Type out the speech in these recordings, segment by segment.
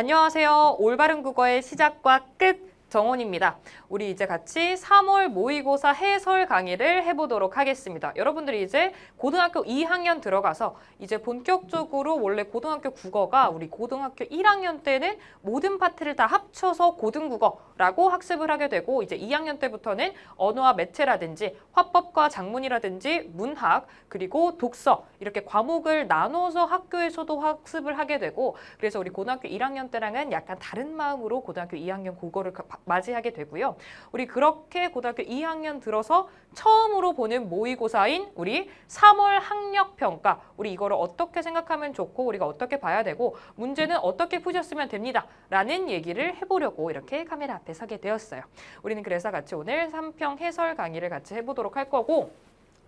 안녕하세요. 올바른 국어의 시작과 끝 정원입니다. 우리 이제 같이 3월 모의고사 해설 강의를 해보도록 하겠습니다. 여러분들이 이제 고등학교 2학년 들어가서 이제 본격적으로 원래 고등학교 국어가 우리 고등학교 1학년 때는 모든 파트를 다 합쳐서 고등국어라고 학습을 하게 되고 이제 2학년 때부터는 언어와 매체라든지 화법과 작문이라든지 문학 그리고 독서 이렇게 과목을 나눠서 학교에서도 학습을 하게 되고 그래서 우리 고등학교 1학년 때랑은 약간 다른 마음으로 고등학교 2학년 국어를 맞이하게 되고요. 우리 그렇게 고등학교 2학년 들어서 처음으로 보는 모의고사인 우리 3월 학력평가 우리 이거를 어떻게 생각하면 좋고 우리가 어떻게 봐야 되고 문제는 어떻게 푸셨으면 됩니다. 라는 얘기를 해보려고 이렇게 카메라 앞에 서게 되었어요. 우리는 그래서 같이 오늘 3평 해설 강의를 같이 해보도록 할 거고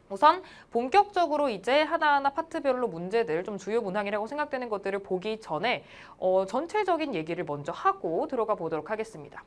우선 본격적으로 이제 하나하나 파트별로 문제들 좀 주요 문항이라고 생각되는 것들을 보기 전에 전체적인 얘기를 먼저 하고 들어가 보도록 하겠습니다.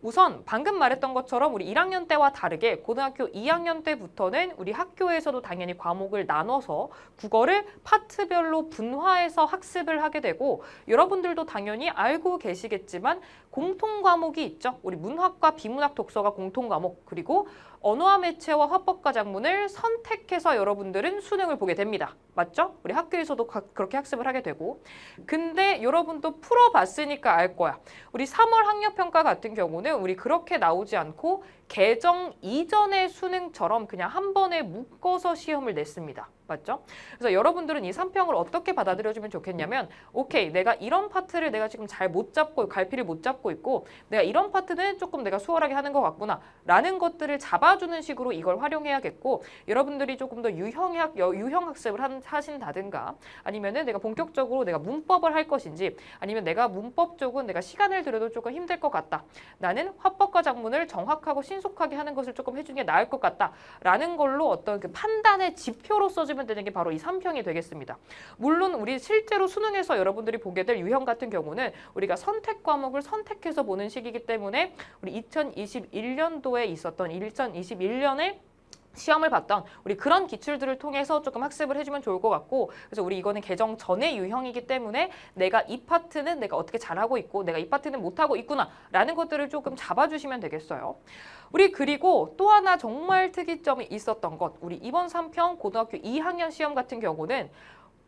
우선 방금 말했던 것처럼 우리 1학년 때와 다르게 고등학교 2학년 때부터는 우리 학교에서도 당연히 과목을 나눠서 국어를 파트별로 분화해서 학습을 하게 되고 여러분들도 당연히 알고 계시겠지만 공통 과목이 있죠. 우리 문학과 비문학 독서가 공통 과목 그리고 언어와 매체와 화법과 작문을 선택해서 여러분들은 수능을 보게 됩니다. 맞죠? 우리 학교에서도 그렇게 학습을 하게 되고 근데 여러분도 풀어봤으니까 알 거야. 우리 3월 학력평가 같은 경우는 우리 그렇게 나오지 않고 개정 이전의 수능처럼 그냥 한 번에 묶어서 시험을 냈습니다. 맞죠? 그래서 여러분들은 이 3평을 어떻게 받아들여주면 좋겠냐면 오케이, 내가 이런 파트를 내가 지금 잘 못 잡고 갈피를 못 잡고 있고 내가 이런 파트는 조금 내가 수월하게 하는 것 같구나 라는 것들을 잡아주는 식으로 이걸 활용해야겠고 여러분들이 조금 더 유형 학습을 하신다든가 아니면은 내가 본격적으로 내가 문법을 할 것인지 아니면 내가 문법 쪽은 내가 시간을 들여도 조금 힘들 것 같다. 나는 화법과 작문을 정확하고 신속하게 하는 것을 조금 해주는 게 나을 것 같다. 라는 걸로 어떤 그 판단의 지표로 써주면 되는 게 바로 이 3평이 되겠습니다. 물론 우리 실제로 수능에서 여러분들이 보게 될 유형 같은 경우는 우리가 선택 과목을 선택해서 보는 시기이기 때문에 우리 2021년도에 있었던 2021년에 시험을 봤던 우리 그런 기출들을 통해서 조금 학습을 해주면 좋을 것 같고 그래서 우리 이거는 개정 전의 유형이기 때문에 내가 이 파트는 내가 어떻게 잘하고 있고 내가 이 파트는 못하고 있구나 라는 것들을 조금 잡아주시면 되겠어요. 우리 그리고 또 하나 정말 특이점이 있었던 것 우리 이번 3평 고등학교 2학년 시험 같은 경우는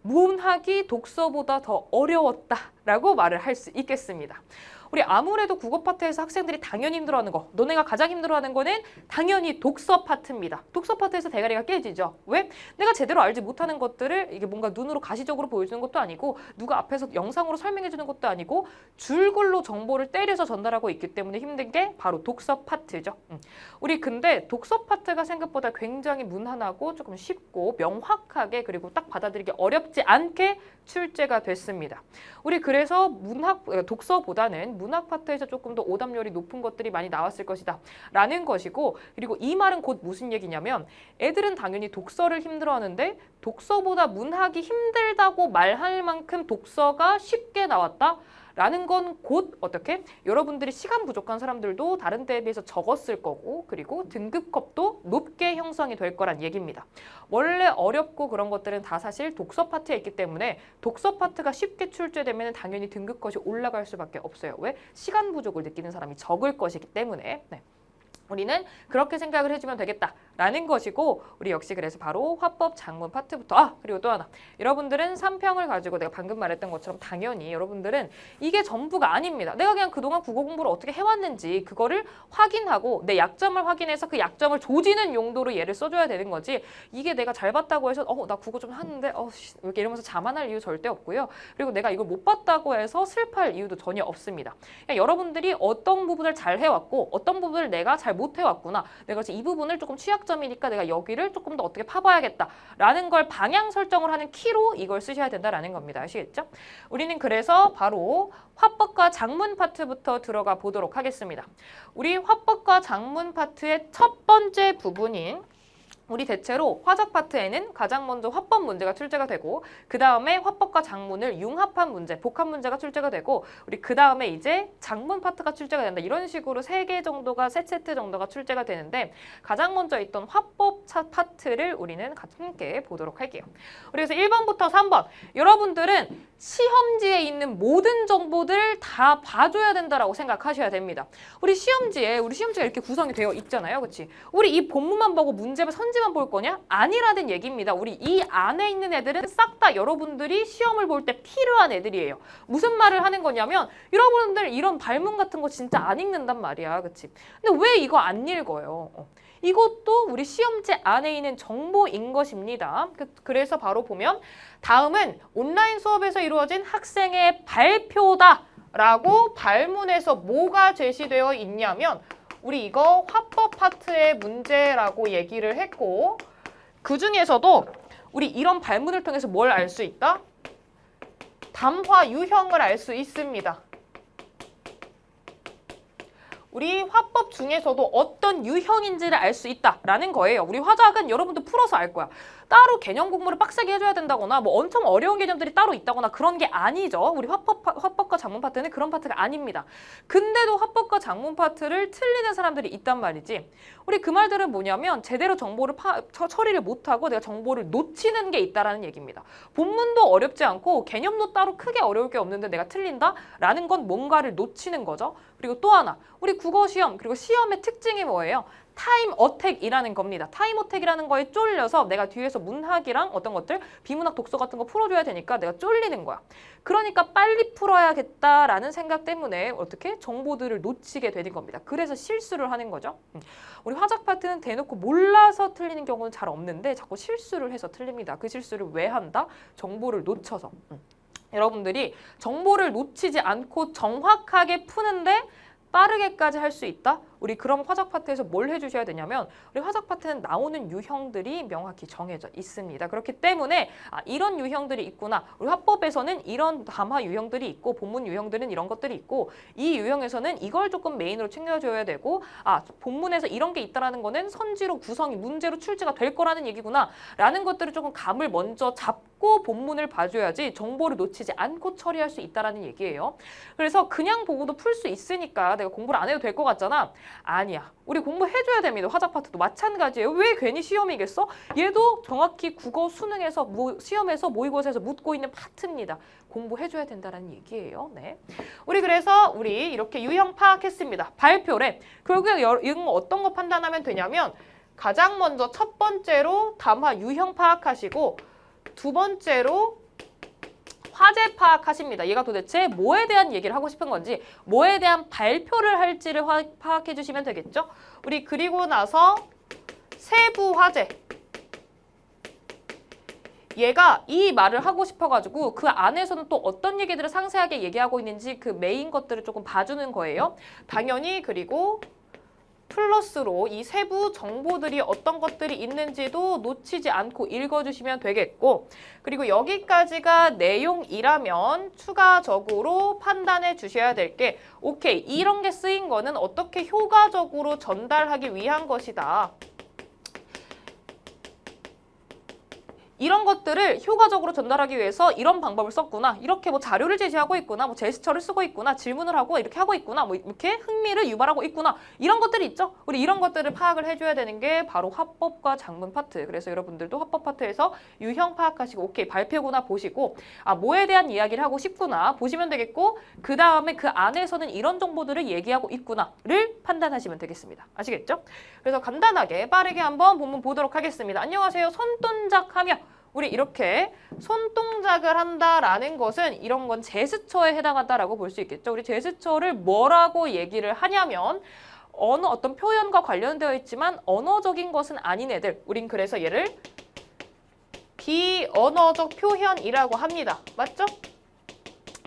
문학이 독서보다 더 어려웠다라고 말을 할 수 있겠습니다. 우리 아무래도 국어 파트에서 학생들이 당연히 힘들어하는 거 너네가 가장 힘들어하는 거는 당연히 독서 파트입니다. 독서 파트에서 대가리가 깨지죠. 왜? 내가 제대로 알지 못하는 것들을 이게 뭔가 눈으로 가시적으로 보여주는 것도 아니고 누가 앞에서 영상으로 설명해 주는 것도 아니고 줄글로 정보를 때려서 전달하고 있기 때문에 힘든 게 바로 독서 파트죠. 우리 근데 독서 파트가 생각보다 굉장히 무난하고 조금 쉽고 명확하게 그리고 딱 받아들이기 어렵지 않게 출제가 됐습니다. 우리 그래서 독서보다는 문학 파트에서 조금 더 오답률이 높은 것들이 많이 나왔을 것이다 라는 것이고 그리고 이 말은 곧 무슨 얘기냐면 애들은 당연히 독서를 힘들어하는데 독서보다 문학이 힘들다고 말할 만큼 독서가 쉽게 나왔다? 라는 건 곧 어떻게? 여러분들이 시간 부족한 사람들도 다른 때에 비해서 적었을 거고 그리고 등급컵도 높게 형성이 될 거란 얘기입니다. 원래 어렵고 그런 것들은 다 사실 독서 파트에 있기 때문에 독서 파트가 쉽게 출제되면 당연히 등급컷이 올라갈 수밖에 없어요. 왜? 시간 부족을 느끼는 사람이 적을 것이기 때문에. 네. 우리는 그렇게 생각을 해주면 되겠다라는 것이고 우리 역시 그래서 바로 화법 작문 파트부터 그리고 또 하나 여러분들은 3평을 가지고 내가 방금 말했던 것처럼 당연히 여러분들은 이게 전부가 아닙니다. 내가 그냥 그동안 국어 공부를 어떻게 해왔는지 그거를 확인하고 내 약점을 확인해서 그 약점을 조지는 용도로 얘를 써줘야 되는 거지 이게 내가 잘 봤다고 해서 나 국어 좀 하는데 이렇게 이러면서 자만할 이유 절대 없고요. 그리고 내가 이걸 못 봤다고 해서 슬퍼할 이유도 전혀 없습니다. 그냥 여러분들이 어떤 부분을 잘 해왔고 어떤 부분을 내가 잘 못해왔구나. 내가 이 부분을 조금 취약점이니까 내가 여기를 조금 더 어떻게 파봐야겠다라는 걸 방향 설정을 하는 키로 이걸 쓰셔야 된다라는 겁니다. 아시겠죠? 우리는 그래서 바로 화법과 작문 파트부터 들어가 보도록 하겠습니다. 우리 화법과 작문 파트의 첫 번째 부분인 우리 대체로 화작 파트에는 가장 먼저 화법 문제가 출제가 되고 그 다음에 화법과 작문을 융합한 문제, 복합 문제가 출제가 되고 우리 그 다음에 이제 작문 파트가 출제가 된다. 이런 식으로 3개 정도가, 3세트 정도가 출제가 되는데 가장 먼저 있던 화법 파트를 우리는 함께 보도록 할게요. 그래서 1번부터 3번 여러분들은 시험지에 있는 모든 정보들 다 봐줘야 된다라고 생각하셔야 됩니다. 우리 시험지가 이렇게 구성이 되어 있잖아요. 그렇지? 우리 이 본문만 보고 문제만 선지만 볼 거냐? 아니라는 얘기입니다. 우리 이 안에 있는 애들은 싹 다 여러분들이 시험을 볼 때 필요한 애들이에요. 무슨 말을 하는 거냐면 여러분들 이런 발문 같은 거 진짜 안 읽는단 말이야. 그렇지? 근데 왜 이거 안 읽어요? 이것도 우리 시험지 안에 있는 정보인 것입니다. 그래서 바로 보면 다음은 온라인 수업에서 이루어진 학생의 발표다라고 발문에서 뭐가 제시되어 있냐면 우리 이거 화법 파트의 문제라고 얘기를 했고 그 중에서도 우리 이런 발문을 통해서 뭘 알 수 있다? 담화 유형을 알 수 있습니다. 우리 화법 중에서도 어떤 유형인지를 알 수 있다라는 거예요. 우리 화작은 여러분도 풀어서 알 거야. 따로 개념 공부를 빡세게 해줘야 된다거나 뭐 엄청 어려운 개념들이 따로 있다거나 그런 게 아니죠. 우리 화법과 작문 파트는 그런 파트가 아닙니다. 근데도 화법과 작문 파트를 틀리는 사람들이 있단 말이지. 우리 그 말들은 뭐냐면 제대로 정보를 처리를 못하고 내가 정보를 놓치는 게 있다라는 얘기입니다. 본문도 어렵지 않고 개념도 따로 크게 어려울 게 없는데 내가 틀린다라는 건 뭔가를 놓치는 거죠. 그리고 또 하나, 우리 국어 시험 그리고 시험의 특징이 뭐예요? 타임 어택이라는 겁니다. 타임 어택이라는 거에 쫄려서 내가 뒤에서 문학이랑 어떤 것들, 비문학 독서 같은 거 풀어줘야 되니까 내가 쫄리는 거야. 그러니까 빨리 풀어야겠다라는 생각 때문에 어떻게 정보들을 놓치게 되는 겁니다. 그래서 실수를 하는 거죠. 우리 화작 파트는 대놓고 몰라서 틀리는 경우는 잘 없는데 자꾸 실수를 해서 틀립니다. 그 실수를 왜 한다? 정보를 놓쳐서. 여러분들이 정보를 놓치지 않고 정확하게 푸는데 빠르게까지 할 수 있다? 우리 그럼 화작 파트에서 뭘 해주셔야 되냐면 우리 화작 파트는 나오는 유형들이 명확히 정해져 있습니다. 그렇기 때문에 이런 유형들이 있구나. 우리 화법에서는 이런 담화 유형들이 있고 본문 유형들은 이런 것들이 있고 이 유형에서는 이걸 조금 메인으로 챙겨줘야 되고 본문에서 이런 게 있다라는 거는 선지로 구성이 문제로 출제가 될 거라는 얘기구나 라는 것들을 조금 감을 먼저 잡고 본문을 봐줘야지 정보를 놓치지 않고 처리할 수 있다라는 얘기예요. 그래서 그냥 보고도 풀 수 있으니까 내가 공부를 안 해도 될 것 같잖아. 아니야. 우리 공부해줘야 됩니다. 화작 파트도 마찬가지예요. 왜 괜히 시험이겠어? 얘도 정확히 국어 수능에서 시험에서 모의고사에서 묻고 있는 파트입니다. 공부해줘야 된다는 얘기예요. 네. 우리 그래서 우리 이렇게 유형 파악했습니다. 발표래. 결국에 이건 어떤 거 판단하면 되냐면 가장 먼저 첫 번째로 담화 유형 파악하시고 두 번째로 화제 파악하십니다. 얘가 도대체 뭐에 대한 얘기를 하고 싶은 건지 뭐에 대한 발표를 할지를 파악해 주시면 되겠죠? 우리 그리고 나서 세부 화제. 얘가 이 말을 하고 싶어가지고 그 안에서는 또 어떤 얘기들을 상세하게 얘기하고 있는지 그 메인 것들을 조금 봐주는 거예요. 당연히 그리고 플러스로 이 세부 정보들이 어떤 것들이 있는지도 놓치지 않고 읽어주시면 되겠고 그리고 여기까지가 내용이라면 추가적으로 판단해 주셔야 될 게 오케이, 이런 게 쓰인 거는 어떻게 효과적으로 전달하기 위한 것이다. 이런 것들을 효과적으로 전달하기 위해서 이런 방법을 썼구나. 이렇게 뭐 자료를 제시하고 있구나. 뭐 제스처를 쓰고 있구나. 질문을 하고 이렇게 하고 있구나. 뭐 이렇게 흥미를 유발하고 있구나. 이런 것들이 있죠. 우리 이런 것들을 파악을 해줘야 되는 게 바로 화법과 작문 파트. 그래서 여러분들도 화법 파트에서 유형 파악하시고 오케이 발표구나 보시고 뭐에 대한 이야기를 하고 싶구나 보시면 되겠고 그 다음에 그 안에서는 이런 정보들을 얘기하고 있구나를 판단하시면 되겠습니다. 아시겠죠? 그래서 간단하게 빠르게 한번 본문 보도록 하겠습니다. 안녕하세요. 손동작하며 우리 이렇게 손동작을 한다라는 것은 이런 건 제스처에 해당한다라고 볼 수 있겠죠. 우리 제스처를 뭐라고 얘기를 하냐면 어떤 표현과 관련되어 있지만 언어적인 것은 아닌 애들. 우린 그래서 얘를 비언어적 표현이라고 합니다. 맞죠?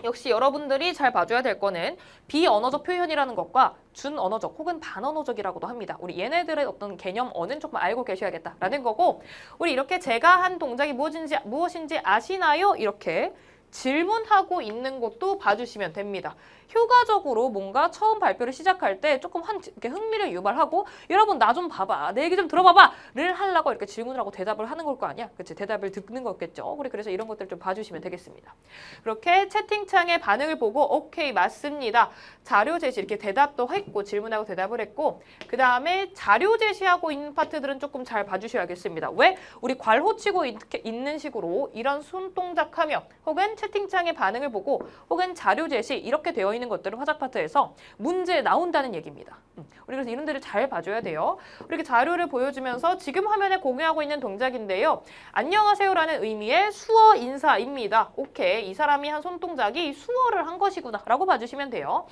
역시 여러분들이 잘 봐줘야 될 거는 비언어적 표현이라는 것과 준언어적 혹은 반언어적이라고도 합니다. 우리 얘네들의 어떤 개념어는 조금 알고 계셔야겠다라는 거고 우리 이렇게 제가 한 동작이 무엇인지 아시나요? 이렇게 질문하고 있는 것도 봐주시면 됩니다. 효과적으로 뭔가 처음 발표를 시작할 때 조금 이렇게 흥미를 유발하고 여러분 나 좀 봐봐. 내 얘기 좀 들어봐봐.를 하려고 이렇게 질문을 하고 대답을 하는 걸 거 아니야. 그치? 대답을 듣는 거겠죠. 우리 그래서 이런 것들 좀 봐주시면 되겠습니다. 그렇게 채팅창의 반응을 보고 오케이 맞습니다. 자료 제시 이렇게 대답도 했고 질문하고 대답을 했고 그 다음에 자료 제시하고 있는 파트들은 조금 잘 봐주셔야겠습니다. 왜? 우리 괄호 치고 있는 식으로 이런 손동작하며 혹은 채팅창의 반응을 보고 혹은 자료 제시 이렇게 되어 있는 것들은 화작 파트에서 문제에 나온다는 얘기입니다. 우리 그래서 이런 데를 잘 봐줘야 돼요. 이렇게 자료를 보여주면서 지금 화면에 공유하고 있는 동작인데요. 안녕하세요라는 의미의 수어 인사입니다. 오케이, 이 사람이 한 손동작이 수어를 한 것이구나 라고 봐주시면 돼요.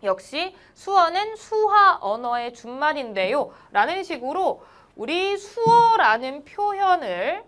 역시 수어는 수화 언어의 준말인데요. 라는 식으로 우리 수어라는 표현을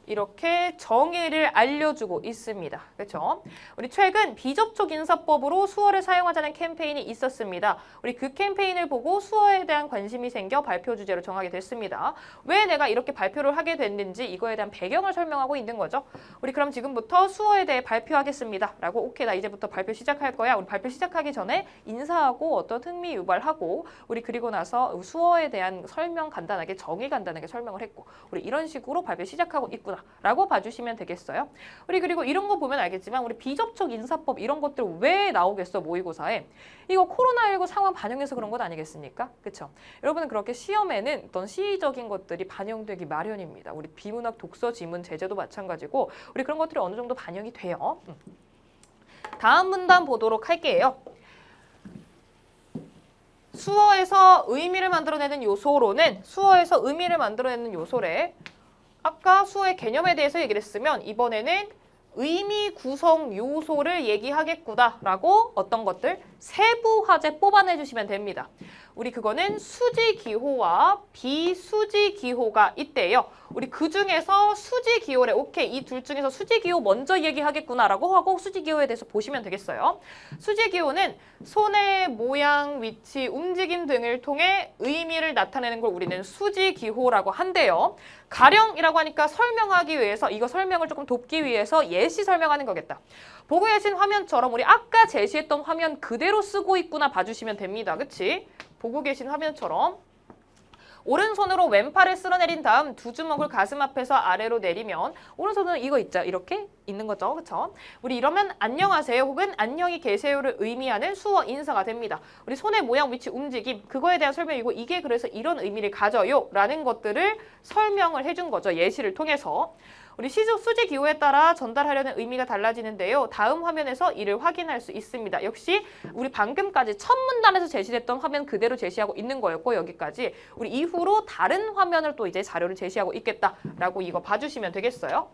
이렇게 정의를 알려주고 있습니다. 그렇죠? 우리 최근 비접촉 인사법으로 수어를 사용하자는 캠페인이 있었습니다. 우리 그 캠페인을 보고 수어에 대한 관심이 생겨 발표 주제로 정하게 됐습니다. 왜 내가 이렇게 발표를 하게 됐는지 이거에 대한 배경을 설명하고 있는 거죠. 우리 그럼 지금부터 수어에 대해 발표하겠습니다. 라고 오케이 나 이제부터 발표 시작할 거야. 우리 발표 시작하기 전에 인사하고 어떤 흥미 유발하고 우리 그리고 나서 수어에 대한 설명 간단하게 정의 간단하게 설명을 했고 우리 이런 식으로 발표 시작하고 있구나. 라고 봐주시면 되겠어요. 우리 그리고 이런 거 보면 알겠지만 우리 비접촉 인사법 이런 것들 왜 나오겠어 모의고사에 이거 코로나19 상황 반영해서 그런 것 아니겠습니까? 그렇죠? 여러분은 그렇게 시험에는 어떤 시의적인 것들이 반영되기 마련입니다. 우리 비문학 독서 지문 제재도 마찬가지고 우리 그런 것들이 어느 정도 반영이 돼요. 다음 문단 보도록 할게요. 수어에서 의미를 만들어내는 요소로는 수어에서 의미를 만들어내는 요소래 아까 수어의 개념에 대해서 얘기를 했으면 이번에는 의미 구성 요소를 얘기하겠구나라고 어떤 것들 세부 화제 뽑아내 주시면 됩니다. 우리 그거는 수지 기호와 비수지 기호가 있대요. 우리 그 중에서 수지 기호래. 오케이. 이 둘 중에서 수지 기호 먼저 얘기하겠구나라고 하고 수지 기호에 대해서 보시면 되겠어요. 수지 기호는 손의 모양, 위치, 움직임 등을 통해 의미를 나타내는 걸 우리는 수지 기호라고 한대요. 가령이라고 하니까 설명하기 위해서 이거 설명을 조금 돕기 위해서 예시 설명하는 거겠다. 보고 계신 화면처럼 우리 아까 제시했던 화면 그대로 쓰고 있구나 봐주시면 됩니다. 그치? 보고 계신 화면처럼 오른손으로 왼팔을 쓸어내린 다음 두 주먹을 가슴 앞에서 아래로 내리면 오른손은 이거 있죠. 이렇게 있는 거죠. 그렇죠? 우리 이러면 안녕하세요 혹은 안녕히 계세요를 의미하는 수어 인사가 됩니다. 우리 손의 모양, 위치, 움직임 그거에 대한 설명이고 이게 그래서 이런 의미를 가져요 라는 것들을 설명을 해준 거죠. 예시를 통해서. 우리 수지 기호에 따라 전달하려는 의미가 달라지는데요. 다음 화면에서 이를 확인할 수 있습니다. 역시 우리 방금까지 첫 문단에서 제시됐던 화면 그대로 제시하고 있는 거였고 여기까지 우리 이후로 다른 화면을 또 이제 자료를 제시하고 있겠다라고 이거 봐주시면 되겠어요.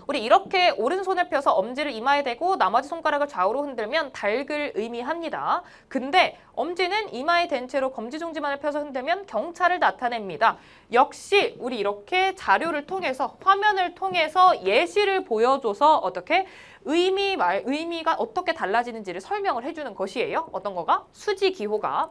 우리 이렇게 오른손을 펴서 엄지를 이마에 대고 나머지 손가락을 좌우로 흔들면 닭을 의미합니다. 근데 엄지는 이마에 댄 채로 검지중지만을 펴서 흔들면 경찰을 나타냅니다. 역시 우리 이렇게 자료를 통해서 화면을 통해서 예시를 보여줘서 어떻게 의미가 어떻게 달라지는지를 설명을 해주는 것이에요. 어떤 거가? 수지 기호가.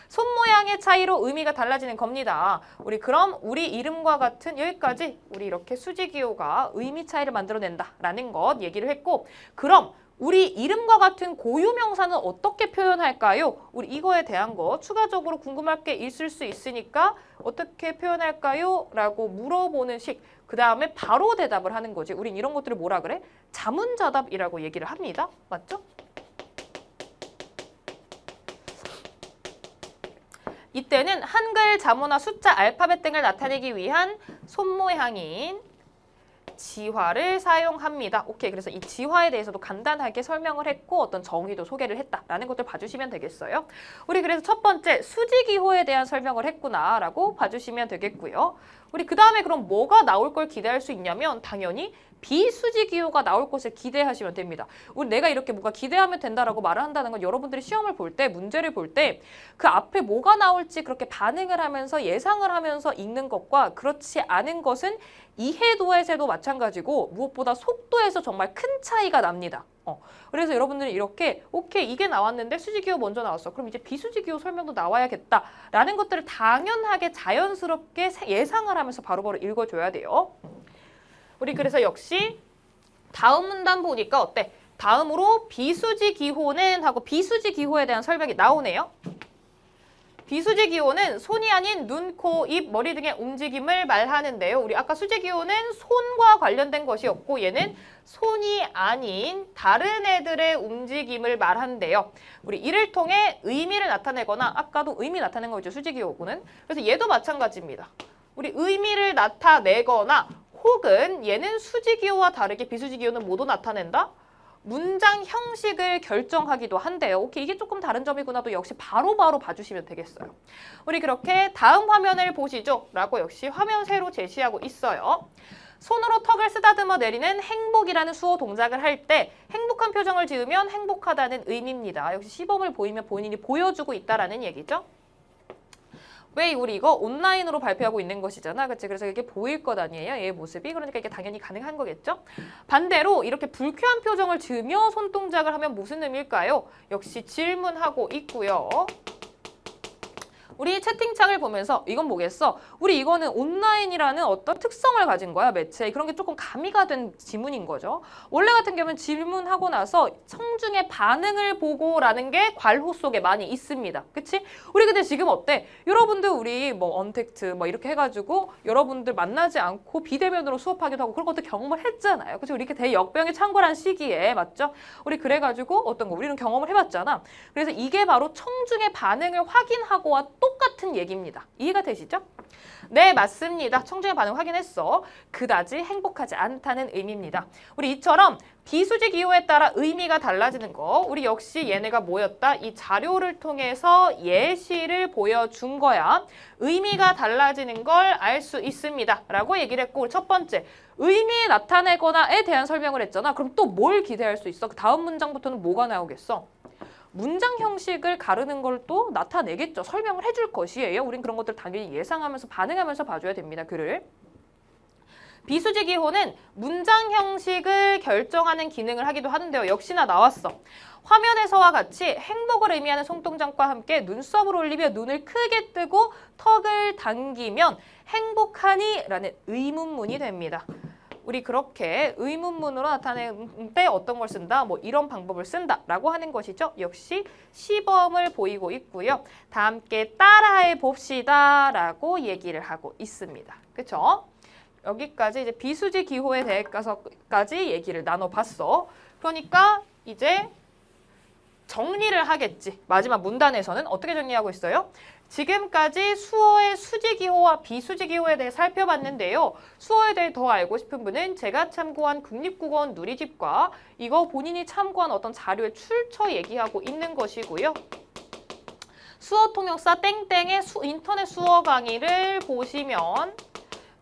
손 모양의 차이로 의미가 달라지는 겁니다. 우리 그럼 우리 이름과 같은 여기까지 우리 이렇게 수지 기호가 의미 차이를 만들어낸다라는 것 얘기를 했고 그럼 우리 이름과 같은 고유명사는 어떻게 표현할까요? 우리 이거에 대한 거 추가적으로 궁금할 게 있을 수 있으니까 어떻게 표현할까요? 라고 물어보는 식. 그 다음에 바로 대답을 하는 거지. 우린 이런 것들을 뭐라 그래? 자문자답이라고 얘기를 합니다. 맞죠? 이때는 한글 자모나 숫자, 알파벳 등을 나타내기 위한 손모양인 지화를 사용합니다. 오케이. 그래서 이 지화에 대해서도 간단하게 설명을 했고 어떤 정의도 소개를 했다라는 것들 봐주시면 되겠어요. 우리 그래서 첫 번째 수지기호에 대한 설명을 했구나라고 봐주시면 되겠고요. 우리 그 다음에 그럼 뭐가 나올 걸 기대할 수 있냐면 당연히 비수지기호가 나올 것을 기대하시면 됩니다. 우리 내가 이렇게 뭔가 기대하면 된다라고 말을 한다는 건 여러분들이 시험을 볼 때, 문제를 볼 때 그 앞에 뭐가 나올지 그렇게 반응을 하면서 예상을 하면서 읽는 것과 그렇지 않은 것은 이해도에서도 마찬가지고 무엇보다 속도에서 정말 큰 차이가 납니다. 그래서 여러분들이 이렇게 오케이 이게 나왔는데 수지기호 먼저 나왔어. 그럼 이제 비수지기호 설명도 나와야겠다라는 것들을 당연하게 자연스럽게 예상을 하면서 바로바로 읽어줘야 돼요. 우리 그래서 역시 다음 문단 보니까 어때? 다음으로 비수지 기호는 하고 비수지 기호에 대한 설명이 나오네요. 비수지 기호는 손이 아닌 눈, 코, 입, 머리 등의 움직임을 말하는데요. 우리 아까 수지 기호는 손과 관련된 것이었고 얘는 손이 아닌 다른 애들의 움직임을 말하는데요. 우리 이를 통해 의미를 나타내거나 아까도 의미 나타낸 거죠. 수지 기호는. 그래서 얘도 마찬가지입니다. 우리 의미를 나타내거나 혹은 얘는 수지 기호와 다르게 비수지 기호는 뭐도 나타낸다? 문장 형식을 결정하기도 한대요. 오케이, 이게 조금 다른 점이구나도 역시 바로바로 봐주시면 되겠어요. 우리 그렇게 다음 화면을 보시죠. 라고 역시 화면 새로 제시하고 있어요. 손으로 턱을 쓰다듬어 내리는 행복이라는 수어 동작을 할 때 행복한 표정을 지으면 행복하다는 의미입니다. 역시 시범을 보이면 본인이 보여주고 있다라는 얘기죠. 왜 우리 이거 온라인으로 발표하고 있는 것이잖아. 그치? 그래서 이게 보일 것 아니에요? 얘의 모습이. 그러니까 이게 당연히 가능한 거겠죠? 반대로 이렇게 불쾌한 표정을 지으며 손동작을 하면 무슨 의미일까요? 역시 질문하고 있고요. 우리 채팅창을 보면서 이건 뭐겠어? 우리 이거는 온라인이라는 어떤 특성을 가진 거야, 매체. 그런 게 조금 가미가 된 지문인 거죠. 원래 같은 경우는 질문하고 나서 청중의 반응을 보고라는 게 괄호 속에 많이 있습니다. 그치? 우리 근데 지금 어때? 여러분들 우리 뭐 언택트 뭐 이렇게 해가지고 여러분들 만나지 않고 비대면으로 수업하기도 하고 그런 것도 경험을 했잖아요. 그치? 우리 이렇게 대역병에 창궐한 시기에, 맞죠? 우리 그래가지고 어떤 거 우리는 경험을 해봤잖아. 그래서 이게 바로 청중의 반응을 확인하고와 똑같은 얘기입니다. 이해가 되시죠? 네, 맞습니다. 청중의 반응 확인했어. 그다지 행복하지 않다는 의미입니다. 우리 이처럼 비수지 기호에 따라 의미가 달라지는 거. 우리 역시 얘네가 뭐였다? 이 자료를 통해서 예시를 보여준 거야. 의미가 달라지는 걸 알 수 있습니다. 라고 얘기를 했고 첫 번째, 의미 나타내거나에 대한 설명을 했잖아. 그럼 또 뭘 기대할 수 있어? 그 다음 문장부터는 뭐가 나오겠어? 문장 형식을 가르는 걸 또 나타내겠죠. 설명을 해줄 것이에요. 우린 그런 것들 당연히 예상하면서 반응하면서 봐줘야 됩니다. 글을. 비수지 기호는 문장 형식을 결정하는 기능을 하기도 하는데요. 역시나 나왔어. 화면에서와 같이 행복을 의미하는 손동작과 함께 눈썹을 올리며 눈을 크게 뜨고 턱을 당기면 행복하니? 라는 의문문이 됩니다. 우리 그렇게 의문문으로 나타낼 때 어떤 걸 쓴다? 뭐 이런 방법을 쓴다 라고 하는 것이죠. 역시 시범을 보이고 있고요. 다 함께 따라해 봅시다 라고 얘기를 하고 있습니다. 그쵸? 여기까지 이제 비수지 기호에 대해서까지 얘기를 나눠봤어. 그러니까 이제 정리를 하겠지. 마지막 문단에서는 어떻게 정리하고 있어요? 지금까지 수어의 수지 기호와 비수지 기호에 대해 살펴봤는데요. 수어에 대해 더 알고 싶은 분은 제가 참고한 국립국어원 누리집과 이거 본인이 참고한 어떤 자료의 출처 얘기하고 있는 것이고요. 수어 통역사 땡땡의 인터넷 수어 강의를 보시면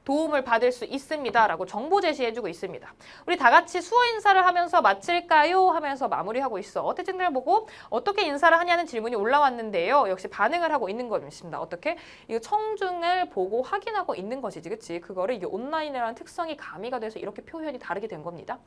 도움을 받을 수 있습니다. 라고 정보 제시해주고 있습니다. 우리 다 같이 수어 인사를 하면서 마칠까요? 하면서 마무리하고 있어. 태진들 보고 어떻게 인사를 하냐는 질문이 올라왔는데요. 역시 반응을 하고 있는 것입니다. 어떻게? 이거 청중을 보고 확인하고 있는 것이지. 그치? 그거를 이게 온라인이라는 특성이 가미가 돼서 이렇게 표현이 다르게 된 겁니다.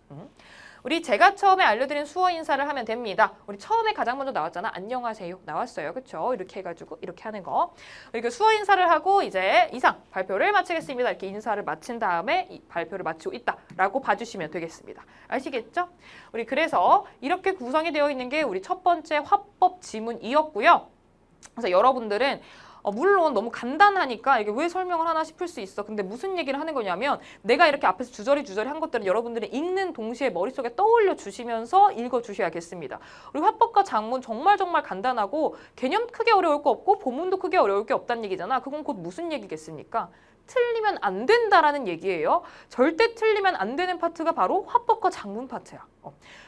우리 제가 처음에 알려드린 수어 인사를 하면 됩니다. 우리 처음에 가장 먼저 나왔잖아. 안녕하세요. 나왔어요. 그쵸? 이렇게 해가지고 이렇게 하는 거. 그리고 수어 인사를 하고 이제 이상 발표를 마치겠습니다. 이렇게 인사를 마친 다음에 이 발표를 마치고 있다라고 봐주시면 되겠습니다. 아시겠죠? 우리 그래서 이렇게 구성이 되어 있는 게 우리 첫 번째 화법 지문이었고요. 그래서 여러분들은 물론 너무 간단하니까 이게 왜 설명을 하나 싶을 수 있어. 근데 무슨 얘기를 하는 거냐면 내가 이렇게 앞에서 주저리 한 것들은 여러분들이 읽는 동시에 머릿속에 떠올려 주시면서 읽어 주셔야겠습니다. 그리고 화법과 작문 정말 간단하고 개념 크게 어려울 거 없고 본문도 크게 어려울 게 없다는 얘기잖아. 그건 곧 무슨 얘기겠습니까? 틀리면 안 된다라는 얘기예요. 절대 틀리면 안 되는 파트가 바로 화법과 작문 파트야.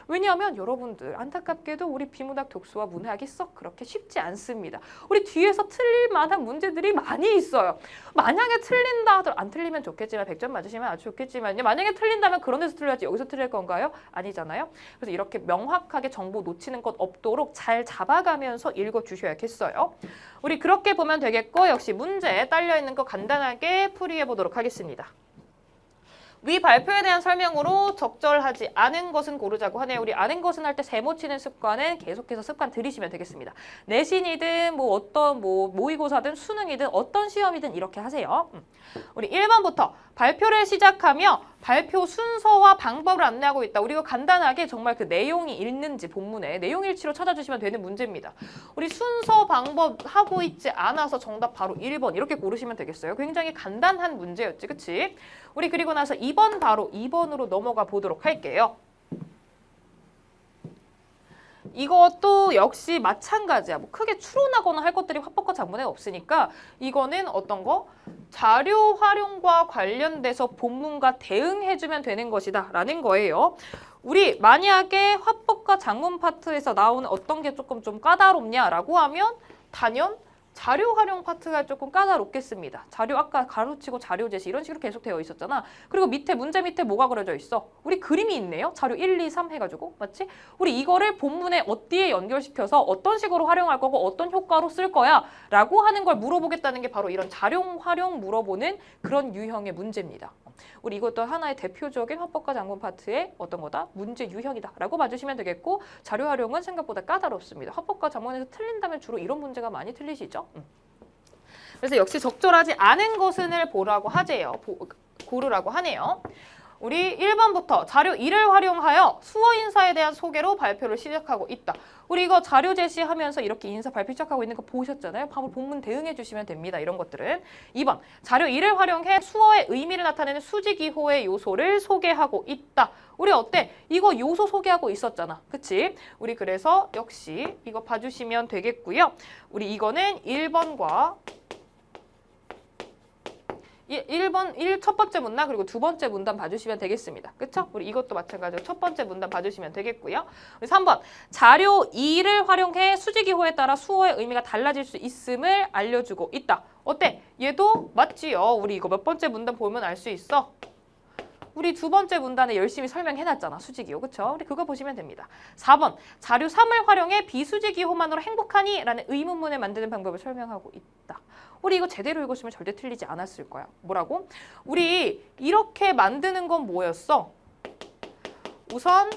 왜냐하면 여러분들 안타깝게도 우리 비문학 독서와 문학이 썩 그렇게 쉽지 않습니다. 우리 뒤에서 틀릴 만한 문제들이 많이 있어요. 만약에 틀린다 하더라도 안 틀리면 좋겠지만 100점 맞으시면 아주 좋겠지만요. 만약에 틀린다면 그런 데서 틀려야지 여기서 틀릴 건가요? 아니잖아요. 그래서 이렇게 명확하게 정보 놓치는 것 없도록 잘 잡아가면서 읽어주셔야겠어요. 우리 그렇게 보면 되겠고 역시 문제 딸려있는 거 간단하게 풀이해 보도록 하겠습니다. 위 발표에 대한 설명으로 적절하지 않은 것은 고르자고 하네요. 우리 아는 것은 할 때 세모 치는 습관은 계속해서 습관 들이시면 되겠습니다. 내신이든 뭐 어떤 모의고사든 수능이든 어떤 시험이든 이렇게 하세요. 우리 1번부터 발표를 시작하며 발표 순서와 방법을 안내하고 있다. 우리 이거 간단하게 정말 그 내용이 있는지 본문에 내용일치로 찾아주시면 되는 문제입니다. 우리 순서 방법 하고 있지 않아서 정답 바로 1번 이렇게 고르시면 되겠어요. 굉장히 간단한 문제였지, 그치? 우리 그리고 나서 2번 바로 2번으로 넘어가 보도록 할게요. 이것도 역시 마찬가지야. 뭐 크게 추론하거나 할 것들이 화법과 작문에 없으니까 이거는 어떤 거? 자료 활용과 관련돼서 본문과 대응해주면 되는 것이다 라는 거예요. 우리 만약에 화법과 작문 파트에서 나오는 어떤 게 조금 좀 까다롭냐라고 하면 단연 자료 활용 파트가 조금 까다롭겠습니다. 자료 아까 가로치고 자료 제시 이런 식으로 계속 되어 있었잖아. 그리고 밑에 문제 밑에 뭐가 그려져 있어? 우리 그림이 있네요. 자료 1, 2, 3 해가지고 맞지? 우리 이거를 본문에 어디에 연결시켜서 어떤 식으로 활용할 거고 어떤 효과로 쓸 거야 라고 하는 걸 물어보겠다는 게 바로 이런 자료 활용 물어보는 그런 유형의 문제입니다. 우리 이것도 하나의 대표적인 화법과 작문 파트의 어떤 거다? 문제 유형이다 라고 봐주시면 되겠고 자료 활용은 생각보다 까다롭습니다. 화법과 작문에서 틀린다면 주로 이런 문제가 많이 틀리시죠? 그래서 역시 적절하지 않은 것을 보라고 하재요. 고르라고 하네요. 우리 1번부터 자료 2를 활용하여 수어 인사에 대한 소개로 발표를 시작하고 있다. 우리 이거 자료 제시하면서 이렇게 인사 발표 시작하고 있는 거 보셨잖아요. 바로 본문 대응해 주시면 됩니다. 이런 것들은. 2번 자료 2를 활용해 수어의 의미를 나타내는 수지기호의 요소를 소개하고 있다. 우리 어때? 이거 요소 소개하고 있었잖아. 그치? 우리 그래서 역시 이거 봐주시면 되겠고요. 우리 이거는 1번과 1번 첫 번째 문단 그리고 두 번째 문단 봐주시면 되겠습니다. 그쵸? 우리 이것도 마찬가지로 첫 번째 문단 봐주시면 되겠고요. 우리 3번 자료 2를 활용해 수지기호에 따라 수어의 의미가 달라질 수 있음을 알려주고 있다. 어때? 얘도 맞지요. 우리 이거 몇 번째 문단 보면 알 수 있어. 우리 두 번째 문단에 열심히 설명해놨잖아. 수지기호. 그쵸? 우리 그거 보시면 됩니다. 4번 자료 3을 활용해 비수지기호만으로 행복하니? 라는 의문문을 만드는 방법을 설명하고 있다. 우리 이거 제대로 읽었으면 절대 틀리지 않았을 거야. 뭐라고? 우리 이렇게 만드는 건 뭐였어? 우선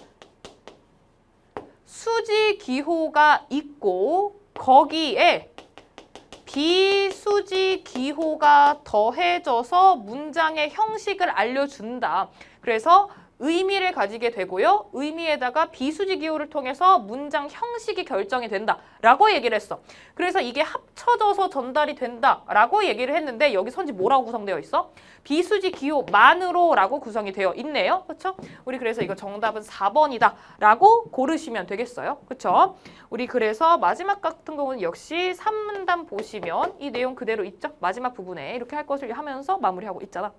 수지기호가 있고 거기에 비수지기호가 더해져서 문장의 형식을 알려준다. 그래서 의미를 가지게 되고요. 의미에다가 비수지기호를 통해서 문장 형식이 결정이 된다라고 얘기를 했어. 그래서 이게 합쳐져서 전달이 된다라고 얘기를 했는데 여기 선지 뭐라고 구성되어 있어? 비수지기호만으로라고 구성이 되어 있네요. 그렇죠? 우리 그래서 이거 정답은 4번이다라고 고르시면 되겠어요. 그렇죠? 우리 그래서 마지막 같은 경우는 역시 3문단 보시면 이 내용 그대로 있죠? 마지막 부분에 이렇게 할 것을 하면서 마무리하고 있잖아.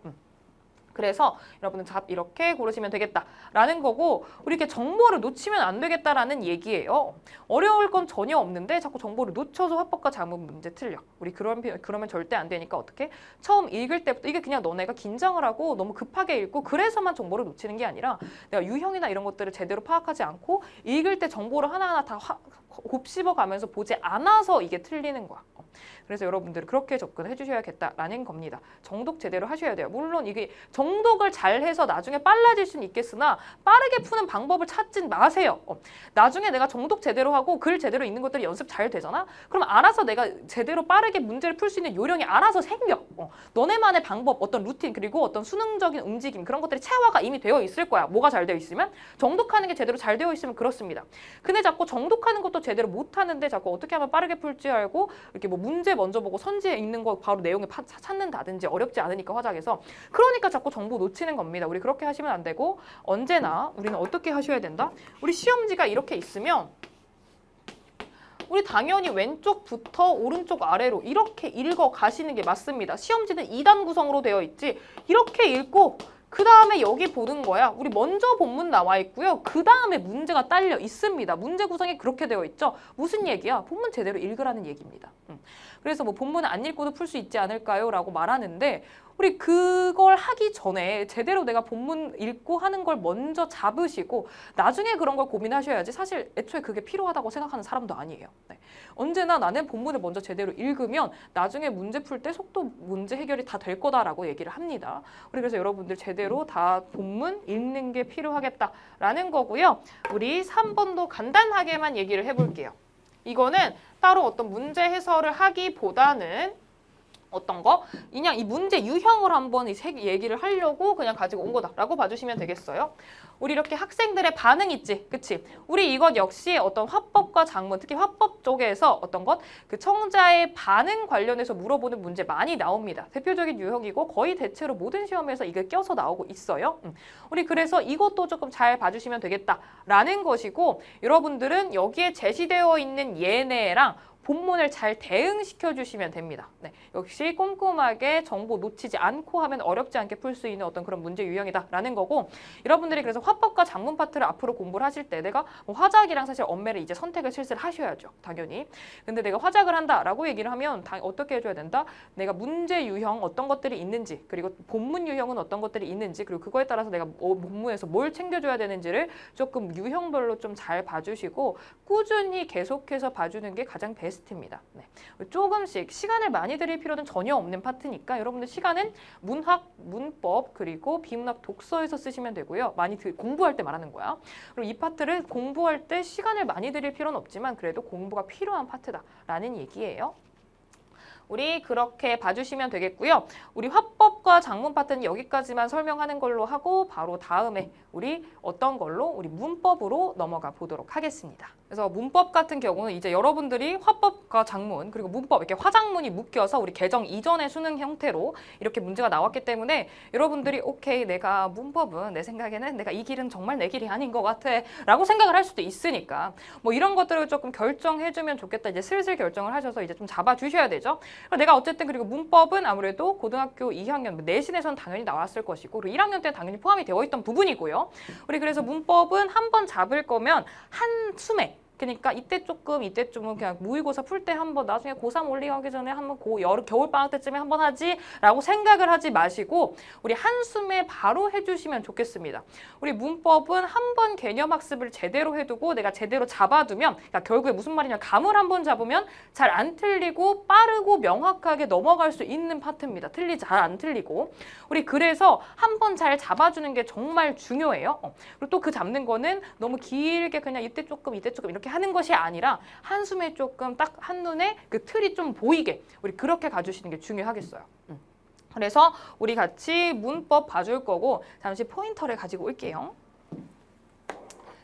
그래서 여러분은 답 이렇게 고르시면 되겠다라는 거고 우리 이렇게 정보를 놓치면 안 되겠다라는 얘기예요. 어려울 건 전혀 없는데 자꾸 정보를 놓쳐서 화법과 작문 문제 틀려. 우리 그러면 절대 안 되니까 어떻게? 처음 읽을 때부터 이게 그냥 너네가 긴장을 하고 너무 급하게 읽고 그래서만 정보를 놓치는 게 아니라 내가 유형이나 이런 것들을 제대로 파악하지 않고 읽을 때 정보를 하나하나 다 곱씹어가면서 보지 않아서 이게 틀리는 거야. 그래서 여러분들은 그렇게 접근해 주셔야겠다라는 겁니다. 정독 제대로 하셔야 돼요. 물론 이게 정독을 잘해서 나중에 빨라질 수는 있겠으나 빠르게 푸는 방법을 찾진 마세요. 나중에 내가 정독 제대로 하고 글 제대로 읽는 것들이 연습 잘 되잖아? 그럼 알아서 내가 제대로 빠르게 문제를 풀 수 있는 요령이 알아서 생겨. 너네만의 방법, 어떤 루틴, 그리고 어떤 수능적인 움직임 그런 것들이 체화가 이미 되어 있을 거야. 뭐가 잘 되어 있으면? 정독하는 게 제대로 잘 되어 있으면 그렇습니다. 근데 자꾸 정독하는 것도 제대로 못하는데 자꾸 어떻게 하면 빠르게 풀지 알고 이렇게 뭐 문제 먼저 보고 선지에 있는 거 바로 내용을 찾는다든지 어렵지 않으니까 화작에서 그러니까 자꾸 정보 놓치는 겁니다. 우리 그렇게 하시면 안 되고 언제나 우리는 어떻게 하셔야 된다? 우리 시험지가 이렇게 있으면 우리 당연히 왼쪽부터 오른쪽 아래로 이렇게 읽어 가시는 게 맞습니다. 시험지는 2단 구성으로 되어 있지 이렇게 읽고 그 다음에 여기 보는 거야. 우리 먼저 본문 나와 있고요. 그 다음에 문제가 딸려 있습니다. 문제 구성이 그렇게 되어 있죠. 무슨 얘기야? 본문 제대로 읽으라는 얘기입니다. 그래서 뭐 본문을 안 읽고도 풀 수 있지 않을까요? 라고 말하는데 우리 그걸 하기 전에 제대로 내가 본문 읽고 하는 걸 먼저 잡으시고 나중에 그런 걸 고민하셔야지 사실 애초에 그게 필요하다고 생각하는 사람도 아니에요. 네. 언제나 나는 본문을 먼저 제대로 읽으면 나중에 문제 풀 때 속도 문제 해결이 다 될 거다라고 얘기를 합니다. 우리 그래서 여러분들 제대로 다 본문 읽는 게 필요하겠다라는 거고요. 우리 3번도 간단하게만 얘기를 해볼게요. 이거는 따로 어떤 문제 해설을 하기보다는 어떤 거? 그냥 이 문제 유형을 한번 얘기를 하려고 그냥 가지고 온 거다라고 봐주시면 되겠어요. 우리 이렇게 학생들의 반응 있지, 그치? 우리 이것 역시 어떤 화법과 작문, 특히 화법 쪽에서 어떤 것, 그 청자의 반응 관련해서 물어보는 문제 많이 나옵니다. 대표적인 유형이고 거의 대체로 모든 시험에서 이게 껴서 나오고 있어요. 우리 그래서 이것도 조금 잘 봐주시면 되겠다라는 것이고, 여러분들은 여기에 제시되어 있는 얘네랑 본문을 잘 대응시켜 주시면 됩니다. 네, 역시 꼼꼼하게 정보 놓치지 않고 하면 어렵지 않게 풀 수 있는 어떤 그런 문제 유형이다라는 거고, 여러분들이 그래서 화법과 작문 파트를 앞으로 공부를 하실 때 내가 뭐 화작이랑 사실 엄매를 이제 선택을 실시를 하셔야죠. 당연히. 근데 내가 화작을 한다라고 얘기를 하면 어떻게 해줘야 된다? 내가 문제 유형 어떤 것들이 있는지, 그리고 본문 유형은 어떤 것들이 있는지, 그리고 그거에 따라서 내가 본문에서 뭘 챙겨줘야 되는지를 조금 유형별로 좀 잘 봐주시고 꾸준히 계속해서 봐주는 게 가장 베스트입니다. 네. 조금씩 시간을 많이 들일 필요는 전혀 없는 파트니까 여러분들 시간은 문학, 문법, 그리고 비문학 독서에서 쓰시면 되고요. 많이 공부할 때 말하는 거야. 그리고 이 파트를 공부할 때 시간을 많이 들일 필요는 없지만 그래도 공부가 필요한 파트다라는 얘기예요. 우리 그렇게 봐주시면 되겠고요. 우리 화법과 작문 파트는 여기까지만 설명하는 걸로 하고 바로 다음에 우리 어떤 걸로 우리 문법으로 넘어가 보도록 하겠습니다. 그래서 문법 같은 경우는 이제 여러분들이 화법과 작문 그리고 문법 이렇게 화작문이 묶여서 우리 개정 이전의 수능 형태로 이렇게 문제가 나왔기 때문에 여러분들이 오케이 내가 문법은 내 생각에는 내가 이 길은 정말 내 길이 아닌 것 같아 라고 생각을 할 수도 있으니까 뭐 이런 것들을 조금 결정해주면 좋겠다. 이제 슬슬 결정을 하셔서 이제 좀 잡아주셔야 되죠. 내가 어쨌든 그리고 문법은 아무래도 고등학교 2학년 내신에서는 당연히 나왔을 것이고 그리고 1학년 때는 당연히 포함이 되어 있던 부분이고요. 우리 그래서 문법은 한번 잡을 거면 한 숨에 그러니까 이때 조금 이때쯤은 그냥 모의고사 풀 때 한번 나중에 고3 올라가기 전에 한번 겨울방학 때쯤에 한번 하지 라고 생각을 하지 마시고 우리 한숨에 바로 해주시면 좋겠습니다. 우리 문법은 한번 개념학습을 제대로 해두고 내가 제대로 잡아두면 그러니까 결국에 무슨 말이냐 감을 한번 잡으면 잘 안 틀리고 빠르고 명확하게 넘어갈 수 있는 파트입니다. 잘 안 틀리고 우리 그래서 한번 잘 잡아주는 게 정말 중요해요. 그리고 또 그 잡는 거는 너무 길게 그냥 이때 조금 이렇게 하는 것이 아니라 한숨에 조금 딱 한눈에 그 틀이 좀 보이게 우리 그렇게 가주시는 게 중요하겠어요. 그래서 우리 같이 문법 봐줄 거고 잠시 포인터를 가지고 올게요.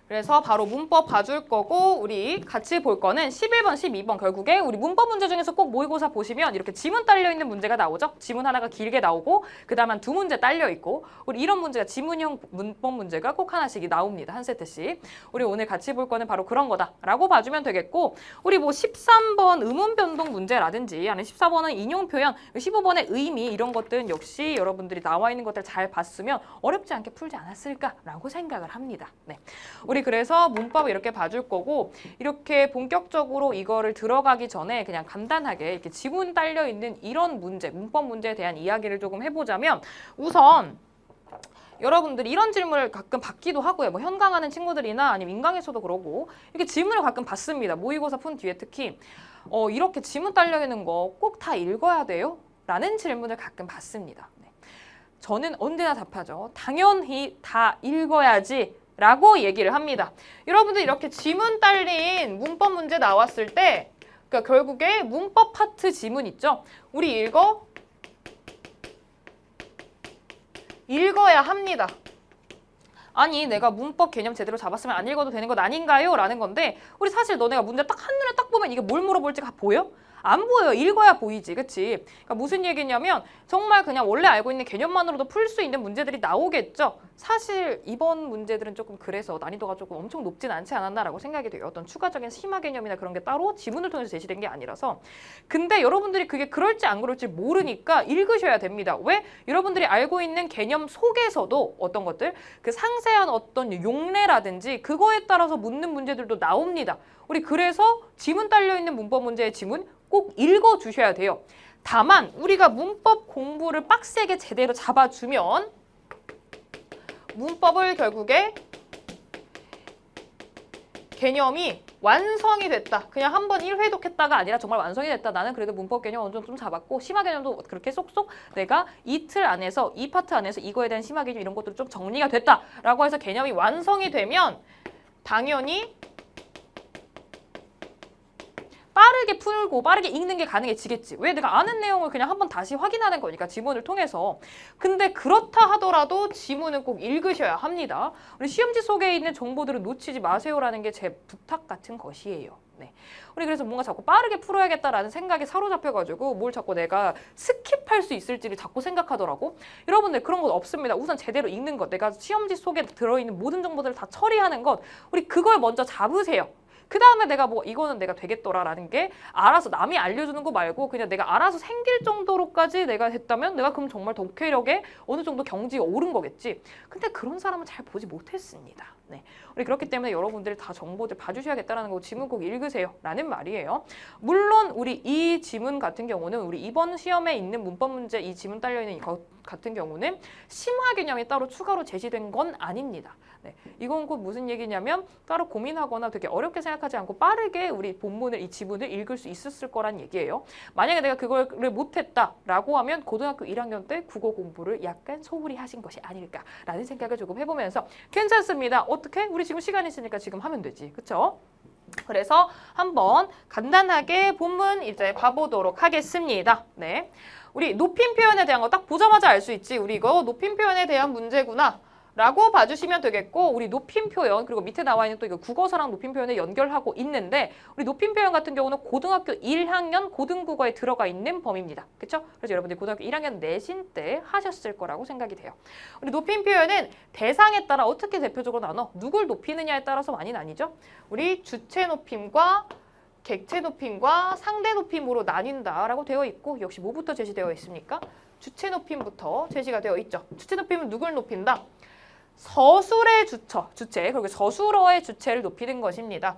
그래서 바로 문법 봐줄 거고 우리 같이 볼 거는 11번, 12번 결국에 우리 문법 문제 중에서 꼭 모의고사 보시면 이렇게 지문 딸려있는 문제가 나오죠. 지문 하나가 길게 나오고 그 다음 한 두 문제 딸려있고 우리 이런 문제가 지문형 문법 문제가 꼭 하나씩 나옵니다. 한 세트씩. 우리 오늘 같이 볼 거는 바로 그런 거다라고 봐주면 되겠고 우리 뭐 13번 의문 변동 문제라든지 아니면 14번은 인용 표현, 15번의 의미 이런 것들은 역시 여러분들이 나와 있는 것들 잘 봤으면 어렵지 않게 풀지 않았을까라고 생각을 합니다. 네. 우리 그래서 문법을 이렇게 봐줄 거고 이렇게 본격적으로 이거를 들어가기 전에 그냥 간단하게 이렇게 지문 딸려 있는 이런 문제, 문법 문제에 대한 이야기를 조금 해보자면 우선 여러분들이 이런 질문을 가끔 받기도 하고요. 뭐 현강하는 친구들이나 아니면 인강에서도 그러고 이렇게 질문을 가끔 받습니다. 모의고사 푼 뒤에 특히 이렇게 지문 딸려 있는 거 꼭 다 읽어야 돼요? 라는 질문을 가끔 받습니다. 네. 저는 언제나 답하죠. 당연히 다 읽어야지 라고 얘기를 합니다. 여러분들 이렇게 지문 딸린 문법 문제 나왔을 때 그러니까 결국에 문법 파트 지문 있죠? 우리 읽어야 합니다. 아니 내가 문법 개념 제대로 잡았으면 안 읽어도 되는 것 아닌가요? 라는 건데 우리 사실 너네가 문제 딱 한눈에 딱 보면 이게 뭘 물어볼지 보여? 안 보여요. 읽어야 보이지. 그치? 그러니까 무슨 얘기냐면 정말 그냥 원래 알고 있는 개념만으로도 풀 수 있는 문제들이 나오겠죠. 사실 이번 문제들은 조금 그래서 난이도가 조금 엄청 높진 않지 않았나라고 생각이 돼요. 어떤 추가적인 심화 개념이나 그런 게 따로 지문을 통해서 제시된 게 아니라서. 근데 여러분들이 그게 그럴지 안 그럴지 모르니까 읽으셔야 됩니다. 왜? 여러분들이 알고 있는 개념 속에서도 어떤 것들 그 상세한 어떤 용례라든지 그거에 따라서 묻는 문제들도 나옵니다. 우리 그래서 지문 딸려있는 문법 문제의 지문 꼭 읽어주셔야 돼요. 다만 우리가 문법 공부를 빡세게 제대로 잡아주면 문법을 결국에 개념이 완성이 됐다. 그냥 한번 1회독했다가 아니라 정말 완성이 됐다. 나는 그래도 문법 개념 어느 정도 좀 잡았고 심화 개념도 그렇게 쏙쏙 내가 이틀 안에서 이 파트 안에서 이거에 대한 심화 개념 이런 것들도 좀 정리가 됐다라고 해서 개념이 완성이 되면 당연히 빠르게 풀고 빠르게 읽는 게 가능해지겠지. 왜? 내가 아는 내용을 그냥 한번 다시 확인하는 거니까 지문을 통해서. 근데 그렇다 하더라도 지문은 꼭 읽으셔야 합니다. 우리 시험지 속에 있는 정보들은 놓치지 마세요라는 게 제 부탁 같은 것이에요. 네. 우리 그래서 뭔가 자꾸 빠르게 풀어야겠다라는 생각에 사로잡혀가지고 뭘 자꾸 내가 스킵할 수 있을지를 자꾸 생각하더라고. 여러분들 그런 건 없습니다. 우선 제대로 읽는 것, 내가 시험지 속에 들어있는 모든 정보들을 다 처리하는 것, 우리 그걸 먼저 잡으세요. 그 다음에 내가 뭐 이거는 내가 되겠더라라는 게 알아서 남이 알려주는 거 말고 그냥 내가 알아서 생길 정도로까지 내가 했다면 내가 그럼 정말 독해력에 어느 정도 경지가 오른 거겠지. 근데 그런 사람은 잘 보지 못했습니다. 네. 우리 그렇기 때문에 여러분들 다 정보들 봐주셔야겠다라는 거 지문 꼭 읽으세요 라는 말이에요. 물론 우리 이 지문 같은 경우는 우리 이번 시험에 있는 문법 문제 이 지문 딸려있는 이거 같은 경우는 심화 개념이 따로 추가로 제시된 건 아닙니다. 네, 이건 꼭 무슨 얘기냐면 따로 고민하거나 되게 어렵게 생각하지 않고 빠르게 우리 본문을 이 지문을 읽을 수 있었을 거란 얘기예요. 만약에 내가 그거를 못했다라고 하면 고등학교 1학년 때 국어 공부를 약간 소홀히 하신 것이 아닐까라는 생각을 조금 해보면서 괜찮습니다. 어떻게? 우리 지금 시간 있으니까 지금 하면 되지. 그쵸? 그래서 한번 간단하게 본문 이제 봐보도록 하겠습니다. 네. 우리 높임 표현에 대한 거 딱 보자마자 알 수 있지. 우리 이거 높임 표현에 대한 문제구나 라고 봐주시면 되겠고, 우리 높임 표현 그리고 밑에 나와 있는 또 이거 국어사랑 높임 표현을 연결하고 있는데, 우리 높임 표현 같은 경우는 고등학교 1학년 고등국어에 들어가 있는 범위입니다. 그렇죠? 그래서 여러분들 고등학교 1학년 내신 때 하셨을 거라고 생각이 돼요. 우리 높임 표현은 대상에 따라 어떻게 대표적으로 나눠? 누굴 높이느냐에 따라서 많이 나뉘죠. 우리 주체 높임과 객체 높임과 상대 높임으로 나뉜다라고 되어 있고, 역시 뭐부터 제시되어 있습니까? 주체 높임부터 제시가 되어 있죠. 주체 높임은 누굴 높인다? 서술의 주체, 그리고 서술어의 주체를 높이는 것입니다.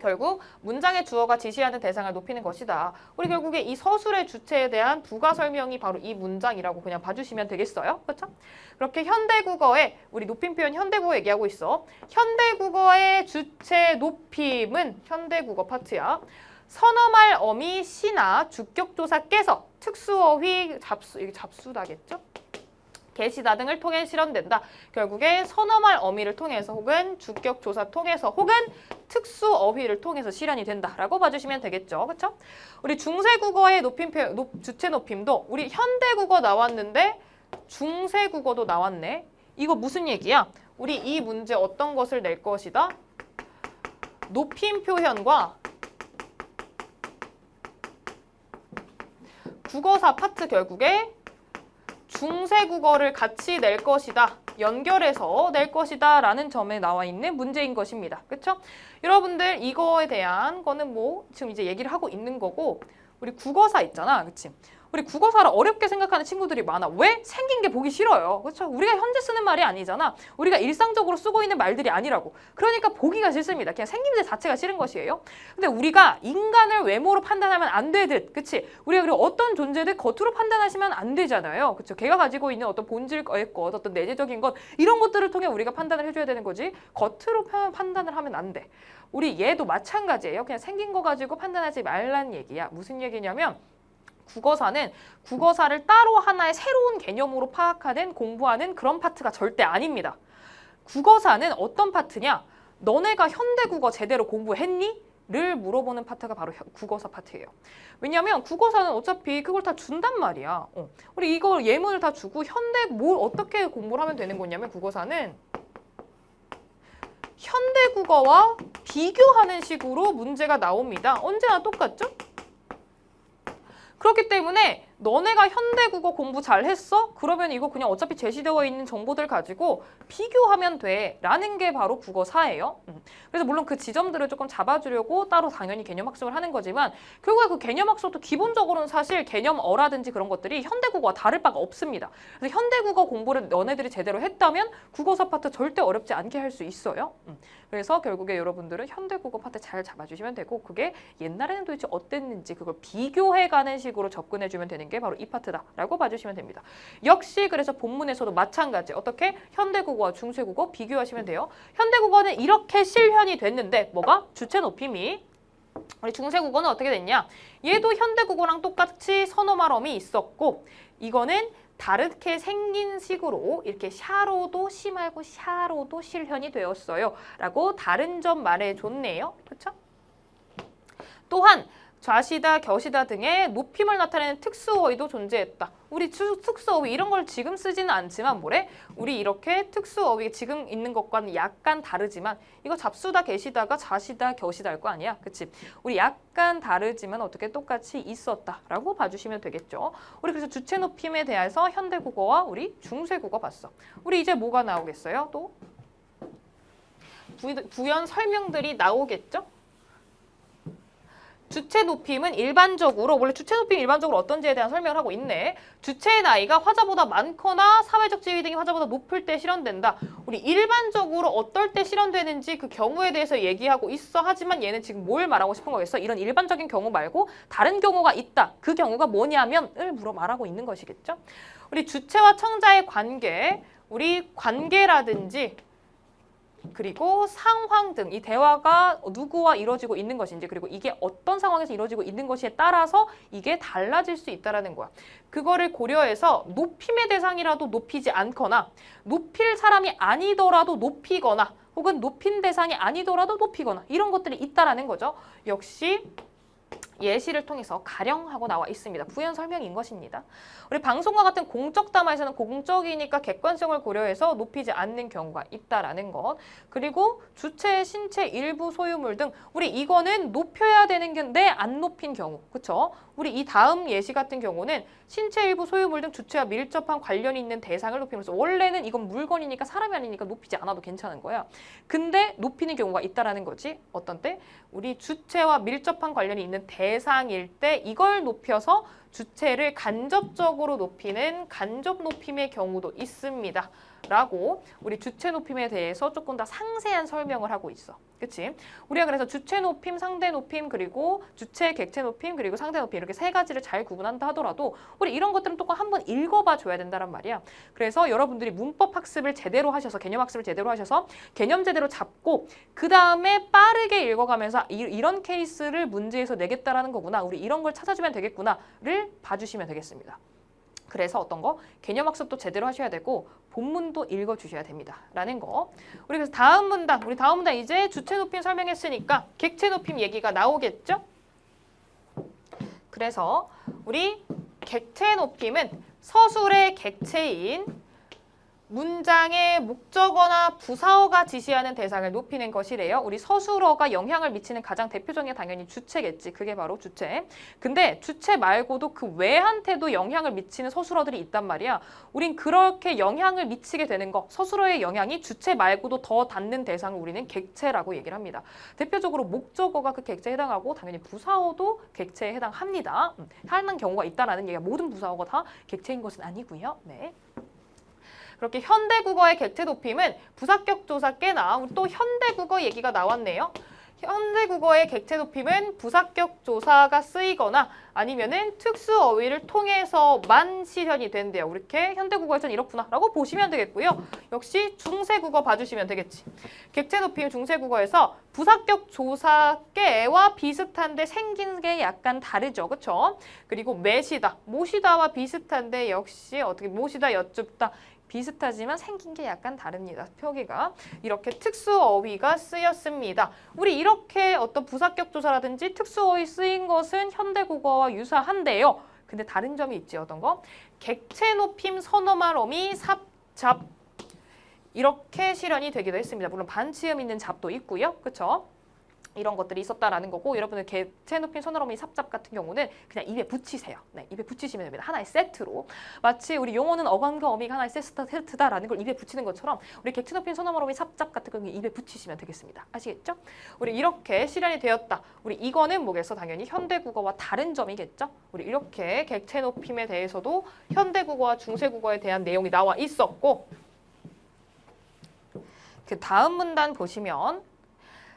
결국 문장의 주어가 지시하는 대상을 높이는 것이다. 우리 결국에 이 서술의 주체에 대한 부가 설명이 바로 이 문장이라고 그냥 봐주시면 되겠어요. 그렇죠? 그렇게 현대국어의 우리 높임 표현 현대국어 얘기하고 있어. 현대국어의 주체 높임은 현대국어 파트야. 선어말 어미 시나 주격조사께서 특수어휘 이게 잡수다겠죠? 계시다 등을 통해 실현된다. 결국에 선어말 어미를 통해서 혹은 주격조사 통해서 혹은 특수어휘를 통해서 실현이 된다라고 봐주시면 되겠죠. 그렇죠? 우리 중세국어의 높임 표현, 주체 높임도 우리 현대국어 나왔는데 중세국어도 나왔네. 이거 무슨 얘기야? 우리 이 문제 어떤 것을 낼 것이다? 높임 표현과 국어사 파트 결국에 중세국어를 같이 낼 것이다. 연결해서 낼 것이다 라는 점에 나와 있는 문제인 것입니다. 그렇죠? 여러분들 이거에 대한 거는 뭐 지금 이제 얘기를 하고 있는 거고, 우리 국어사 있잖아. 그치? 우리 국어사를 어렵게 생각하는 친구들이 많아. 왜? 생긴 게 보기 싫어요. 그렇죠? 우리가 현재 쓰는 말이 아니잖아. 우리가 일상적으로 쓰고 있는 말들이 아니라고. 그러니까 보기가 싫습니다. 그냥 생김새 자체가 싫은 것이에요. 근데 우리가 인간을 외모로 판단하면 안 되듯, 그치? 우리가 그리고 어떤 존재들 겉으로 판단하시면 안 되잖아요. 그렇죠? 걔가 가지고 있는 어떤 본질의 것, 어떤 내재적인 것, 이런 것들을 통해 우리가 판단을 해줘야 되는 거지. 겉으로 판단을 하면 안 돼. 우리 얘도 마찬가지예요. 그냥 생긴 거 가지고 판단하지 말란 얘기야. 무슨 얘기냐면 국어사는 국어사를 따로 하나의 새로운 개념으로 파악하는 공부하는 그런 파트가 절대 아닙니다. 국어사는 어떤 파트냐? 너네가 현대국어 제대로 공부했니? 를 물어보는 파트가 바로 국어사 파트예요. 왜냐하면 국어사는 어차피 그걸 다 준단 말이야. 우리 이거 예문을 다 주고 현대 뭘 어떻게 공부를 하면 되는 거냐면 국어사는 현대국어와 비교하는 식으로 문제가 나옵니다. 언제나 똑같죠? 그렇기 때문에 너네가 현대국어 공부 잘했어? 그러면 이거 그냥 어차피 제시되어 있는 정보들 가지고 비교하면 돼 라는 게 바로 국어사예요. 그래서 물론 그 지점들을 조금 잡아주려고 따로 당연히 개념학습을 하는 거지만 결국에 그 개념학습도 기본적으로는 사실 개념어라든지 그런 것들이 현대국어와 다를 바가 없습니다. 그래서 현대국어 공부를 너네들이 제대로 했다면 국어사 파트 절대 어렵지 않게 할 수 있어요. 그래서 결국에 여러분들은 현대국어 파트 잘 잡아주시면 되고, 그게 옛날에는 도대체 어땠는지 그걸 비교해가는 식으로 접근해주면 되는 게 바로 이 파트다라고 봐주시면 됩니다. 역시 그래서 본문에서도 마찬가지. 어떻게? 현대국어와 중세국어 비교하시면 돼요. 현대국어는 이렇게 실현이 됐는데 뭐가? 주체 높임이. 우리 중세국어는 어떻게 됐냐? 얘도 현대국어랑 똑같이 선어말음이 있었고, 이거는 다르게 생긴 식으로 이렇게 샤로도 시 말고 샤로도 실현이 되었어요 라고 다른 점 말해줬네요. 그렇죠? 또한 좌시다, 겨시다 등의 높임을 나타내는 특수어휘도 존재했다. 우리 특수어휘 이런 걸 지금 쓰지는 않지만 뭐래? 우리 이렇게 특수어휘 지금 있는 것과는 약간 다르지만 이거 잡수다, 계시다가 좌시다, 겨시다일 거 아니야? 그치? 우리 약간 다르지만 어떻게 똑같이 있었다라고 봐주시면 되겠죠. 우리 그래서 주체 높임에 대해서 현대국어와 우리 중세국어 봤어. 우리 이제 뭐가 나오겠어요? 또 부연 설명들이 나오겠죠? 주체 높임은 일반적으로, 원래 주체 높임 일반적으로 어떤지에 대한 설명을 하고 있네. 주체의 나이가 화자보다 많거나 사회적 지위 등이 화자보다 높을 때 실현된다. 우리 일반적으로 어떨 때 실현되는지 그 경우에 대해서 얘기하고 있어. 하지만 얘는 지금 뭘 말하고 싶은 거겠어? 이런 일반적인 경우 말고 다른 경우가 있다. 그 경우가 뭐냐면을 말하고 있는 것이겠죠. 우리 주체와 청자의 관계, 우리 관계라든지 그리고 상황 등 이 대화가 누구와 이루어지고 있는 것인지 그리고 이게 어떤 상황에서 이루어지고 있는 것에 따라서 이게 달라질 수 있다는 거야. 그거를 고려해서 높임의 대상이라도 높이지 않거나 높일 사람이 아니더라도 높이거나 혹은 높인 대상이 아니더라도 높이거나 이런 것들이 있다는 거죠. 역시 예시를 통해서 가령하고 나와 있습니다. 부연 설명인 것입니다. 우리 방송과 같은 공적 담화에서는 공적이니까 객관성을 고려해서 높이지 않는 경우가 있다라는 것. 그리고 주체의 신체 일부 소유물 등 우리 이거는 높여야 되는 건데 안 높인 경우. 그쵸? 우리 이 다음 예시 같은 경우는 신체 일부 소유물 등 주체와 밀접한 관련이 있는 대상을 높이면서 원래는 이건 물건이니까 사람이 아니니까 높이지 않아도 괜찮은 거야. 근데 높이는 경우가 있다라는 거지. 어떤 때? 우리 주체와 밀접한 관련이 있는 대상일 때 이걸 높여서 주체를 간접적으로 높이는 간접 높임의 경우도 있습니다. 라고 우리 주체 높임에 대해서 조금 더 상세한 설명을 하고 있어. 그치? 우리가 그래서 주체 높임, 상대 높임, 그리고 주체, 객체 높임, 그리고 상대 높임 이렇게 세 가지를 잘 구분한다 하더라도 우리 이런 것들은 또 한번 읽어봐 줘야 된다란 말이야. 그래서 여러분들이 문법 학습을 제대로 하셔서 개념 학습을 제대로 하셔서 개념 제대로 잡고 그 다음에 빠르게 읽어가면서 이런 케이스를 문제에서 내겠다라는 거구나. 우리 이런 걸 찾아주면 되겠구나를 봐주시면 되겠습니다. 그래서 어떤 거? 개념 학습도 제대로 하셔야 되고 본문도 읽어주셔야 됩니다. 라는 거. 우리 그래서 다음 문단, 우리 다음 문단 이제 주체 높임 설명했으니까 객체 높임 얘기가 나오겠죠? 그래서 우리 객체 높임은 서술의 객체인 문장의 목적어나 부사어가 지시하는 대상을 높이는 것이래요. 우리 서술어가 영향을 미치는 가장 대표적인 게 당연히 주체겠지. 그게 바로 주체. 근데 주체 말고도 그 외한테도 영향을 미치는 서술어들이 있단 말이야. 우린 그렇게 영향을 미치게 되는 거, 서술어의 영향이 주체 말고도 더 닿는 대상을 우리는 객체라고 얘기를 합니다. 대표적으로 목적어가 그 객체에 해당하고 당연히 부사어도 객체에 해당합니다. 하는 경우가 있다라는 얘기가 모든 부사어가 다 객체인 것은 아니고요. 네. 그렇게 현대국어의 객체 높임은 부사격 조사 꽤나 우리 또 현대국어 얘기가 나왔네요. 현대국어의 객체 높임은 부사격 조사가 쓰이거나 아니면은 특수어휘를 통해서만 실현이 된대요. 이렇게 현대국어에서는 이렇구나라고 보시면 되겠고요. 역시 중세국어 봐주시면 되겠지. 객체 높임 중세국어에서 부사격 조사 께와 비슷한데 생긴 게 약간 다르죠. 그렇죠? 그리고 매시다, 모시다와 비슷한데 역시 어떻게 모시다, 여쭙다 비슷하지만 생긴 게 약간 다릅니다. 표기가. 이렇게 특수어휘가 쓰였습니다. 우리 이렇게 어떤 부사격 조사라든지 특수어휘 쓰인 것은 현대국어와 유사한데요. 근데 다른 점이 있지. 어떤 거? 객체 높임 선어말어미 삽잡 이렇게 실현이 되기도 했습니다. 물론 반치음 있는 잡도 있고요. 그렇죠? 이런 것들이 있었다라는 거고 여러분들 객체 높임 선어어미 삽잡 같은 경우는 그냥 입에 붙이세요. 네, 입에 붙이시면 됩니다. 하나의 세트로. 마치 우리 용어는 어감과 어미가 하나의 세트다라는 걸 입에 붙이는 것처럼 우리 객체 높임 선어어미 삽잡 같은 경우는 입에 붙이시면 되겠습니다. 아시겠죠? 우리 이렇게 실현이 되었다. 우리 이거는 뭐겠어? 당연히 현대국어와 다른 점이겠죠? 우리 이렇게 객체 높임에 대해서도 현대국어와 중세국어에 대한 내용이 나와 있었고 그 다음 문단 보시면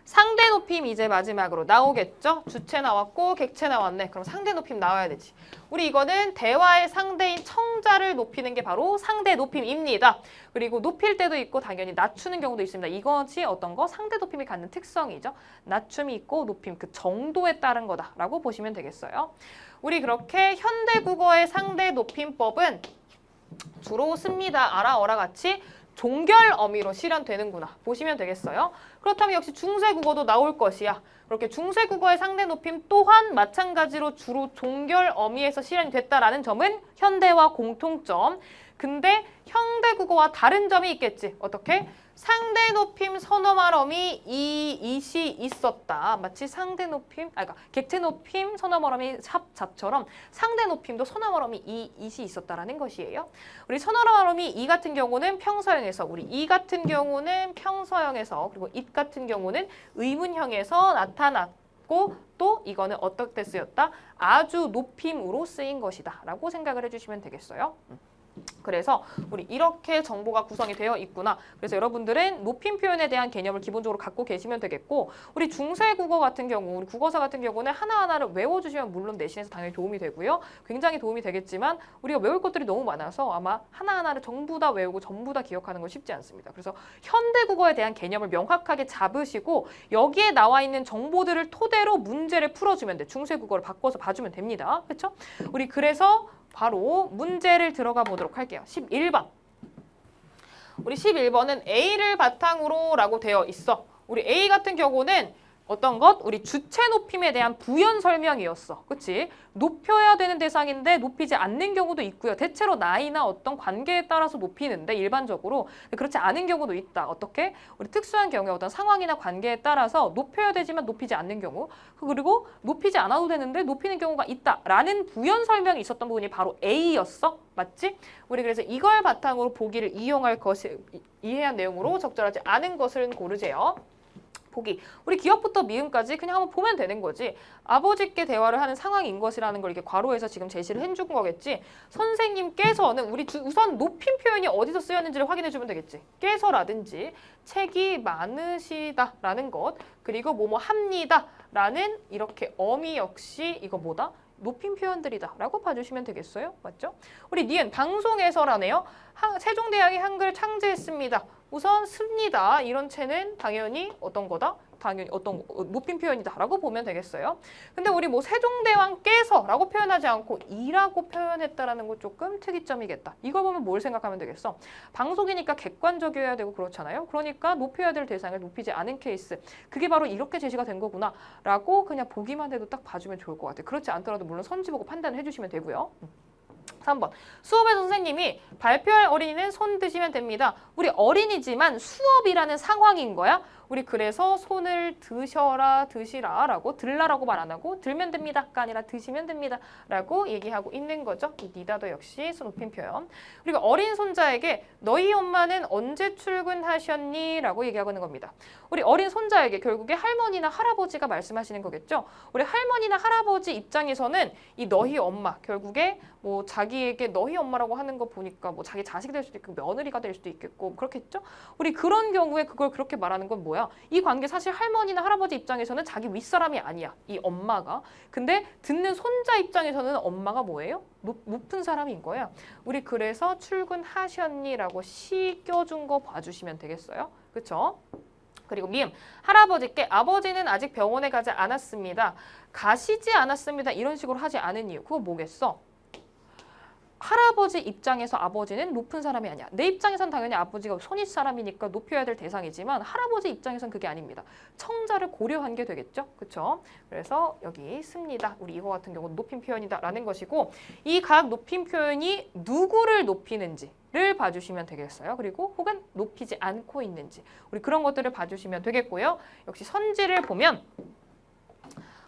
상대 높임 이제 마지막으로 나오겠죠? 주체 나왔고 객체 나왔네. 그럼 상대 높임 나와야 되지. 우리 이거는 대화의 상대인 청자를 높이는 게 바로 상대 높임입니다. 그리고 높일 때도 있고 당연히 낮추는 경우도 있습니다. 이것이 어떤 거? 상대 높임이 갖는 특성이죠. 낮춤이 있고 높임 그 정도에 따른 거다라고 보시면 되겠어요. 우리 그렇게 현대국어의 상대 높임법은 주로 씁니다. 아라, 어라 같이 종결 어미로 실현되는구나 보시면 되겠어요. 그렇다면 역시 중세국어도 나올 것이야. 그렇게 중세국어의 상대 높임 또한 마찬가지로 주로 종결 어미에서 실현이 됐다라는 점은 현대와 공통점. 근데 현대국어와 다른 점이 있겠지. 어떻게? 상대 높임 선어말 어미 이시 있었다. 마치 상대 높임, 그러니까 객체 높임 선어말 어미 잡처럼 상대 높임도 선어말 어미 이시 있었다라는 것이에요. 우리 선어말 어미 이 같은 경우는 평서형에서, 우리 이 같은 경우는 평서형에서, 그리고 잇 같은 경우는 의문형에서 나타났고 또 이거는 어떻게 쓰였다? 아주 높임으로 쓰인 것이다 라고 생각을 해주시면 되겠어요. 그래서 우리 이렇게 정보가 구성이 되어 있구나. 그래서 여러분들은 높임 표현에 대한 개념을 기본적으로 갖고 계시면 되겠고, 우리 중세국어 같은 경우, 우리 국어사 같은 경우는 하나하나를 외워주시면 물론 내신에서 당연히 도움이 되고요. 굉장히 도움이 되겠지만 우리가 외울 것들이 너무 많아서 아마 하나하나를 전부 다 외우고 전부 다 기억하는 건 쉽지 않습니다. 그래서 현대국어에 대한 개념을 명확하게 잡으시고 여기에 나와 있는 정보들을 토대로 문제를 풀어주면 돼. 중세국어를 바꿔서 봐주면 됩니다. 그렇죠? 우리 그래서 바로 문제를 들어가 보도록 할게요. 11번. 우리 11번은 A를 바탕으로 라고 되어 있어. 우리 A 같은 경우는 어떤 것? 우리 주체 높임에 대한 부연 설명이었어. 그치? 높여야 되는 대상인데 높이지 않는 경우도 있고요. 대체로 나이나 어떤 관계에 따라서 높이는데 일반적으로 그렇지 않은 경우도 있다. 어떻게? 우리 특수한 경우에 어떤 상황이나 관계에 따라서 높여야 되지만 높이지 않는 경우, 그리고 높이지 않아도 되는데 높이는 경우가 있다라는 부연 설명이 있었던 부분이 바로 A였어. 맞지? 우리 그래서 이걸 바탕으로 보기를 이용할 것이 이해한 내용으로 적절하지 않은 것을 고르세요. 보기. 우리 기억부터 미음까지 그냥 한번 보면 되는 거지. 아버지께 대화를 하는 상황인 것이라는 걸 이렇게 괄호해서 지금 제시를 해준 거겠지. 선생님께서는 우리 우선 높임 표현이 어디서 쓰였는지를 확인해 주면 되겠지. 께서라든지 책이 많으시다라는 것, 그리고 뭐뭐 합니다라는 이렇게 어미 역시 이거 뭐다? 높임 표현들이다 라고 봐주시면 되겠어요. 맞죠? 우리 니은 방송에서라네요. 세종대왕이 한글 창제했습니다. 우선 습니다. 이런 채는 당연히 어떤 거다? 당연히 어떤 높임 표현이다 라고 보면 되겠어요. 근데 우리 뭐 세종대왕께서 라고 표현하지 않고 이라고 표현했다라는 거 조금 특이점이겠다. 이걸 보면 뭘 생각하면 되겠어? 방송이니까 객관적이어야 되고 그렇잖아요. 그러니까 높여야 될 대상을 높이지 않은 케이스. 그게 바로 이렇게 제시가 된 거구나 라고 그냥 보기만 해도 딱 봐주면 좋을 것 같아요. 그렇지 않더라도 물론 선지 보고 판단을 해주시면 되고요. 3번. 수업의 선생님이 발표할 어린이는 손 드시면 됩니다. 우리 어린이지만 수업이라는 상황인 거야. 우리 그래서 손을 드셔라, 드시라 라고 들라라고 말 안 하고 들면 됩니다가 아니라 드시면 됩니다 라고 얘기하고 있는 거죠. 이 니다도 역시 높임 표현. 그리고 어린 손자에게 너희 엄마는 언제 출근하셨니? 라고 얘기하고 있는 겁니다. 우리 어린 손자에게 결국에 할머니나 할아버지가 말씀하시는 거겠죠. 우리 할머니나 할아버지 입장에서는 이 너희 엄마 결국에 뭐 자기에게 너희 엄마라고 하는 거 보니까 뭐 자기 자식이 될 수도 있고 며느리가 될 수도 있겠고 그렇겠죠. 우리 그런 경우에 그걸 그렇게 말하는 건 뭐야? 이 관계 사실 할머니나 할아버지 입장에서는 자기 윗사람이 아니야. 이 엄마가. 근데 듣는 손자 입장에서는 엄마가 뭐예요? 높은 사람인 거야. 우리 그래서 출근하셨니라고 시 껴준 거 봐주시면 되겠어요. 그쵸? 그리고 미음. 할아버지께 아버지는 아직 병원에 가지 않았습니다. 가시지 않았습니다. 이런 식으로 하지 않은 이유. 그거 뭐겠어? 할아버지 입장에서 아버지는 높은 사람이 아니야. 내 입장에선 당연히 아버지가 손윗 사람이니까 높여야 될 대상이지만 할아버지 입장에선 그게 아닙니다. 청자를 고려한 게 되겠죠? 그렇죠? 그래서 여기 씁니다. 우리 이거 같은 경우는 높임 표현이다 라는 것이고 이 각 높임 표현이 누구를 높이는지를 봐주시면 되겠어요. 그리고 혹은 높이지 않고 있는지 우리 그런 것들을 봐주시면 되겠고요. 역시 선지를 보면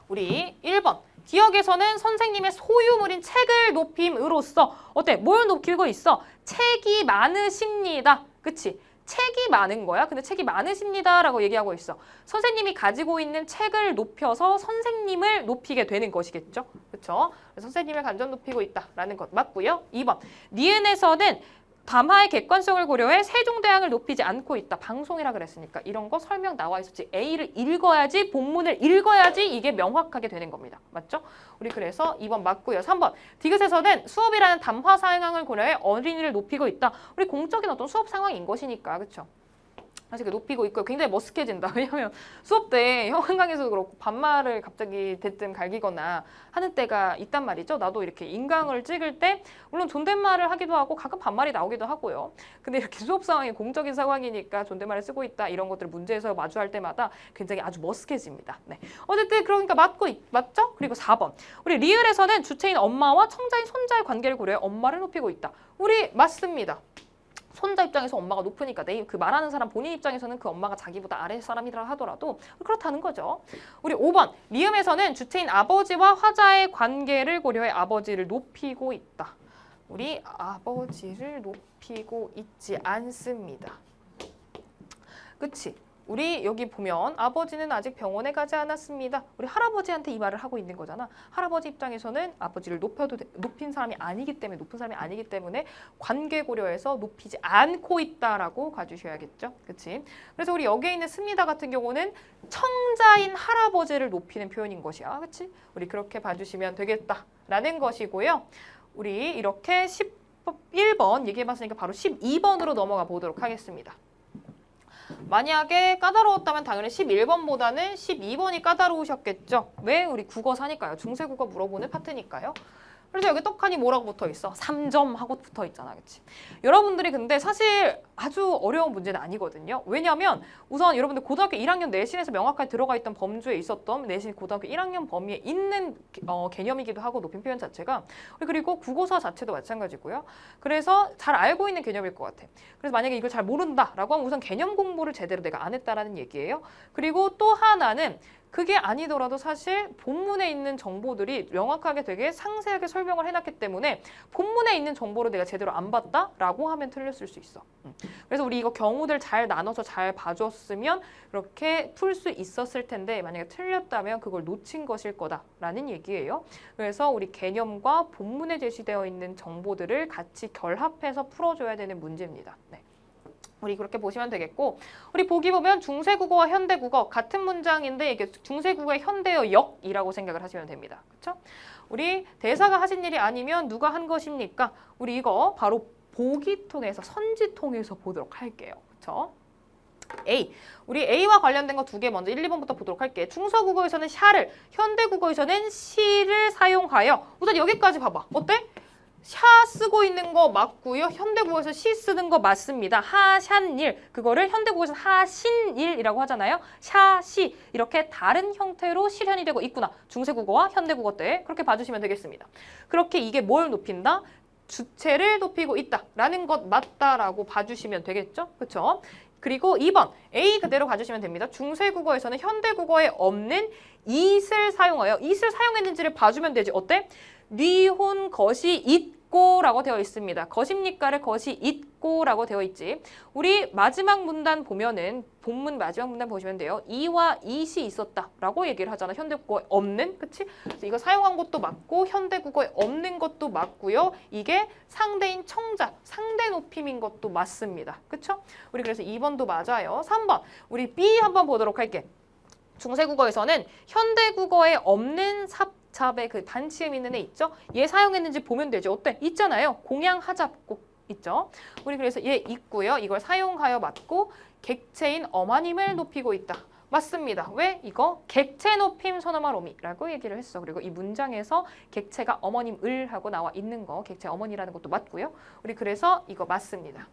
우리 1번 기억에서는 선생님의 소유물인 책을 높임으로써 어때? 뭘 높이고 있어? 책이 많으십니다. 그치? 책이 많은 거야. 근데 책이 많으십니다 라고 얘기하고 있어. 선생님이 가지고 있는 책을 높여서 선생님을 높이게 되는 것이겠죠. 그쵸? 선생님을 간접 높이고 있다라는 것 맞고요. 2번 니은에서는 담화의 객관성을 고려해 세종대왕을 높이지 않고 있다. 방송이라 그랬으니까 이런 거 설명 나와 있었지. A를 읽어야지, 본문을 읽어야지 이게 명확하게 되는 겁니다. 맞죠? 우리 그래서 2번 맞고요. 3번 디귿에서는 수업이라는 담화 상황을 고려해 어린이를 높이고 있다. 우리 공적인 어떤 수업 상황인 것이니까. 그렇죠? 사실 높이고 있고요. 굉장히 머쓱해진다. 왜냐하면 수업 때 한강에서도 그렇고 반말을 갑자기 대뜸 갈기거나 하는 때가 있단 말이죠. 나도 이렇게 인강을 찍을 때 물론 존댓말을 하기도 하고 가끔 반말이 나오기도 하고요. 근데 이렇게 수업 상황이 공적인 상황이니까 존댓말을 쓰고 있다 이런 것들 문제에서 마주할 때마다 굉장히 아주 머쓱해집니다. 네. 어쨌든 그러니까 맞죠? 그리고 4번. 우리 리을에서는 주체인 엄마와 청자인 손자의 관계를 고려해 엄마를 높이고 있다. 우리 맞습니다. 손자 입장에서 엄마가 높으니까 그 말하는 사람 본인 입장에서는 그 엄마가 자기보다 아래 사람이라 하더라도 그렇다는 거죠. 우리 5번 리음에서는 주체인 아버지와 화자의 관계를 고려해 아버지를 높이고 있다. 우리 아버지를 높이고 있지 않습니다. 그치? 우리 여기 보면 아버지는 아직 병원에 가지 않았습니다. 우리 할아버지한테 이 말을 하고 있는 거잖아. 할아버지 입장에서는 아버지를 높인 사람이 아니기 때문에 높은 사람이 아니기 때문에 관계 고려해서 높이지 않고 있다라고 가주셔야겠죠. 그치? 그래서 우리 여기에 있는 습니다 같은 경우는 청자인 할아버지를 높이는 표현인 것이야. 그치? 우리 그렇게 봐주시면 되겠다라는 것이고요. 우리 이렇게 11번 얘기해봤으니까 바로 12번으로 넘어가 보도록 하겠습니다. 만약에 까다로웠다면 당연히 11번보다는 12번이 까다로우셨겠죠. 왜? 우리 국어사니까요. 중세국어 물어보는 파트니까요. 그래서 여기 떡하니 뭐라고 붙어 있어? 3점 하고 붙어 있잖아. 그치? 여러분들이 근데 사실 아주 어려운 문제는 아니거든요. 왜냐하면 우선 여러분들 고등학교 1학년 내신에서 명확하게 들어가 있던 범주에 있었던 내신 고등학교 1학년 범위에 있는 개념이기도 하고 높임 표현 자체가 그리고 국어사 자체도 마찬가지고요. 그래서 잘 알고 있는 개념일 것 같아. 그래서 만약에 이걸 잘 모른다라고 하면 우선 개념 공부를 제대로 내가 안 했다라는 얘기예요. 그리고 또 하나는 그게 아니더라도 사실 본문에 있는 정보들이 명확하게 되게 상세하게 설명을 해놨기 때문에 본문에 있는 정보를 내가 제대로 안 봤다라고 하면 틀렸을 수 있어. 그래서 우리 이거 경우들 잘 나눠서 잘 봐줬으면 이렇게 풀 수 있었을 텐데 만약에 틀렸다면 그걸 놓친 것일 거다라는 얘기예요. 그래서 우리 개념과 본문에 제시되어 있는 정보들을 같이 결합해서 풀어줘야 되는 문제입니다. 네. 우리 그렇게 보시면 되겠고 우리 보기 보면 중세국어와 현대국어 같은 문장인데 이게 중세국어의 현대어 역이라고 생각을 하시면 됩니다. 그렇죠? 우리 대사가 하신 일이 아니면 누가 한 것입니까? 우리 이거 바로 보기통에서 선지통에서 보도록 할게요. 그렇죠? A. 우리 A와 관련된 거 두 개 먼저 1, 2번부터 보도록 할게요. 중서국어에서는 샤를, 현대국어에서는 시를 사용하여 우선 여기까지 봐봐. 어때? 샤 쓰고 있는 거 맞고요. 현대국어에서 시 쓰는 거 맞습니다. 하샨일 그거를 현대국어에서 하신일이라고 하잖아요. 샤, 시 이렇게 다른 형태로 실현이 되고 있구나. 중세국어와 현대국어 때 그렇게 봐주시면 되겠습니다. 그렇게 이게 뭘 높인다? 주체를 높이고 있다라는 것 맞다라고 봐주시면 되겠죠? 그렇죠? 그리고 2번 A 그대로 가주시면 됩니다. 중세국어에서는 현대국어에 없는 it을 사용하여 it을 사용했는지를 봐주면 되지. 어때? 니혼 것이 있고라고 되어 있습니다. 것입니까를 것이 있고라고 되어 있지. 우리 마지막 문단 보면은 본문 마지막 문단 보시면 돼요. 이와 it이 있었다라고 얘기를 하잖아. 현대국어에 없는, 그치? 그래서 이거 사용한 것도 맞고 현대국어에 없는 것도 맞고요. 이게 상대인 청자, 상대 높임인 것도 맞습니다. 그쵸? 우리 그래서 2번도 맞아요. 3번 우리 B 한번 보도록 할게. 중세국어에서는 현대국어에 없는 삽잡의 그 단치음 있는 애 있죠? 얘 사용했는지 보면 되죠. 어때? 있잖아요. 공양하잡고 있죠? 우리 그래서 얘 있고요. 이걸 사용하여 맞고 객체인 어머님을 높이고 있다. 맞습니다. 왜? 이거 객체 높임 서너마로미라고 얘기를 했어. 그리고 이 문장에서 객체가 어머님을 하고 나와 있는 거 객체 어머니라는 것도 맞고요. 우리 그래서 이거 맞습니다.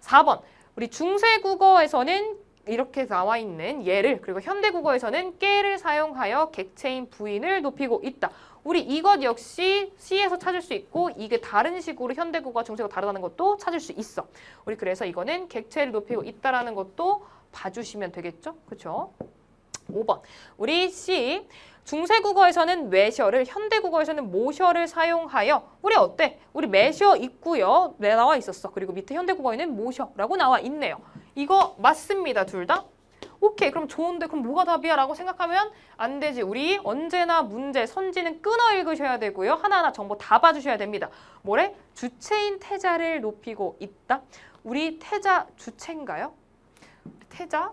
4번 우리 중세국어에서는 이렇게 나와 있는 얘를 그리고 현대국어에서는 깨를 사용하여 객체인 부인을 높이고 있다. 우리 이것 역시 C에서 찾을 수 있고 이게 다른 식으로 현대국어와 중세국어 다르다는 것도 찾을 수 있어. 우리 그래서 이거는 객체를 높이고 있다라는 것도 봐주시면 되겠죠? 그렇죠? 5번 우리 C 중세국어에서는 외셔를 현대국어에서는 모셔를 사용하여 우리 어때? 우리 매셔 있고요. 네, 나와 있었어. 그리고 밑에 현대국어에는 모셔라고 나와 있네요. 이거 맞습니다. 둘 다? 오케이. 그럼 좋은데 그럼 뭐가 답이야? 라고 생각하면 안 되지. 우리 언제나 문제, 선지는 끊어 읽으셔야 되고요. 하나하나 정보 다 봐주셔야 됩니다. 뭐래? 주체인 태자를 높이고 있다. 우리 태자 주체인가요? 태자?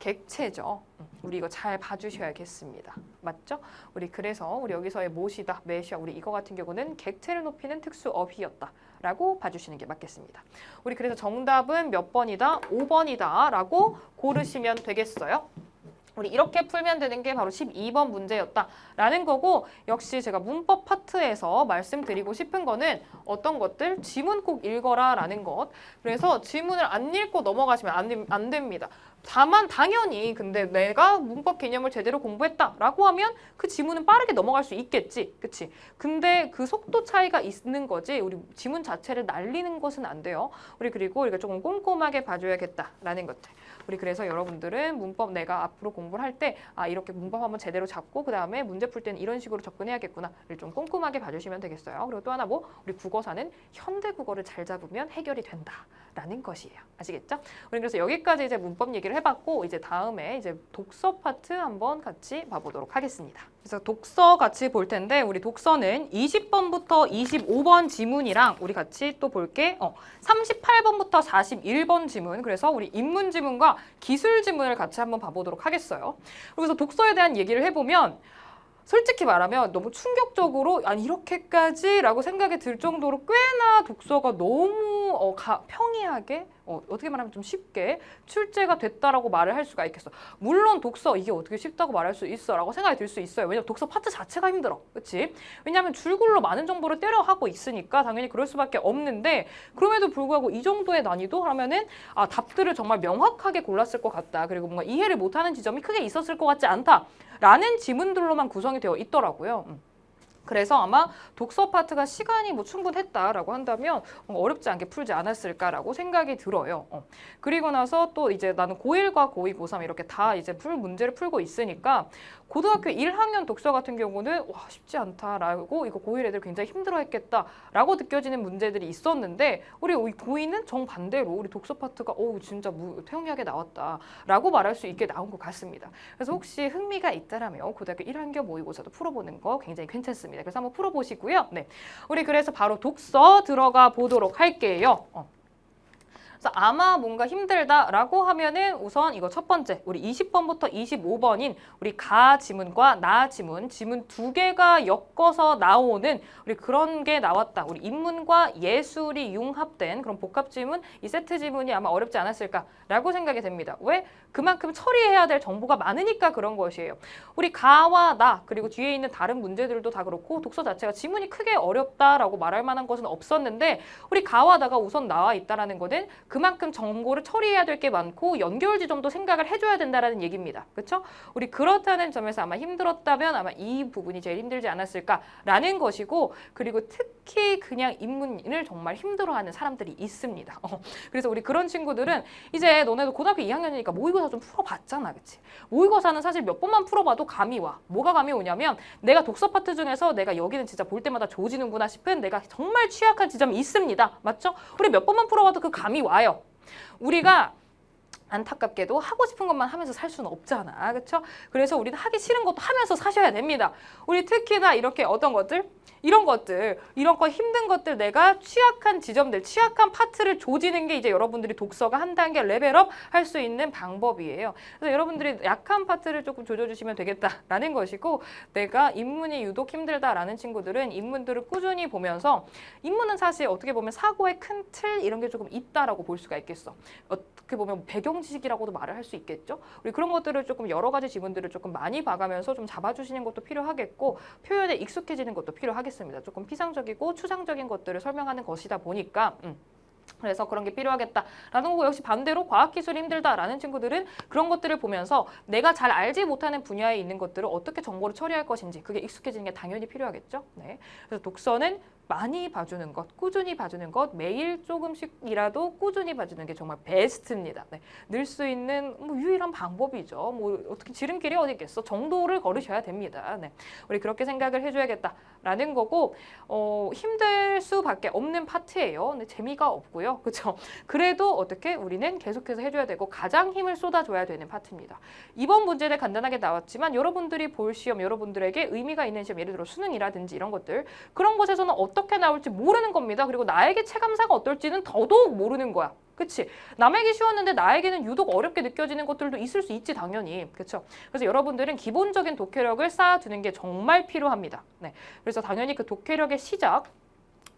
객체죠. 우리 이거 잘 봐주셔야겠습니다. 맞죠? 우리 그래서 우리 여기서의 못이다, 매시야, 우리 이거 같은 경우는 객체를 높이는 특수 어휘였다 라고 봐주시는 게 맞겠습니다. 우리 그래서 정답은 몇 번이다? 5번이다 라고 고르시면 되겠어요. 우리 이렇게 풀면 되는 게 바로 12번 문제였다라는 거고, 역시 제가 문법 파트에서 말씀드리고 싶은 거는 어떤 것들? 지문 꼭 읽어라 라는 것. 그래서 지문을 안 읽고 넘어가시면 안 됩니다. 다만 당연히 근데 내가 문법 개념을 제대로 공부했다라고 하면 그 지문은 빠르게 넘어갈 수 있겠지. 그치? 근데 그 속도 차이가 있는 거지 우리 지문 자체를 날리는 것은 안 돼요. 우리 그리고 우리가 조금 꼼꼼하게 봐줘야겠다라는 것들. 우리 그래서 여러분들은 문법 내가 앞으로 공부를 할 때 이렇게 문법 한번 제대로 잡고 그 다음에 문제 풀 때는 이런 식으로 접근해야겠구나를 좀 꼼꼼하게 봐주시면 되겠어요. 그리고 또 하나 우리 국어사는 현대 국어를 잘 잡으면 해결이 된다라는 것이에요. 아시겠죠? 우리 그래서 여기까지 이제 문법 얘기를 해봤고, 이제 다음에 이제 독서 파트 한번 같이 봐보도록 하겠습니다. 그래서 독서 같이 볼 텐데, 우리 독서는 20번부터 25번 지문이랑 우리 같이 또 볼게 38번부터 41번 지문, 그래서 우리 인문 지문과 기술 지문을 같이 한번 봐보도록 하겠어요. 그래서 독서에 대한 얘기를 해보면 솔직히 말하면 너무 충격적으로 아니 이렇게까지 라고 생각이 들 정도로 꽤나 독서가 너무 평이하게 어떻게 말하면 좀 쉽게 출제가 됐다라고 말을 할 수가 있겠어. 물론 독서 이게 어떻게 쉽다고 말할 수 있어 라고 생각이 들 수 있어요. 왜냐면 독서 파트 자체가 힘들어. 그치? 왜냐하면 줄글로 많은 정보를 때려 하고 있으니까 당연히 그럴 수밖에 없는데, 그럼에도 불구하고 이 정도의 난이도 하면은 답들을 정말 명확하게 골랐을 것 같다. 그리고 뭔가 이해를 못하는 지점이 크게 있었을 것 같지 않다. 라는 지문들로만 구성이 되어 있더라고요. 그래서 아마 독서 파트가 시간이 충분했다라고 한다면 어렵지 않게 풀지 않았을까라고 생각이 들어요. 그리고 나서 또 이제 나는 고1과 고2, 고3 이렇게 다 이제 문제를 풀고 있으니까 고등학교 1학년 독서 같은 경우는 와 쉽지 않다라고 이거 고1 애들 굉장히 힘들어했겠다라고 느껴지는 문제들이 있었는데, 우리 고2는 정반대로 우리 독서 파트가 진짜 태영하게 나왔다라고 말할 수 있게 나온 것 같습니다. 그래서 혹시 흥미가 있다라면 고등학교 1학년 모의고사도 풀어보는 거 굉장히 괜찮습니다. 그래서 한번 풀어보시고요. 네, 우리 그래서 바로 독서 들어가 보도록 할게요. 그래서 아마 뭔가 힘들다라고 하면은 우선 이거 첫 번째 우리 20번부터 25번인 우리 가 지문과 나 지문, 지문 두 개가 엮어서 나오는 우리 그런 게 나왔다. 우리 인문과 예술이 융합된 그런 복합 지문, 이 세트 지문이 아마 어렵지 않았을까라고 생각이 됩니다. 왜? 그만큼 처리해야 될 정보가 많으니까 그런 것이에요. 우리 가와 나 그리고 뒤에 있는 다른 문제들도 다 그렇고 독서 자체가 지문이 크게 어렵다라고 말할 만한 것은 없었는데, 우리 가와 나가 우선 나와 있다라는 거는 그만큼 정보를 처리해야 될 게 많고 연결 지점도 생각을 해줘야 된다라는 얘기입니다. 그렇죠? 우리 그렇다는 점에서 아마 힘들었다면 아마 이 부분이 제일 힘들지 않았을까라는 것이고, 그리고 특히 그냥 인문을 정말 힘들어하는 사람들이 있습니다. 그래서 우리 그런 친구들은 이제 너네도 고등학교 2학년이니까 모의고사 좀 풀어봤잖아. 그치? 모의고사는 사실 몇 번만 풀어봐도 감이 와. 뭐가 감이 오냐면 내가 독서 파트 중에서 내가 여기는 진짜 볼 때마다 조지는구나 싶은 내가 정말 취약한 지점이 있습니다. 맞죠? 우리 몇 번만 풀어봐도 그 감이 와요. 우리가 안타깝게도 하고 싶은 것만 하면서 살 수는 없잖아. 그렇죠? 그래서 우리는 하기 싫은 것도 하면서 사셔야 됩니다. 우리 특히나 이렇게 어떤 것들? 이런 거 힘든 것들, 내가 취약한 지점들, 취약한 파트를 조지는 게 이제 여러분들이 독서가 한 단계 레벨업 할 수 있는 방법이에요. 그래서 여러분들이 약한 파트를 조금 조져주시면 되겠다라는 것이고, 내가 인문이 유독 힘들다라는 친구들은 인문들을 꾸준히 보면서, 인문은 사실 어떻게 보면 사고의 큰 틀 이런 게 조금 있다라고 볼 수가 있겠어. 어떻게 보면 배경 지식이라고도 말을 할 수 있겠죠. 우리 그런 것들을 조금 여러 가지 지문들을 조금 많이 봐가면서 좀 잡아주시는 것도 필요하겠고, 표현에 익숙해지는 것도 필요하겠습니다. 조금 피상적이고 추상적인 것들을 설명하는 것이다 보니까 그래서 그런 게 필요하겠다라는 거고, 역시 반대로 과학기술이 힘들다라는 친구들은 그런 것들을 보면서 내가 잘 알지 못하는 분야에 있는 것들을 어떻게 정보를 처리할 것인지 그게 익숙해지는 게 당연히 필요하겠죠. 네. 그래서 독서는 많이 봐주는 것, 꾸준히 봐주는 것, 매일 조금씩이라도 꾸준히 봐주는 게 정말 베스트입니다. 네. 늘 수 있는 유일한 방법이죠. 어떻게 지름길이 어디 있겠어? 정도를 걸으셔야 됩니다. 네. 우리 그렇게 생각을 해줘야겠다라는 거고, 힘들 수밖에 없는 파트예요. 근데 재미가 없고요. 그렇죠? 그래도 어떻게 우리는 계속해서 해줘야 되고 가장 힘을 쏟아줘야 되는 파트입니다. 이번 문제는 간단하게 나왔지만 여러분들이 볼 시험, 여러분들에게 의미가 있는 시험, 예를 들어 수능이라든지 이런 것들, 그런 곳에서는 어떻게 나올지 모르는 겁니다. 그리고 나에게 체감사가 어떨지는 더더욱 모르는 거야. 그치? 남에게 쉬웠는데 나에게는 유독 어렵게 느껴지는 것들도 있을 수 있지, 당연히. 그쵸? 그래서 여러분들은 기본적인 독해력을 쌓아두는 게 정말 필요합니다. 네. 그래서 당연히 그 독해력의 시작,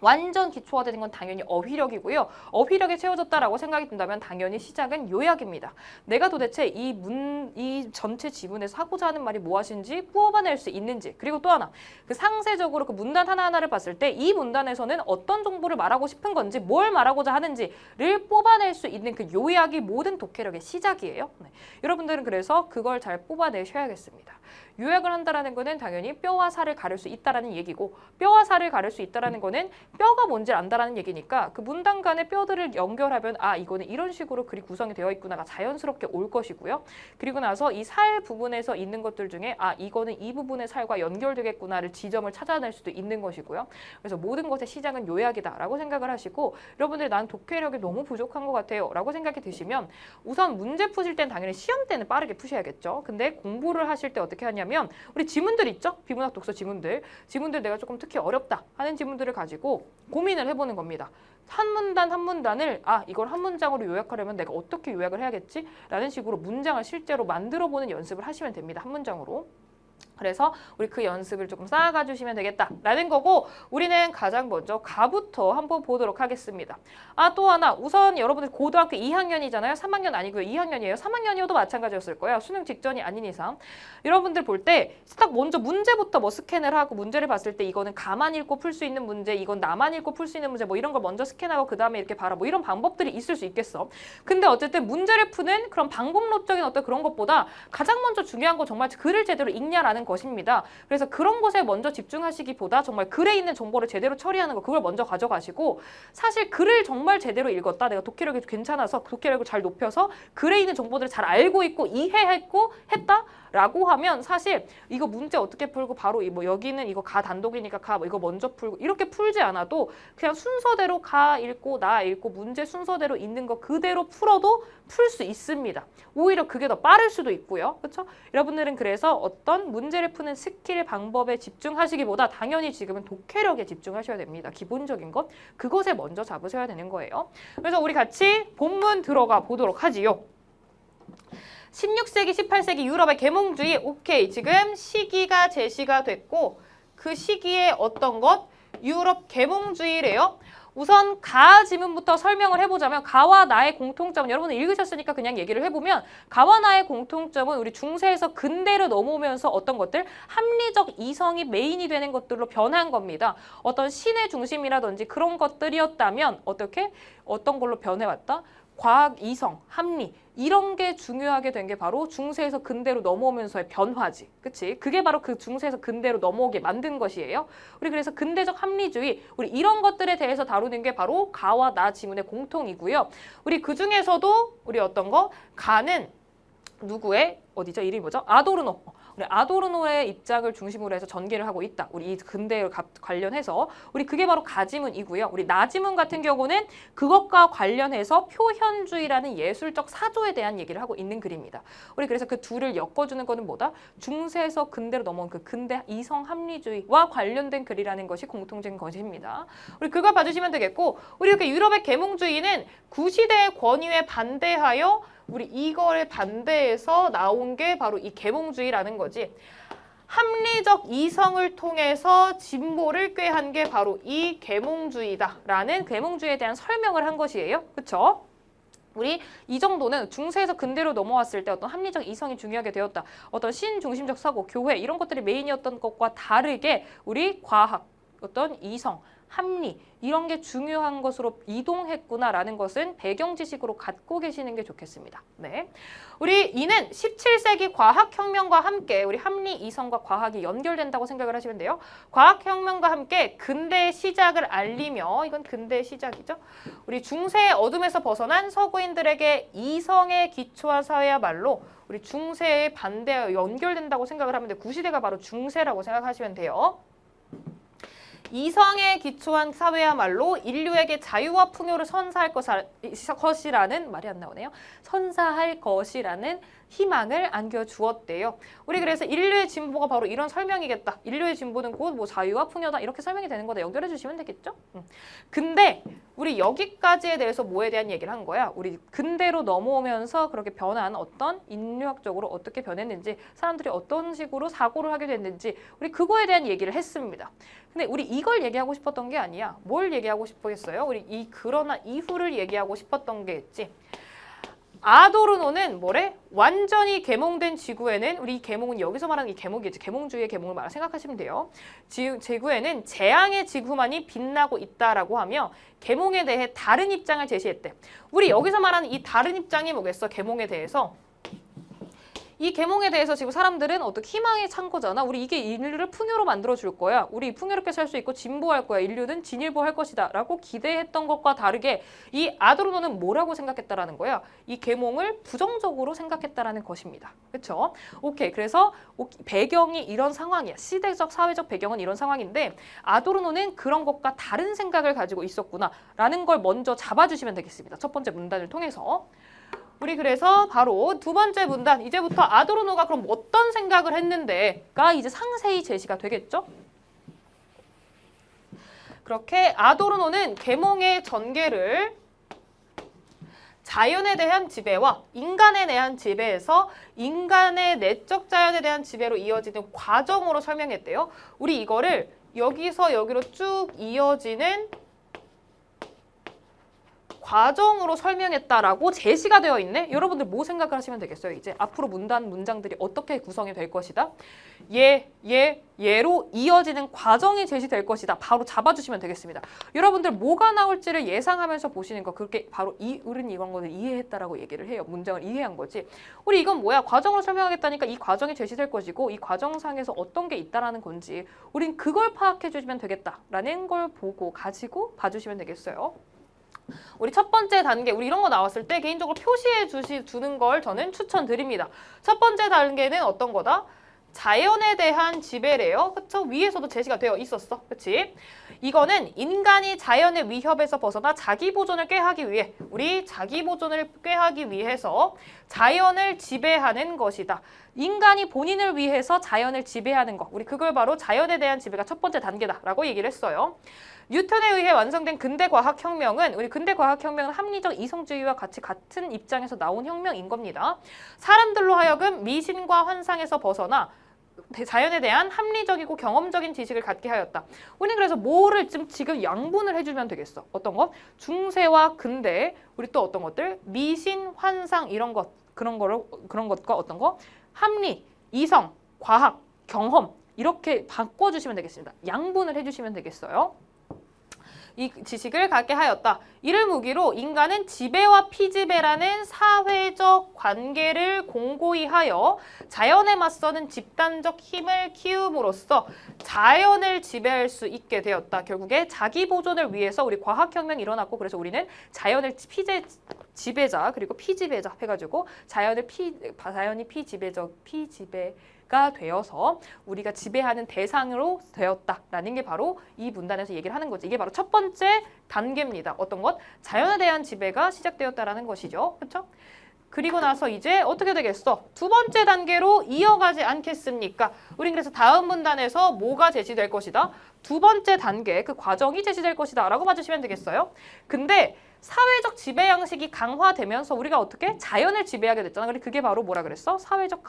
완전 기초화 되는 건 당연히 어휘력이고요. 어휘력이 채워졌다라고 생각이 든다면 당연히 시작은 요약입니다. 내가 도대체 이 전체 지문에서 하고자 하는 말이 무엇인지 뽑아낼 수 있는지, 그리고 또 하나, 그 상세적으로 그 문단 하나하나를 봤을 때 이 문단에서는 어떤 정보를 말하고 싶은 건지, 뭘 말하고자 하는지를 뽑아낼 수 있는 그 요약이 모든 독해력의 시작이에요. 네. 여러분들은 그래서 그걸 잘 뽑아내셔야겠습니다. 요약을 한다라는 거는 당연히 뼈와 살을 가를 수 있다라는 얘기고, 뼈와 살을 가를 수 있다라는 거는 뼈가 뭔지 안다라는 얘기니까 그 문단 간의 뼈들을 연결하면 아, 이거는 이런 식으로 글이 구성이 되어 있구나가 자연스럽게 올 것이고요. 그리고 나서 이 살 부분에서 있는 것들 중에 아, 이거는 이 부분의 살과 연결되겠구나를 지점을 찾아낼 수도 있는 것이고요. 그래서 모든 것의 시작은 요약이다라고 생각을 하시고, 여러분들 난 독해력이 너무 부족한 것 같아요 라고 생각이 드시면 우선 문제 푸실 땐 당연히 시험 때는 빠르게 푸셔야겠죠. 근데 공부를 하실 때 어떻게 하냐면 우리 지문들 있죠? 비문학 독서 지문들 내가 조금 특히 어렵다 하는 지문들을 가지고 고민을 해보는 겁니다. 한 문단 한 문단을 아, 이걸 한 문장으로 요약하려면 내가 어떻게 요약을 해야겠지? 라는 식으로 문장을 실제로 만들어보는 연습을 하시면 됩니다. 한 문장으로. 그래서 우리 그 연습을 조금 쌓아가 주시면 되겠다라는 거고, 우리는 가장 먼저 가부터 한번 보도록 하겠습니다. 아, 또 하나, 우선 여러분들 고등학교 2학년이잖아요. 3학년 아니고요. 2학년이에요. 3학년이어도 마찬가지였을 거예요. 수능 직전이 아닌 이상. 여러분들 볼 때 딱 먼저 문제부터 뭐 스캔을 하고 문제를 봤을 때 이거는 가만 읽고 풀 수 있는 문제, 이건 나만 읽고 풀 수 있는 문제, 뭐 이런 걸 먼저 스캔하고 그 다음에 이렇게 봐라. 뭐 이런 방법들이 있을 수 있겠어. 근데 어쨌든 문제를 푸는 그런 방법론적인 어떤 그런 것보다 가장 먼저 중요한 건 정말 글을 제대로 읽냐라는 것입니다. 그래서 그런 것에 먼저 집중하시기보다 정말 글에 있는 정보를 제대로 처리하는 거, 그걸 먼저 가져가시고, 사실 글을 정말 제대로 읽었다, 내가 독해력이 괜찮아서 독해력을 잘 높여서 글에 있는 정보들을 잘 알고 있고 이해했고 했다 라고 하면 사실 이거 문제 어떻게 풀고 바로 뭐 여기는 이거 가 단독이니까 가 뭐 이거 먼저 풀고 이렇게 풀지 않아도 그냥 순서대로 가 읽고 나 읽고 문제 순서대로 있는 거 그대로 풀어도 풀 수 있습니다. 오히려 그게 더 빠를 수도 있고요. 그렇죠? 여러분들은 그래서 어떤 문제를 푸는 스킬 방법에 집중하시기보다 당연히 지금은 독해력에 집중하셔야 됩니다. 기본적인 것 그것에 먼저 잡으셔야 되는 거예요. 그래서 우리 같이 본문 들어가 보도록 하지요. 16세기, 18세기 유럽의 계몽주의, 오케이. 지금 시기가 제시가 됐고 그 시기에 어떤 것? 유럽 계몽주의래요. 우선 가 지문부터 설명을 해보자면 가와 나의 공통점은 여러분들 읽으셨으니까 그냥 얘기를 해보면 가와 나의 공통점은 우리 중세에서 근대로 넘어오면서 어떤 것들? 합리적 이성이 메인이 되는 것들로 변한 겁니다. 어떤 신의 중심이라든지 그런 것들이었다면 어떻게? 어떤 걸로 변해왔다? 과학, 이성, 합리 이런 게 중요하게 된 게 바로 중세에서 근대로 넘어오면서의 변화지. 그치? 그게 바로 그 중세에서 근대로 넘어오게 만든 것이에요. 우리 그래서 근대적 합리주의, 우리 이런 것들에 대해서 다루는 게 바로 가와 나 지문의 공통이고요. 우리 그 중에서도 우리 어떤 거? 가는 누구의 어디죠? 이름이 뭐죠? 아도르노. 우리 아도르노의 입장을 중심으로 해서 전개를 하고 있다. 우리 이 근대에 관련해서 우리 그게 바로 가지문이고요. 우리 나지문 같은 경우는 그것과 관련해서 표현주의라는 예술적 사조에 대한 얘기를 하고 있는 글입니다. 우리 그래서 그 둘을 엮어주는 거는 뭐다? 중세에서 근대로 넘어온 그 근대 이성 합리주의와 관련된 글이라는 것이 공통적인 것입니다. 우리 그걸 봐주시면 되겠고, 우리 이렇게 유럽의 계몽주의는 구시대의 권위에 반대하여 우리 이거에 반대해서 나온 게 바로 이 계몽주의라는 거지. 합리적 이성을 통해서 진보를 꾀한 게 바로 이 계몽주의다라는 계몽주의에 대한 설명을 한 것이에요. 그렇죠? 우리 이 정도는 중세에서 근대로 넘어왔을 때 어떤 합리적 이성이 중요하게 되었다. 어떤 신중심적 사고, 교회 이런 것들이 메인이었던 것과 다르게 우리 과학, 어떤 이성, 합리 이런 게 중요한 것으로 이동했구나라는 것은 배경 지식으로 갖고 계시는 게 좋겠습니다. 네, 우리 이는 17세기 과학혁명과 함께 우리 합리, 이성과 과학이 연결된다고 생각을 하시면 돼요. 과학혁명과 함께 근대의 시작을 알리며, 이건 근대의 시작이죠. 우리 중세의 어둠에서 벗어난 서구인들에게 이성에 기초한 사회야말로 우리 중세의 반대와 연결된다고 생각을 하면 돼요. 구시대가 바로 중세라고 생각하시면 돼요. 이성에 기초한 사회야말로 인류에게 자유와 풍요를 선사할 것이라는 말이 안 나오네요. 선사할 것이라는 희망을 안겨주었대요. 우리 그래서 인류의 진보가 바로 이런 설명이겠다. 인류의 진보는 곧 뭐 자유와 풍요다. 이렇게 설명이 되는 거다. 연결해 주시면 되겠죠? 근데 우리 여기까지에 대해서 뭐에 대한 얘기를 한 거야? 우리 근대로 넘어오면서 그렇게 변한 어떤 인류학적으로 어떻게 변했는지, 사람들이 어떤 식으로 사고를 하게 됐는지, 우리 그거에 대한 얘기를 했습니다. 근데 우리 이걸 얘기하고 싶었던 게 아니야. 뭘 얘기하고 싶었겠어요? 우리 그러나 이후를 얘기하고 싶었던 게 있지. 아도르노는 뭐래? 완전히 계몽된 지구에는, 우리 이 계몽은 여기서 말하는 이 계몽이겠지. 계몽주의의 계몽을 생각하시면 돼요. 지구에는 재앙의 지구만이 빛나고 있다라고 하며 계몽에 대해 다른 입장을 제시했대. 우리 여기서 말하는 이 다른 입장이 뭐겠어? 계몽에 대해서. 이 계몽에 대해서 지금 사람들은 어떻게 희망에 찬 거잖아. 우리 이게 인류를 풍요로 만들어줄 거야. 우리 풍요롭게 살 수 있고 진보할 거야. 인류는 진일보할 것이다. 라고 기대했던 것과 다르게 이 아도르노는 뭐라고 생각했다라는 거야? 이 계몽을 부정적으로 생각했다라는 것입니다. 그렇죠? 오케이. 그래서 배경이 이런 상황이야. 시대적, 사회적 배경은 이런 상황인데 아도르노는 그런 것과 다른 생각을 가지고 있었구나. 라는 걸 먼저 잡아주시면 되겠습니다. 첫 번째 문단을 통해서. 우리 그래서 바로 두 번째 문단, 이제부터 아도르노가 그럼 어떤 생각을 했는데가 이제 상세히 제시가 되겠죠? 그렇게 아도르노는 계몽의 전개를 자연에 대한 지배와 인간에 대한 지배에서 인간의 내적 자연에 대한 지배로 이어지는 과정으로 설명했대요. 우리 이거를 여기서 여기로 쭉 이어지는 과정으로 설명했다라고 제시가 되어 있네. 여러분들 뭐 생각을 하시면 되겠어요? 이제 앞으로 문장들이 어떻게 구성이 될 것이다. 얘로 이어지는 과정이 제시될 것이다. 바로 잡아주시면 되겠습니다. 여러분들 뭐가 나올지를 예상하면서 보시는 거, 그렇게 바로 우리는 이런 거를 이해했다라고 얘기를 해요. 문장을 이해한 거지. 우리 이건 뭐야? 과정으로 설명하겠다니까 이 과정이 제시될 것이고 이 과정상에서 어떤 게 있다라는 건지 우린 그걸 파악해 주시면 되겠다라는 걸 보고 가지고 봐주시면 되겠어요. 우리 첫 번째 단계, 우리 이런 거 나왔을 때 개인적으로 표시해 주는 걸 저는 추천드립니다. 첫 번째 단계는 어떤 거다? 자연에 대한 지배래요. 그쵸? 위에서도 제시가 되어 있었어. 그치? 이거는 인간이 자연의 위협에서 벗어나 자기 보존을 꾀하기 위해, 우리 자기 보존을 꾀하기 위해서 자연을 지배하는 것이다. 인간이 본인을 위해서 자연을 지배하는 것. 우리 그걸 바로 자연에 대한 지배가 첫 번째 단계다라고 얘기를 했어요. 뉴턴에 의해 완성된 근대과학혁명은, 우리 근대과학혁명은 합리적 이성주의와 같은 입장에서 나온 혁명인 겁니다. 사람들로 하여금 미신과 환상에서 벗어나 자연에 대한 합리적이고 경험적인 지식을 갖게 하였다. 우리는 그래서 뭐를 지금 양분을 해주면 되겠어. 어떤 것? 중세와 근대, 우리 또 어떤 것들? 미신, 환상 이런 것, 그런 것과 어떤 거? 합리, 이성, 과학, 경험 이렇게 바꿔주시면 되겠습니다. 양분을 해주시면 되겠어요. 이 지식을 갖게 하였다. 이를 무기로 인간은 지배와 피지배라는 사회적 관계를 공고히 하여 자연에 맞서는 집단적 힘을 키움으로써 자연을 지배할 수 있게 되었다. 결국에 자기 보존을 위해서 우리 과학혁명이 일어났고, 그래서 우리는 자연을 지배자 그리고 피지배자 해가지고 자연이 피지배가 되어서 우리가 지배하는 대상으로 되었다라는 게 바로 이 문단에서 얘기를 하는 거지. 이게 바로 첫 번째 단계입니다. 어떤 것? 자연에 대한 지배가 시작되었다라는 것이죠. 그렇죠? 그리고 나서 이제 어떻게 되겠어? 두 번째 단계로 이어가지 않겠습니까? 우린 그래서 다음 문단에서 뭐가 제시될 것이다? 두 번째 단계, 그 과정이 제시될 것이다 라고 봐주시면 되겠어요. 근데 사회적 지배 양식이 강화되면서 우리가 어떻게 자연을 지배하게 됐잖아. 그게 바로 뭐라 그랬어? 사회적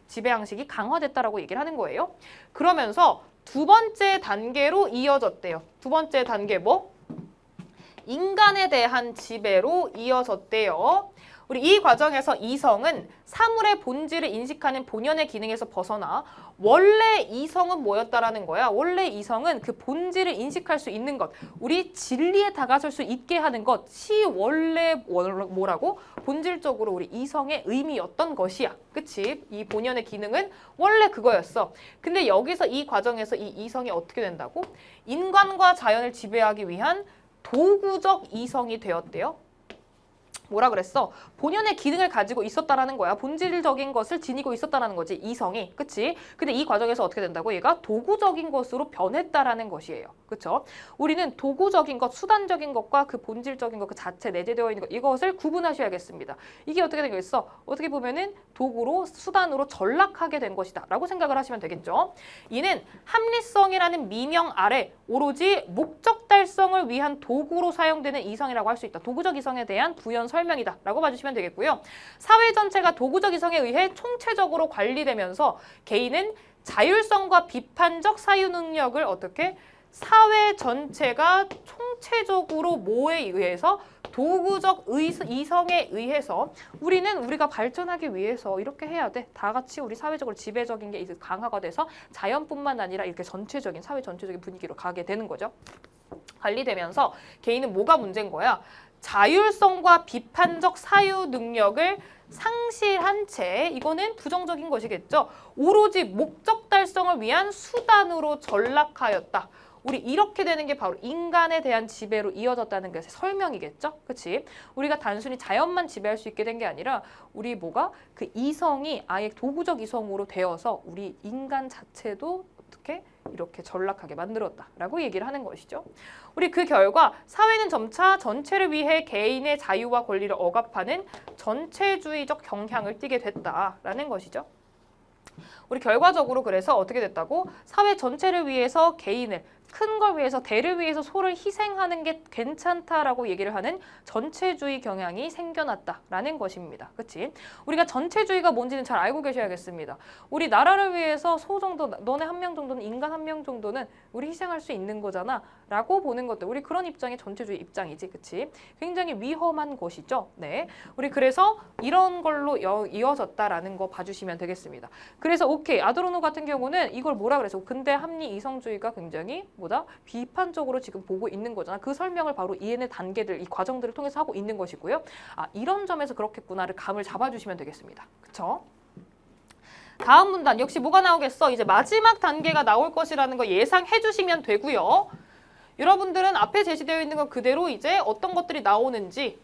지배 양식이 강화됐다라고 얘기를 하는 거예요. 그러면서 두 번째 단계로 이어졌대요. 두 번째 단계 뭐? 인간에 대한 지배로 이어졌대요. 우리 이 과정에서 이성은 사물의 본질을 인식하는 본연의 기능에서 벗어나 원래 이성은 뭐였다라는 거야? 원래 이성은 그 본질을 인식할 수 있는 것, 우리 진리에 다가설 수 있게 하는 것이 원래 뭐라고? 본질적으로 우리 이성의 의미였던 것이야. 그치? 이 본연의 기능은 원래 그거였어. 근데 여기서 이 과정에서 이 이성이 어떻게 된다고? 인간과 자연을 지배하기 위한 도구적 이성이 되었대요. 뭐라 그랬어? 본연의 기능을 가지고 있었다라는 거야. 본질적인 것을 지니고 있었다라는 거지. 이성이. 그치? 근데 이 과정에서 어떻게 된다고? 얘가 도구적인 것으로 변했다라는 것이에요. 그쵸? 우리는 도구적인 것, 수단적인 것과 그 본질적인 것, 그 자체 내재되어 있는 것, 이것을 구분하셔야겠습니다. 이게 어떻게 되겠어? 어떻게 보면은 도구로, 수단으로 전락하게 된 것이다. 라고 생각을 하시면 되겠죠? 이는 합리성이라는 미명 아래 오로지 목적 달성을 위한 도구로 사용되는 이성이라고 할 수 있다. 도구적 이성에 대한 부연 설명이다 라고 봐주시면 되겠고요. 사회 전체가 도구적 이성에 의해 총체적으로 관리되면서 개인은 자율성과 비판적 사유 능력을 어떻게 사회 전체가 총체적으로 뭐에 의해서 도구적 이성에 의해서 우리가 발전하기 위해서 이렇게 해야 돼. 다 같이 우리 사회적으로 지배적인 게 강화가 돼서 자연뿐만 아니라 이렇게 전체적인 사회 전체적인 분위기로 가게 되는 거죠. 관리되면서 개인은 뭐가 문제인 거야? 자율성과 비판적 사유 능력을 상실한 채 이거는 부정적인 것이겠죠. 오로지 목적 달성을 위한 수단으로 전락하였다. 우리 이렇게 되는 게 바로 인간에 대한 지배로 이어졌다는 것의 설명이겠죠. 그치? 우리가 단순히 자연만 지배할 수 있게 된 게 아니라 우리 뭐가 그 이성이 아예 도구적 이성으로 되어서 우리 인간 자체도 어떻게 이렇게 전락하게 만들었다라고 얘기를 하는 것이죠. 우리 그 결과 사회는 점차 전체를 위해 개인의 자유와 권리를 억압하는 전체주의적 경향을 띠게 됐다라는 것이죠. 우리 결과적으로 그래서 어떻게 됐다고? 사회 전체를 위해서 개인을 큰 걸 위해서 대를 위해서 소를 희생하는 게 괜찮다라고 얘기를 하는 전체주의 경향이 생겨났다라는 것입니다. 그치? 우리가 전체주의가 뭔지는 잘 알고 계셔야겠습니다. 우리 나라를 위해서 소 정도, 너네 한 명 정도는 인간 한 명 정도는 우리 희생할 수 있는 거잖아 라고 보는 것들. 우리 그런 입장이 전체주의 입장이지. 그치? 굉장히 위험한 것이죠. 네. 우리 그래서 이런 걸로 이어졌다라는 거 봐주시면 되겠습니다. 그래서 오케이. 아도르노 같은 경우는 이걸 뭐라 그래서 근대 합리 이성주의가 굉장히 뭐다? 비판적으로 지금 보고 있는 거잖아. 그 설명을 바로 이해의 단계들, 이 과정들을 통해서 하고 있는 것이고요. 아, 이런 점에서 그렇겠구나를 감을 잡아주시면 되겠습니다. 그쵸? 다음 문단 역시 뭐가 나오겠어? 이제 마지막 단계가 나올 것이라는 거 예상해 주시면 되고요. 여러분들은 앞에 제시되어 있는 거 그대로 이제 어떤 것들이 나오는지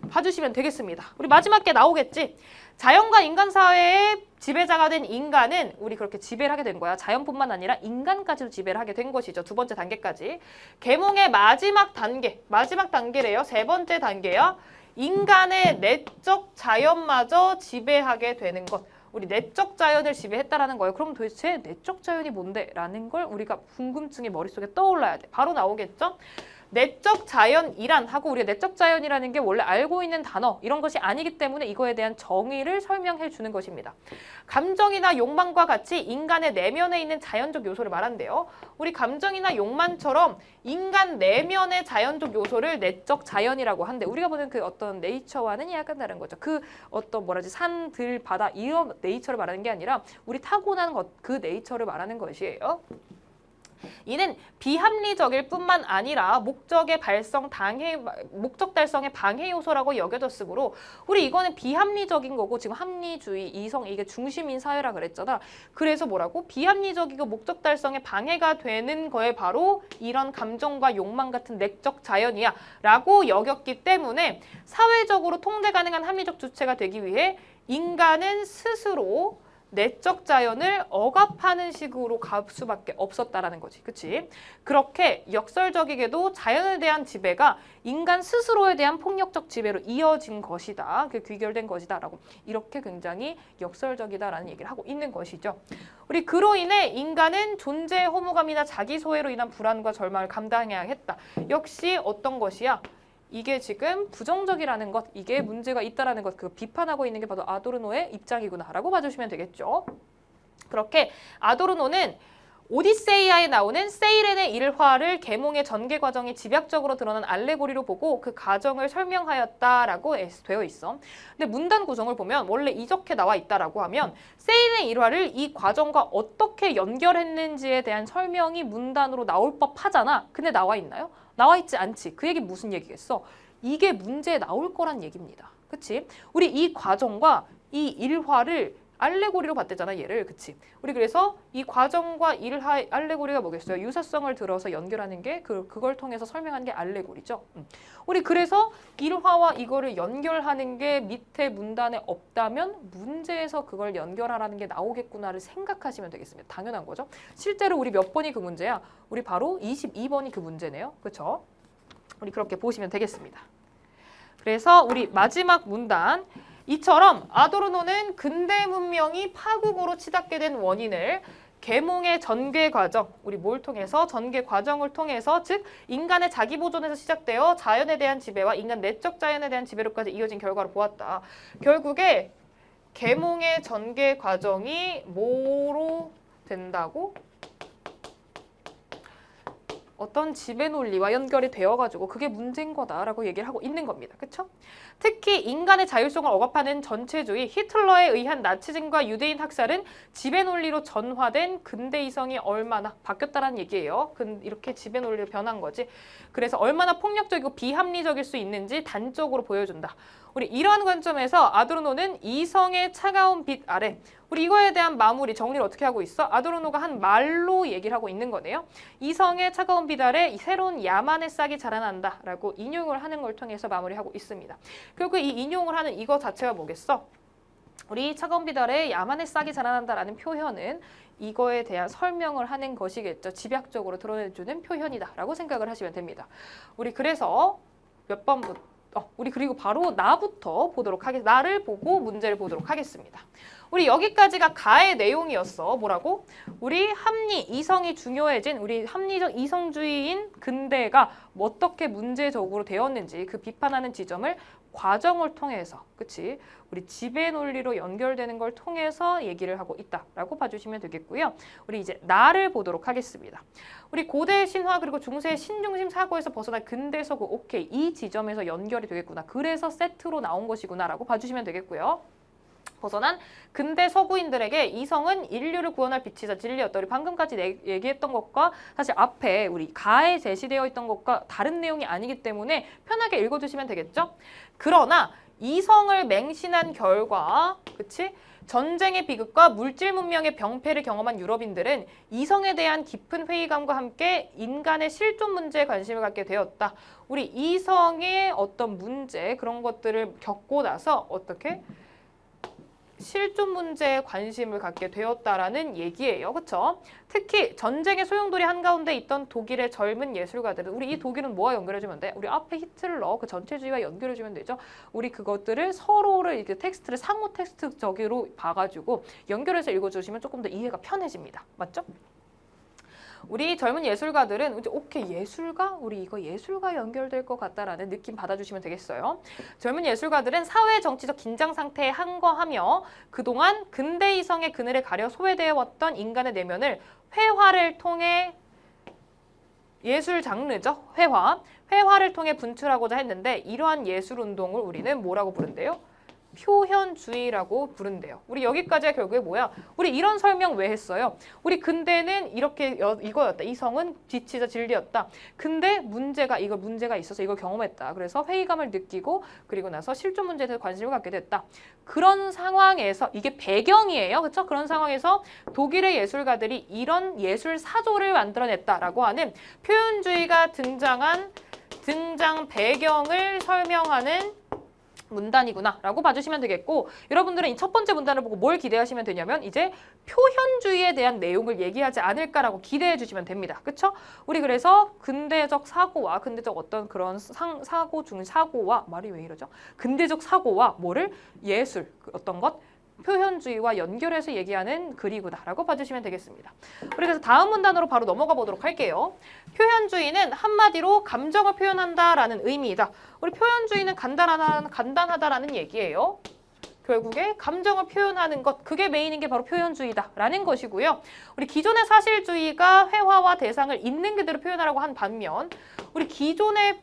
봐주시면 되겠습니다. 우리 마지막 게 나오겠지? 자연과 인간 사회의 지배자가 된 인간은 우리 그렇게 지배를 하게 된 거야. 자연뿐만 아니라 인간까지도 지배를 하게 된 것이죠. 두 번째 단계까지. 계몽의 마지막 단계래요. 세 번째 단계야. 인간의 내적 자연마저 지배하게 되는 것. 우리 내적 자연을 지배했다라는 거예요. 그럼 도대체 내적 자연이 뭔데? 라는 걸 우리가 궁금증이 머릿속에 떠올라야 돼. 바로 나오겠죠? 내적 자연이란 하고 우리가 내적 자연이라는 게 원래 알고 있는 단어 이런 것이 아니기 때문에 이거에 대한 정의를 설명해 주는 것입니다. 감정이나 욕망과 같이 인간의 내면에 있는 자연적 요소를 말한대요. 우리 감정이나 욕망처럼 인간 내면의 자연적 요소를 내적 자연이라고 한대. 우리가 보는 그 어떤 네이처와는 약간 다른 거죠. 그 어떤 산, 들, 바다 이런 네이처를 말하는 게 아니라 우리 타고난 것, 그 네이처를 말하는 것이에요. 이는 비합리적일 뿐만 아니라 목적 달성의 방해 요소라고 여겨졌으므로 우리 이거는 비합리적인 거고 지금 합리주의, 이성 이게 중심인 사회라 그랬잖아. 그래서 뭐라고? 비합리적이고 목적 달성에 방해가 되는 거에 바로 이런 감정과 욕망 같은 내적 자연이야 라고 여겼기 때문에 사회적으로 통제 가능한 합리적 주체가 되기 위해 인간은 스스로 내적 자연을 억압하는 식으로 갈 수밖에 없었다라는 거지. 그치? 그렇게 역설적이게도 자연에 대한 지배가 인간 스스로에 대한 폭력적 지배로 이어진 것이다. 그 귀결된 것이다. 라고 이렇게 굉장히 역설적이다라는 얘기를 하고 있는 것이죠. 우리 그로 인해 인간은 존재의 허무감이나 자기 소외로 인한 불안과 절망을 감당해야 했다. 역시 어떤 것이야? 이게 지금 부정적이라는 것, 이게 문제가 있다라는 것, 그 비판하고 있는 게 바로 아도르노의 입장이구나라고 봐주시면 되겠죠. 그렇게 아도르노는 오디세이아에 나오는 세이렌의 일화를 계몽의 전개 과정이 집약적으로 드러난 알레고리로 보고 그 과정을 설명하였다라고 되어 있어. 근데 문단 구성을 보면 원래 이렇게 나와 있다라고 하면 세이렌의 일화를 이 과정과 어떻게 연결했는지에 대한 설명이 문단으로 나올 법하잖아. 근데 나와 있나요? 나와 있지 않지. 그 얘기 무슨 얘기겠어? 이게 문제에 나올 거란 얘기입니다. 그치? 우리 이 과정과 이 일화를 알레고리로 봤대잖아, 얘를. 그치? 우리 그래서 이 과정과 일하 알레고리가 뭐겠어요? 유사성을 들어서 연결하는 게 그걸 통해서 설명하는 게 알레고리죠. 우리 그래서 일화와 이거를 연결하는 게 밑에 문단에 없다면 문제에서 그걸 연결하라는 게 나오겠구나를 생각하시면 되겠습니다. 당연한 거죠. 실제로 우리 몇 번이 그 문제야? 우리 바로 22번이 그 문제네요. 그렇죠? 우리 그렇게 보시면 되겠습니다. 그래서 우리 마지막 문단 이처럼 아도르노는 근대 문명이 파국으로 치닫게 된 원인을 계몽의 전개 과정, 우리 뭘 통해서? 전개 과정을 통해서, 즉 인간의 자기 보존에서 시작되어 자연에 대한 지배와 인간 내적 자연에 대한 지배로까지 이어진 결과로 보았다. 결국에 계몽의 전개 과정이 뭐로 된다고? 어떤 지배 논리와 연결이 되어가지고 그게 문제인 거다라고 얘기를 하고 있는 겁니다. 그렇죠? 특히 인간의 자율성을 억압하는 전체주의, 히틀러에 의한 나치즘과 유대인 학살은 지배 논리로 전화된 근대이성이 얼마나 바뀌었다라는 얘기예요. 이렇게 지배 논리로 변한 거지. 그래서 얼마나 폭력적이고 비합리적일 수 있는지 단적으로 보여준다. 우리 이러한 관점에서 아도르노는 이성의 차가운 빛 아래, 우리 이거에 대한 마무리, 정리를 어떻게 하고 있어? 아도르노가 한 말로 얘기를 하고 있는 거네요. 이성의 차가운 빛 아래 새로운 야만의 싹이 자라난다 라고 인용을 하는 걸 통해서 마무리하고 있습니다. 결국 이 인용을 하는 이거 자체가 뭐겠어? 우리 차가운 빛 아래 야만의 싹이 자라난다라는 표현은 이거에 대한 설명을 하는 것이겠죠. 집약적으로 드러내주는 표현이다 라고 생각을 하시면 됩니다. 우리 그래서 몇 번부터 우리 그리고 바로 나부터 보도록 하겠습니다. 나를 보고 문제를 보도록 하겠습니다. 우리 여기까지가 가의 내용이었어. 뭐라고? 우리 합리, 이성이 중요해진 우리 합리적 이성주의인 근대가 어떻게 문제적으로 되었는지 그 비판하는 지점을 과정을 통해서, 그치? 우리 지배 논리로 연결되는 걸 통해서 얘기를 하고 있다라고 봐주시면 되겠고요. 우리 이제 나를 보도록 하겠습니다. 우리 고대 신화 그리고 중세 신중심 사고에서 벗어난 근대 서구, 오케이, 이 지점에서 연결이 되겠구나. 그래서 세트로 나온 것이구나라고 봐주시면 되겠고요. 벗어난 근대 서구인들에게 이성은 인류를 구원할 빛이자 진리였다. 우리 방금까지 얘기했던 것과 사실 앞에 우리 가에 제시되어 있던 것과 다른 내용이 아니기 때문에 편하게 읽어주시면 되겠죠? 그러나 이성을 맹신한 결과, 그치? 전쟁의 비극과 물질 문명의 병폐를 경험한 유럽인들은 이성에 대한 깊은 회의감과 함께 인간의 실존 문제에 관심을 갖게 되었다. 우리 이성의 어떤 문제, 그런 것들을 겪고 나서 어떻게? 실존 문제에 관심을 갖게 되었다라는 얘기예요. 그렇죠? 특히 전쟁의 소용돌이 한가운데 있던 독일의 젊은 예술가들은 우리 이 독일은 뭐와 연결해주면 돼? 우리 앞에 히틀러 그 전체주의와 연결해주면 되죠. 우리 그것들을 서로를 이렇게 텍스트를 상호 텍스트적으로 봐가지고 연결해서 읽어주시면 조금 더 이해가 편해집니다. 맞죠? 우리 젊은 예술가들은 이제 오케이 예술가? 우리 이거 예술가 연결될 것 같다라는 느낌 받아주시면 되겠어요. 젊은 예술가들은 사회 정치적 긴장 상태에 한거하며 그동안 근대 이성의 그늘에 가려 소외되어 왔던 인간의 내면을 회화를 통해 예술 장르죠. 회화를 통해 분출하고자 했는데 이러한 예술 운동을 우리는 뭐라고 부른대요? 표현주의라고 부른대요. 우리 여기까지가 결국에 뭐야? 우리 이런 설명 왜 했어요? 우리 근대는 이렇게 이거였다. 이성은 빛이자 진리였다. 근데 문제가 있어서 이걸 경험했다. 그래서 회의감을 느끼고 그리고 나서 실존 문제에 대해서 관심을 갖게 됐다. 그런 상황에서 이게 배경이에요. 그렇죠? 그런 상황에서 독일의 예술가들이 이런 예술 사조를 만들어냈다라고 하는 표현주의가 등장 배경을 설명하는 문단이구나 라고 봐주시면 되겠고 여러분들은 이 첫 번째 문단을 보고 뭘 기대하시면 되냐면 이제 표현주의에 대한 내용을 얘기하지 않을까라고 기대해 주시면 됩니다. 그쵸? 우리 그래서 근대적 사고와 근대적 어떤 그런 사고와 말이 왜 이러죠? 근대적 사고와 뭐를? 예술, 어떤 것? 표현주의와 연결해서 얘기하는 글이구나라고 봐주시면 되겠습니다. 우리 그래서 다음 문단으로 바로 넘어가 보도록 할게요. 표현주의는 한마디로 감정을 표현한다라는 의미이다. 우리 표현주의는 간단하다라는 얘기예요. 결국에 감정을 표현하는 것, 그게 메인인 게 바로 표현주의다라는 것이고요. 우리 기존의 사실주의가 회화와 대상을 있는 그대로 표현하라고 한 반면 우리 기존에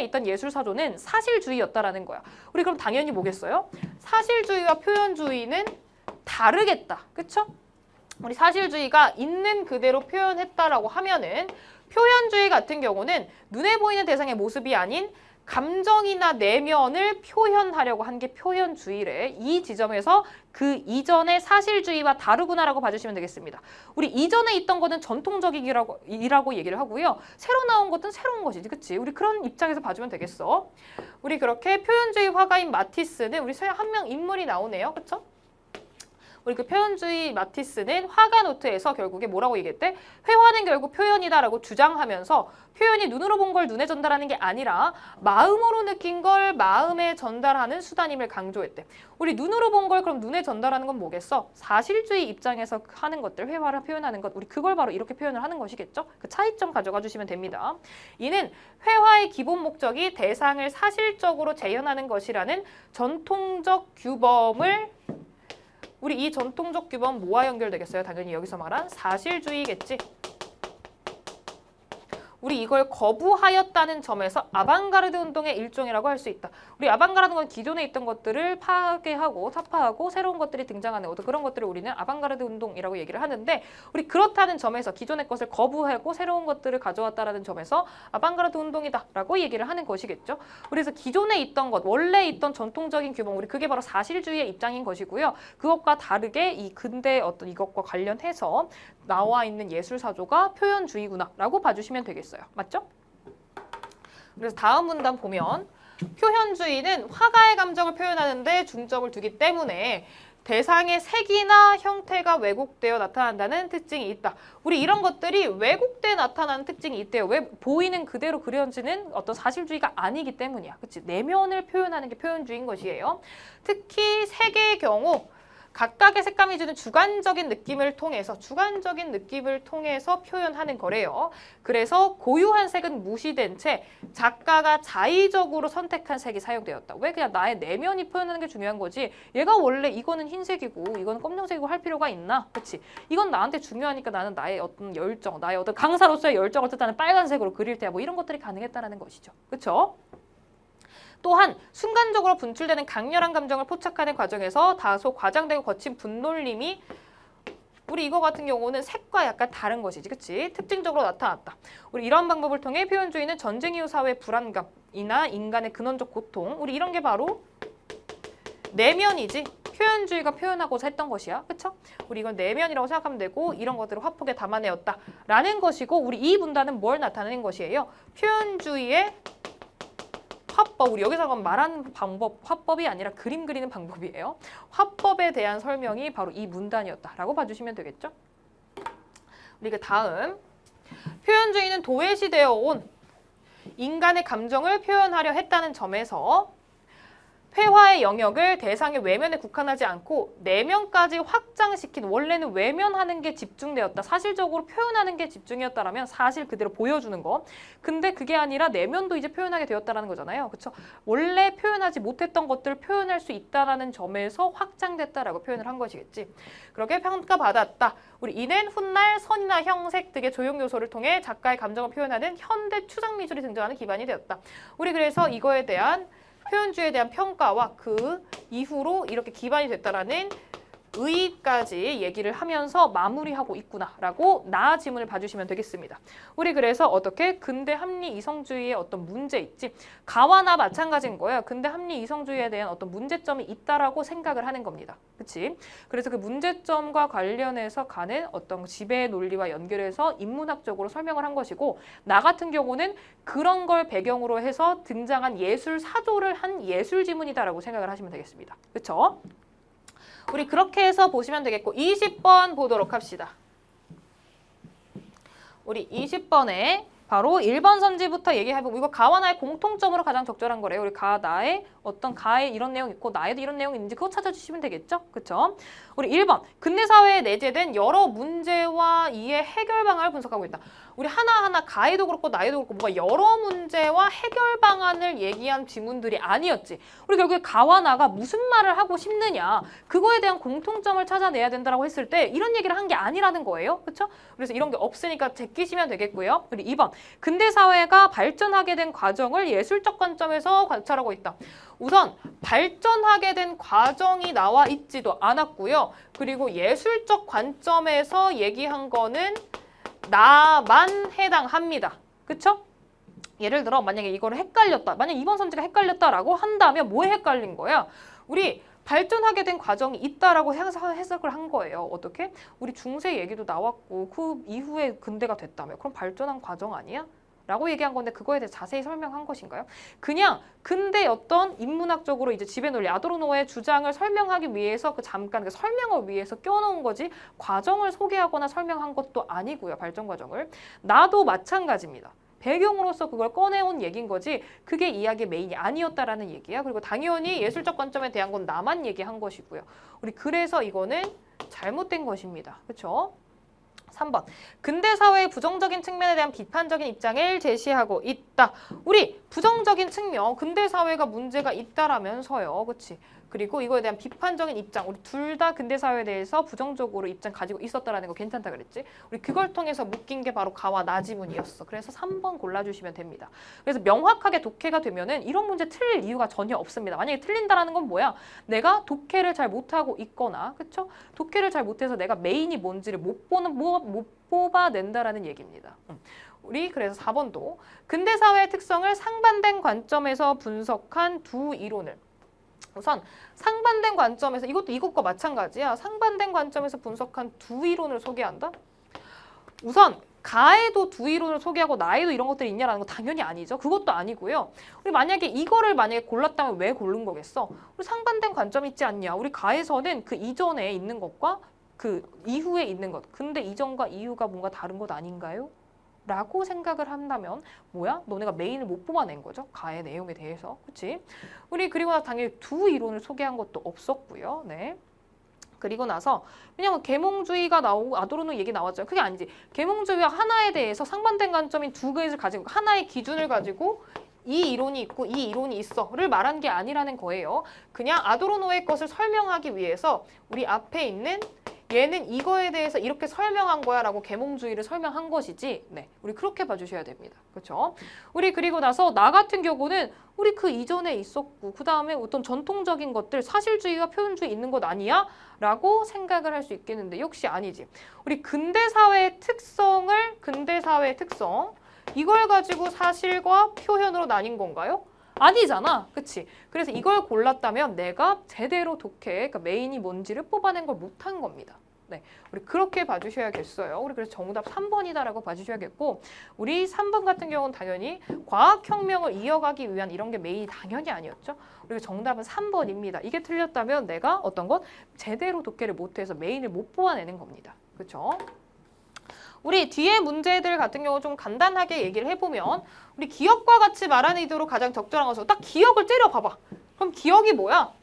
있던 예술사조는 사실주의였다라는 거야. 우리 그럼 당연히 뭐겠어요? 사실주의와 표현주의는 다르겠다. 그쵸? 우리 사실주의가 있는 그대로 표현했다라고 하면은 표현주의 같은 경우는 눈에 보이는 대상의 모습이 아닌 감정이나 내면을 표현하려고 한 게 표현주의래. 이 지점에서 그 이전의 사실주의와 다르구나라고 봐주시면 되겠습니다. 우리 이전에 있던 거는 전통적이라고 얘기를 하고요. 새로 나온 것은 새로운 것이지, 그치? 우리 그런 입장에서 봐주면 되겠어. 우리 그렇게 표현주의 화가인 마티스는 우리 한 명 인물이 나오네요, 그쵸? 우리 그 표현주의 마티스는 화가 노트에서 결국에 뭐라고 얘기했대? 회화는 결국 표현이다라고 주장하면서 표현이 눈으로 본 걸 눈에 전달하는 게 아니라 마음으로 느낀 걸 마음에 전달하는 수단임을 강조했대. 우리 눈으로 본 걸 그럼 눈에 전달하는 건 뭐겠어? 사실주의 입장에서 하는 것들, 회화를 표현하는 것, 우리 그걸 바로 이렇게 표현을 하는 것이겠죠? 그 차이점 가져가 주시면 됩니다. 이는 회화의 기본 목적이 대상을 사실적으로 재현하는 것이라는 전통적 규범을 우리 이 전통적 규범 뭐와 연결되겠어요? 당연히 여기서 말한 사실주의겠지. 우리 이걸 거부하였다는 점에서 아방가르드 운동의 일종이라고 할 수 있다. 우리 아방가르드는 기존에 있던 것들을 파괴하고 타파하고 새로운 것들이 등장하는 어떤 그런 것들을 우리는 아방가르드 운동이라고 얘기를 하는데 우리 그렇다는 점에서 기존의 것을 거부하고 새로운 것들을 가져왔다는 점에서 아방가르드 운동이다라고 얘기를 하는 것이겠죠. 그래서 기존에 있던 것, 원래 있던 전통적인 규범, 우리 그게 바로 사실주의의 입장인 것이고요. 그것과 다르게 이 근대 어떤 이것과 관련해서 나와 있는 예술사조가 표현주의구나라고 봐주시면 되겠어요. 맞죠? 그래서 다음 문단 보면 표현주의는 화가의 감정을 표현하는 데 중점을 두기 때문에 대상의 색이나 형태가 왜곡되어 나타난다는 특징이 있다. 우리 이런 것들이 왜곡되어 나타나는 특징이 있대요. 왜? 보이는 그대로 그려지는 어떤 사실주의가 아니기 때문이야. 그치? 내면을 표현하는 게 표현주의인 것이에요. 특히 색의 경우 각각의 색감이 주는 주관적인 느낌을 통해서 표현하는 거래요. 그래서 고유한 색은 무시된 채 작가가 자의적으로 선택한 색이 사용되었다. 왜? 그냥 나의 내면이 표현하는 게 중요한 거지. 얘가 원래 이거는 흰색이고 이거는 검정색이고 할 필요가 있나? 그치? 이건 나한테 중요하니까 나는 나의 어떤 열정, 나의 어떤 강사로서의 열정을 뜻하는 빨간색으로 그릴 때야 뭐 이런 것들이 가능했다는 것이죠. 그쵸? 또한 순간적으로 분출되는 강렬한 감정을 포착하는 과정에서 다소 과장되고 거친 분놀림이 우리 이거 같은 경우는 색과 약간 다른 것이지, 그치? 특징적으로 나타났다. 우리 이런 방법을 통해 표현주의는 전쟁 이후 사회의 불안감이나 인간의 근원적 고통, 우리 이런 게 바로 내면이지. 표현주의가 표현하고자 했던 것이야, 그쵸? 우리 이건 내면이라고 생각하면 되고 이런 것들을 화폭에 담아내었다라는 것이고 우리 이 문단은 뭘 나타내는 것이에요? 표현주의의 화법, 우리 여기서 말하는 방법, 화법이 아니라 그림 그리는 방법이에요. 화법에 대한 설명이 바로 이 문단이었다라고 봐주시면 되겠죠? 우리 그 다음, 표현주의는 도외시되어 온 인간의 감정을 표현하려 했다는 점에서 회화의 영역을 대상의 외면에 국한하지 않고 내면까지 확장시킨, 원래는 외면하는 게 집중되었다. 사실적으로 표현하는 게 집중이었다라면 사실 그대로 보여주는 거. 근데 그게 아니라 내면도 이제 표현하게 되었다라는 거잖아요. 그렇죠? 원래 표현하지 못했던 것들을 표현할 수 있다라는 점에서 확장됐다라고 표현을 한 것이겠지. 그렇게 평가받았다. 우리 이는 훗날 선이나 형색 등의 조형 요소를 통해 작가의 감정을 표현하는 현대 추상 미술이 등장하는 기반이 되었다. 우리 그래서 이거에 대한 표현주의에 대한 평가와 그 이후로 이렇게 기반이 됐다라는 의의까지 얘기를 하면서 마무리하고 있구나라고 지문을 봐주시면 되겠습니다. 우리 그래서 어떻게 근대 합리 이성주의의 어떤 문제 있지? 가와나 마찬가지인 거예요. 근대 합리 이성주의에 대한 어떤 문제점이 있다라고 생각을 하는 겁니다. 그치? 그래서 그 문제점과 관련해서 가는 어떤 지배 논리와 연결해서 인문학적으로 설명을 한 것이고 나 같은 경우는 그런 걸 배경으로 해서 등장한 예술 사조를 한 예술 지문이다라고 생각을 하시면 되겠습니다. 그렇죠? 우리 그렇게 해서 보시면 되겠고 20번 보도록 합시다. 우리 20번에 바로 1번 선지부터 얘기해보고 이거 가와 나의 공통점으로 가장 적절한 거래요. 우리 나의 어떤 가에 이런 내용 있고 나에도 이런 내용이 있는지 그거 찾아주시면 되겠죠? 그쵸? 우리 1번 근대 사회에 내재된 여러 문제와 이의 해결 방안을 분석하고 있다. 우리 하나하나 가에도 그렇고 나에도 그렇고 뭐가 여러 문제와 해결 방안을 얘기한 지문들이 아니었지. 우리 결국에 가와 나가 무슨 말을 하고 싶느냐 그거에 대한 공통점을 찾아내야 된다고 했을 때 이런 얘기를 한 게 아니라는 거예요. 그렇죠? 그래서 이런 게 없으니까 제끼시면 되겠고요. 우리 2번 근대 사회가 발전하게 된 과정을 예술적 관점에서 관찰하고 있다. 우선 발전하게 된 과정이 나와 있지도 않았고요. 그리고 예술적 관점에서 얘기한 거는 나만 해당합니다. 그쵸? 예를 들어 만약에 이거를 헷갈렸다. 만약 2번 선지가 헷갈렸다라고 한다면 뭐에 헷갈린 거야? 우리 발전하게 된 과정이 있다라고 해석을 한 거예요. 어떻게? 우리 중세 얘기도 나왔고 그 이후에 근대가 됐다며. 그럼 발전한 과정 아니야? 라고 얘기한 건데 그거에 대해 자세히 설명한 것인가요? 그냥 근대 어떤 인문학적으로 이제 지배 논리 아도르노의 주장을 설명하기 위해서 잠깐 그 설명을 위해서 껴놓은 거지 과정을 소개하거나 설명한 것도 아니고요. 발전 과정을. 나도 마찬가지입니다. 배경으로서 그걸 꺼내온 얘기인 거지 그게 이야기의 메인이 아니었다라는 얘기야. 그리고 당연히 예술적 관점에 대한 건 나만 얘기한 것이고요. 우리 그래서 이거는 잘못된 것입니다. 그렇죠? 3번. 근대 사회의 부정적인 측면에 대한 비판적인 입장을 제시하고 있다. 우리 부정적인 측면, 근대 사회가 문제가 있다라면서요. 그렇지? 그리고 이거에 대한 비판적인 입장, 우리 둘 다 근대 사회에 대해서 부정적으로 입장 가지고 있었다라는 거 괜찮다 그랬지? 우리 그걸 통해서 묶인 게 바로 가와 나 지문이었어. 그래서 3번 골라주시면 됩니다. 그래서 명확하게 독해가 되면은 이런 문제 틀릴 이유가 전혀 없습니다. 만약에 틀린다라는 건 뭐야? 내가 독해를 잘 못하고 있거나, 그쵸? 독해를 잘 못해서 내가 메인이 뭔지를 못 뽑아낸다라는 얘기입니다. 우리 그래서 4번도 근대 사회의 특성을 상반된 관점에서 분석한 두 이론을 우선 상반된 관점에서 이것도 이것과 마찬가지야. 상반된 관점에서 분석한 두 이론을 소개한다. 우선 가에도 두 이론을 소개하고 나에도 이런 것들이 있냐라는 거 당연히 아니죠. 그것도 아니고요. 우리 만약에 이거를 만약에 골랐다면 왜 고른 거겠어? 우리 상반된 관점이 있지 않냐. 우리 가에서는 그 이전에 있는 것과 그 이후에 있는 것. 근데 이전과 이후가 뭔가 다른 것 아닌가요? 라고 생각을 한다면 뭐야? 너네가 메인을 못 뽑아낸 거죠. 가의 내용에 대해서. 그치? 우리 그리고 나서 당연히 두 이론을 소개한 것도 없었고요. 네. 그리고 나서 왜냐면 계몽주의가 나오고 아도르노 얘기 나왔잖아요. 그게 아니지. 계몽주의와 하나에 대해서 상반된 관점인 두 개를 가지고 하나의 기준을 가지고 이 이론이 있고 이 이론이 있어를 말한 게 아니라는 거예요. 그냥 아도르노의 것을 설명하기 위해서 우리 앞에 있는 얘는 이거에 대해서 이렇게 설명한 거야 라고 계몽주의를 설명한 것이지. 네, 우리 그렇게 봐주셔야 됩니다. 그렇죠? 우리 그리고 나서 나 같은 경우는 우리 그 이전에 있었고 그 다음에 어떤 전통적인 것들 사실주의와 표현주의 있는 것 아니야? 라고 생각을 할 수 있겠는데 역시 아니지. 우리 근대사회의 특성 이걸 가지고 사실과 표현으로 나뉜 건가요? 아니잖아. 그치? 그래서 이걸 골랐다면 내가 제대로 독해, 그러니까 메인이 뭔지를 뽑아낸 걸 못한 겁니다. 네, 우리 그렇게 봐주셔야겠어요. 우리 그래서 정답 3번이다라고 봐주셔야겠고 우리 3번 같은 경우는 당연히 과학혁명을 이어가기 위한 이런 게 메인이 당연히 아니었죠. 그리고 정답은 3번입니다. 이게 틀렸다면 내가 어떤 것? 제대로 독해를 못해서 메인을 못 뽑아내는 겁니다. 그렇죠? 우리 뒤에 문제들 같은 경우 좀 간단하게 얘기를 해보면 우리 기억과 같이 말하는 가장 적절한 것으로 딱 기억을 때려봐봐. 그럼 기억이 뭐야?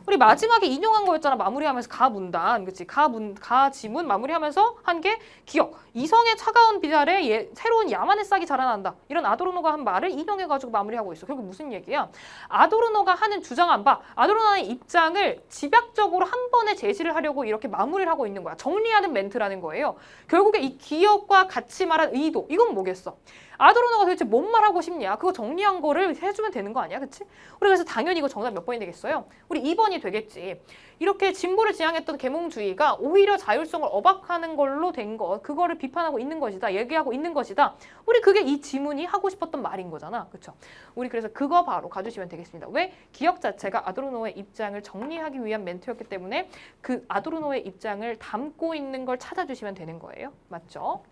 우리 마지막에 인용한 거였잖아. 마무리하면서 가문단. 그치? 가지문 마무리하면서 한 게 기억. 이성의 차가운 비달에 새로운 야만의 싹이 자라난다. 이런 아도르노가 한 말을 인용해가지고 마무리하고 있어. 결국 무슨 얘기야? 아도르노가 하는 주장한 바, 아도르노의 입장을 집약적으로 한 번에 제시를 하려고 이렇게 마무리를 하고 있는 거야. 정리하는 멘트라는 거예요. 결국에 이 기억과 같이 말한 의도. 이건 뭐겠어? 아도르노가 도대체 뭔 말하고 싶냐? 그거 정리한 거를 해주면 되는 거 아니야? 그치? 우리 그래서 당연히 이거 정답 몇 번이 되겠어요? 우리 2번이 되겠지. 이렇게 진보를 지향했던 계몽주의가 오히려 자율성을 억압하는 걸로 된 것, 그거를 비판하고 있는 것이다, 얘기하고 있는 것이다. 우리 그게 이 지문이 하고 싶었던 말인 거잖아. 그쵸? 우리 그래서 그거 바로 가주시면 되겠습니다. 왜? 기억 자체가 아도르노의 입장을 정리하기 위한 멘트였기 때문에 그 아도르노의 입장을 담고 있는 걸 찾아주시면 되는 거예요. 맞죠?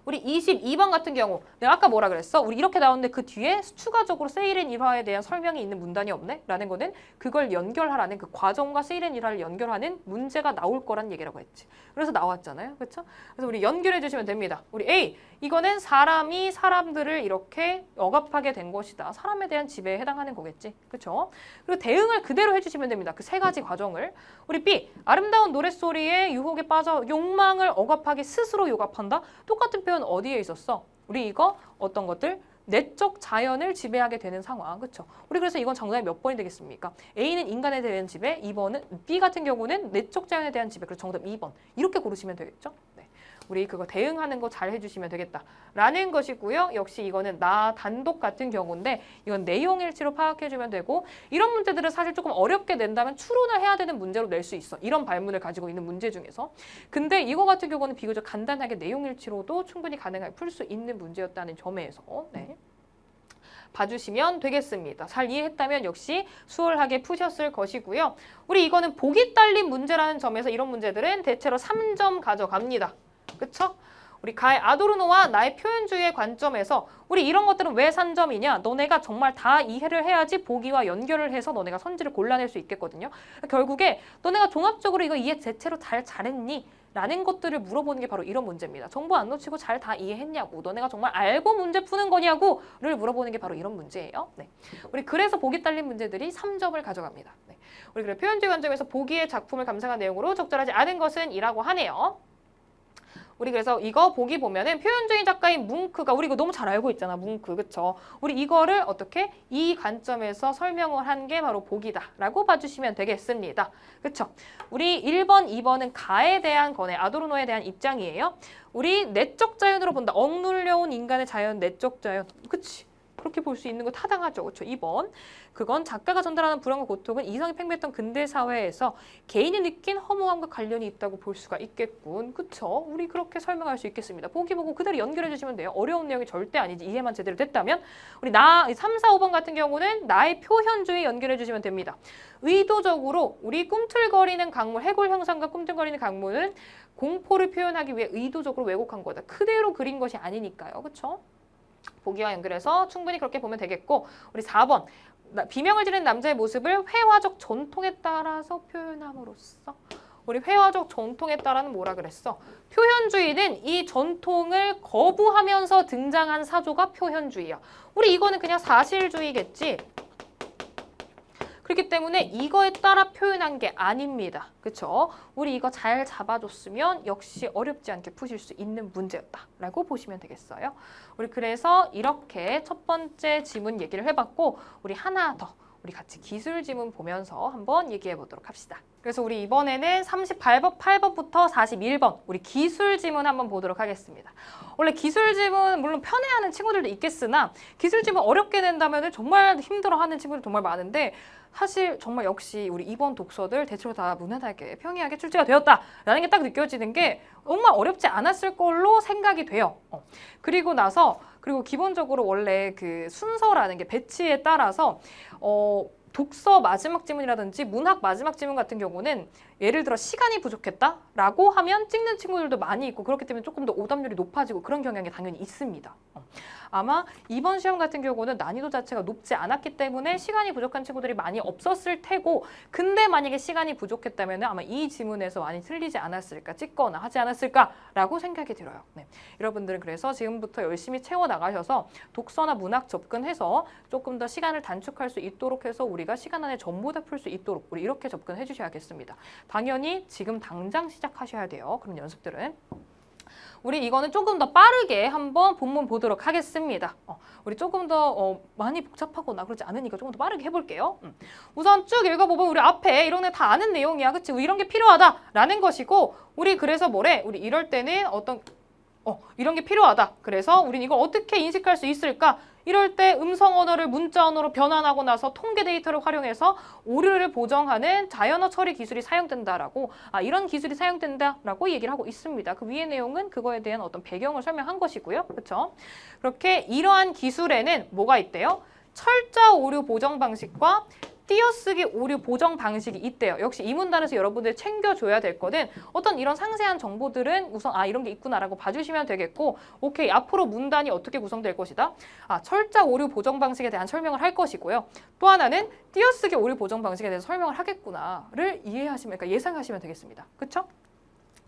우리 22번 같은 경우 내가 아까 뭐라 그랬어? 우리 이렇게 나오는데 그 뒤에 추가적으로 세일엔 일화에 대한 설명이 있는 문단이 없네? 라는 거는 그걸 연결하라는 그 과정과 세일엔 일화를 연결하는 문제가 나올 거란 얘기라고 했지. 그래서 나왔잖아요. 그렇죠? 그래서 우리 연결해 주시면 됩니다. 우리 A, 이거는 사람이 사람들을 이렇게 억압하게 된 것이다. 사람에 대한 지배에 해당하는 거겠지. 그렇죠? 그리고 대응을 그대로 해주시면 됩니다. 그 세 가지 과정을. 우리 B, 아름다운 노랫소리에 유혹에 빠져 욕망을 억압하기 스스로 욕합한다. 똑같은 표현 어디에 있었어? 우리 이거 어떤 것들? 내적 자연을 지배하게 되는 상황. 그렇죠? 우리 그래서 이건 정답이 몇 번이 되겠습니까? A는 인간에 대한 지배, 2번은 B 같은 경우는 내적 자연에 대한 지배. 그래서 정답 2번. 이렇게 고르시면 되겠죠? 네. 우리 그거 대응하는 거 잘 해주시면 되겠다라는 것이고요. 역시 이거는 나 단독 같은 경우인데 이건 내용일치로 파악해주면 되고 이런 문제들은 사실 조금 어렵게 낸다면 추론을 해야 되는 문제로 낼 수 있어. 이런 발문을 가지고 있는 문제 중에서. 근데 이거 같은 경우는 비교적 간단하게 내용일치로도 충분히 가능하게 풀 수 있는 문제였다는 점에서 네. 봐주시면 되겠습니다. 잘 이해했다면 역시 수월하게 푸셨을 것이고요. 우리 이거는 보기 딸린 문제라는 점에서 이런 문제들은 대체로 3점 가져갑니다. 그쵸? 우리 가의 아도르노와 나의 표현주의의 관점에서 우리 이런 것들은 왜 3점이냐? 너네가 정말 다 이해를 해야지 보기와 연결을 해서 너네가 선지를 골라낼 수 있겠거든요. 결국에 너네가 종합적으로 이거 이해 대체로 잘했니? 라는 것들을 물어보는 게 바로 이런 문제입니다. 정보 안 놓치고 잘 다 이해했냐고, 너네가 정말 알고 문제 푸는 거냐고를 물어보는 게 바로 이런 문제예요. 네. 우리 그래서 보기 딸린 문제들이 3점을 가져갑니다. 네. 우리 그래 표현주의 관점에서 보기의 작품을 감상한 내용으로 적절하지 않은 것은 이라고 하네요. 우리 그래서 이거 보기 보면은 표현주의 작가인 뭉크가 우리 이거 너무 잘 알고 있잖아. 뭉크. 그쵸? 우리 이거를 어떻게 이 관점에서 설명을 한 게 바로 보기다라고 봐주시면 되겠습니다. 그쵸? 우리 1번, 2번은 가에 대한 거네. 아도르노에 대한 입장이에요. 우리 내적 자연으로 본다. 억눌려온 인간의 자연, 내적 자연. 그치? 그렇게 볼 수 있는 거 타당하죠. 그렇죠? 2번. 그건 작가가 전달하는 불안과 고통은 이성이 팽배했던 근대 사회에서 개인이 느낀 허무함과 관련이 있다고 볼 수가 있겠군. 그쵸? 우리 그렇게 설명할 수 있겠습니다. 보기 보고 그대로 연결해 주시면 돼요. 어려운 내용이 절대 아니지. 이해만 제대로 됐다면. 우리 3, 4, 5번 같은 경우는 나의 표현주의 연결해 주시면 됩니다. 의도적으로 우리 꿈틀거리는 강물, 해골 형상과 꿈틀거리는 강물은 공포를 표현하기 위해 의도적으로 왜곡한 거다. 그대로 그린 것이 아니니까요. 그쵸? 보기와 연결해서 충분히 그렇게 보면 되겠고 우리 4번 비명을 지르는 남자의 모습을 회화적 전통에 따라서 표현함으로써 우리 회화적 전통에 따라는 뭐라 그랬어? 표현주의는 이 전통을 거부하면서 등장한 사조가 표현주의야. 우리 이거는 그냥 사실주의겠지? 그렇기 때문에 이거에 따라 표현한 게 아닙니다. 그쵸? 우리 이거 잘 잡아줬으면 역시 어렵지 않게 푸실 수 있는 문제였다라고 보시면 되겠어요. 우리 그래서 이렇게 첫 번째 지문 얘기를 해봤고 우리 하나 더 우리 같이 기술 지문 보면서 한번 얘기해 보도록 합시다. 그래서 우리 이번에는 38번부터 41번 우리 기술 지문 한번 보도록 하겠습니다. 원래 기술 지문 물론 편해하는 친구들도 있겠으나 기술 지문 어렵게 낸다면 정말 힘들어하는 친구들 정말 많은데 사실 정말 역시 우리 이번 독서들 대체로 다 무난하게 평이하게 출제가 되었다라는 게 딱 느껴지는 게 정말 어렵지 않았을 걸로 생각이 돼요. 그리고 기본적으로 원래 그 순서라는 게 배치에 따라서 독서 마지막 지문이라든지 문학 마지막 지문 같은 경우는 예를 들어 시간이 부족했다라고 하면 찍는 친구들도 많이 있고 그렇기 때문에 조금 더 오답률이 높아지고 그런 경향이 당연히 있습니다. 아마 이번 시험 같은 경우는 난이도 자체가 높지 않았기 때문에 시간이 부족한 친구들이 많이 없었을 테고 근데 만약에 시간이 부족했다면 아마 이 지문에서 많이 틀리지 않았을까 찍거나 하지 않았을까라고 생각이 들어요. 네. 여러분들은 그래서 지금부터 열심히 채워나가셔서 독서나 문학 접근해서 조금 더 시간을 단축할 수 있도록 해서 우리가 시간 안에 전부 다 풀 수 있도록 우리 이렇게 접근해 주셔야겠습니다. 당연히 지금 당장 시작하셔야 돼요. 그런 연습들은. 우리 이거는 조금 더 빠르게 한번 본문 보도록 하겠습니다. 우리 조금 더 많이 복잡하거나 그러지 않으니까 조금 더 빠르게 해볼게요. 우선 쭉 읽어보면 우리 앞에 이런 애 다 아는 내용이야. 그치? 이런 게 필요하다라는 것이고 우리 그래서 뭐래? 우리 이럴 때는 이런 게 필요하다. 그래서 우린 이걸 어떻게 인식할 수 있을까? 이럴 때 음성 언어를 문자 언어로 변환하고 나서 통계 데이터를 활용해서 오류를 보정하는 자연어 처리 기술이 사용된다라고 이런 기술이 사용된다라고 얘기를 하고 있습니다. 그 위의 내용은 그거에 대한 어떤 배경을 설명한 것이고요. 그렇죠? 그렇게 이러한 기술에는 뭐가 있대요? 철자 오류 보정 방식과 띄어쓰기 오류 보정 방식이 있대요. 역시 이 문단에서 여러분들 챙겨줘야 될 거는 어떤 이런 상세한 정보들은 우선 이런 게 있구나라고 봐주시면 되겠고 오케이 앞으로 문단이 어떻게 구성될 것이다. 철자 오류 보정 방식에 대한 설명을 할 것이고요. 또 하나는 띄어쓰기 오류 보정 방식에 대해서 설명을 하겠구나를 이해하시면 그러니까 예상하시면 되겠습니다. 그렇죠?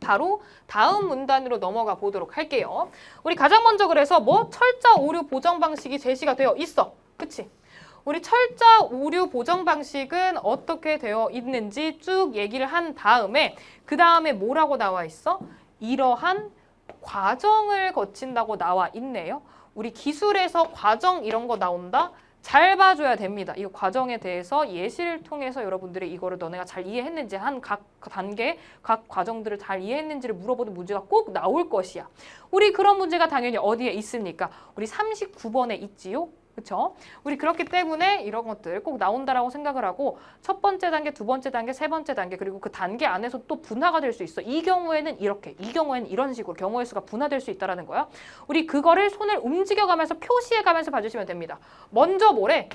바로 다음 문단으로 넘어가 보도록 할게요. 우리 가장 먼저 그래서 철자 오류 보정 방식이 제시가 되어 있어. 그치? 우리 철자 오류 보정 방식은 어떻게 되어 있는지 쭉 얘기를 한 다음에 그 다음에 뭐라고 나와 있어? 이러한 과정을 거친다고 나와 있네요. 우리 기술에서 과정 이런 거 나온다? 잘 봐줘야 됩니다. 이 과정에 대해서 예시를 통해서 여러분들이 이거를 너네가 잘 이해했는지 한 각 단계, 각 과정들을 잘 이해했는지를 물어보는 문제가 꼭 나올 것이야. 우리 그런 문제가 당연히 어디에 있습니까? 우리 39번에 있지요? 그렇죠? 우리 그렇기 때문에 이런 것들 꼭 나온다라고 생각을 하고 첫 번째 단계, 두 번째 단계, 세 번째 단계 그리고 그 단계 안에서 또 분화가 될 수 있어. 이 경우에는 이렇게, 이 경우에는 이런 식으로 경우의 수가 분화될 수 있다라는 거야. 우리 그거를 손을 움직여가면서 표시해가면서 봐주시면 됩니다. 먼저 뭐래?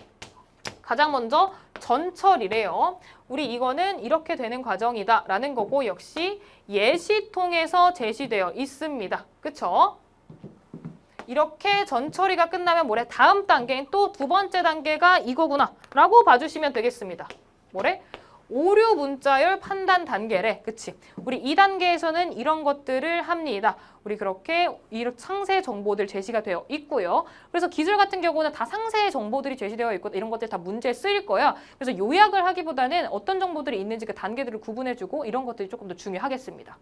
가장 먼저 전철이래요. 우리 이거는 이렇게 되는 과정이다 라는 거고 역시 예시통에서 제시되어 있습니다. 그쵸? 이렇게 전처리가 끝나면 뭐래? 다음 단계인 또 두 번째 단계가 이거구나 라고 봐주시면 되겠습니다. 뭐래? 오류 문자열 판단 단계래. 그치? 우리 2단계에서는 이런 것들을 합니다. 우리 그렇게 상세 정보들 제시가 되어 있고요. 그래서 기술 같은 경우는 다 상세 정보들이 제시되어 있고 이런 것들 다 문제에 쓰일 거야. 그래서 요약을 하기보다는 어떤 정보들이 있는지 그 단계들을 구분해주고 이런 것들이 조금 더 중요하겠습니다.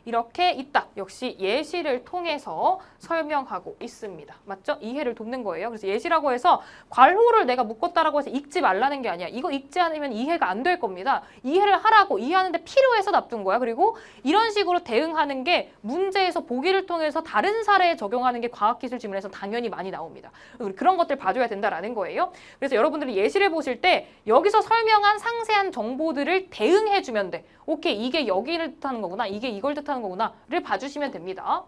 이렇게 있다. 역시 예시를 통해서 설명하고 있습니다. 맞죠? 이해를 돕는 거예요. 그래서 예시라고 해서 괄호를 내가 묶었다라고 해서 읽지 말라는 게 아니야. 이거 읽지 않으면 이해가 안 될 겁니다. 이해를 하라고, 이해하는데 필요해서 놔둔 거야. 그리고 이런 식으로 대응하는 게 문제에서 보기를 통해서 다른 사례에 적용하는 게 과학기술 지문에서 당연히 많이 나옵니다. 우리 그런 것들 봐줘야 된다라는 거예요. 그래서 여러분들이 예시를 보실 때 여기서 설명한 상세한 정보들을 대응해주면 돼. 오케이, 이게 여기를 뜻하는 거구나, 이게 이걸 뜻하는 거구나를 봐주시면 됩니다.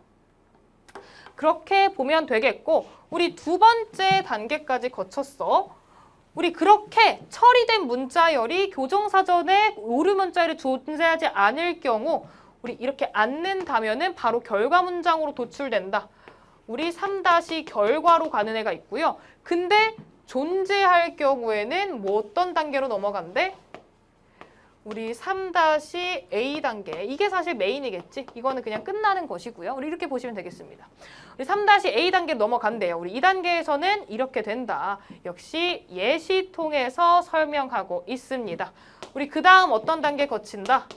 그렇게 보면 되겠고 우리 두 번째 단계까지 거쳤어. 우리 그렇게 처리된 문자열이 교정사전에 오류 문자열이 존재하지 않을 경우 우리 이렇게 않는다면은 바로 결과 문장으로 도출된다. 우리 3- 결과로 가는 애가 있고요. 근데 존재할 경우에는 뭐 어떤 단계로 넘어간대? 우리 3-A 단계, 이게 사실 메인이겠지? 이거는 그냥 끝나는 것이고요. 우리 이렇게 보시면 되겠습니다. 우리 3-A 단계로 넘어간대요. 우리 2단계에서는 이렇게 된다. 역시 예시 통해서 설명하고 있습니다. 우리 그 다음 어떤 단계 거친다?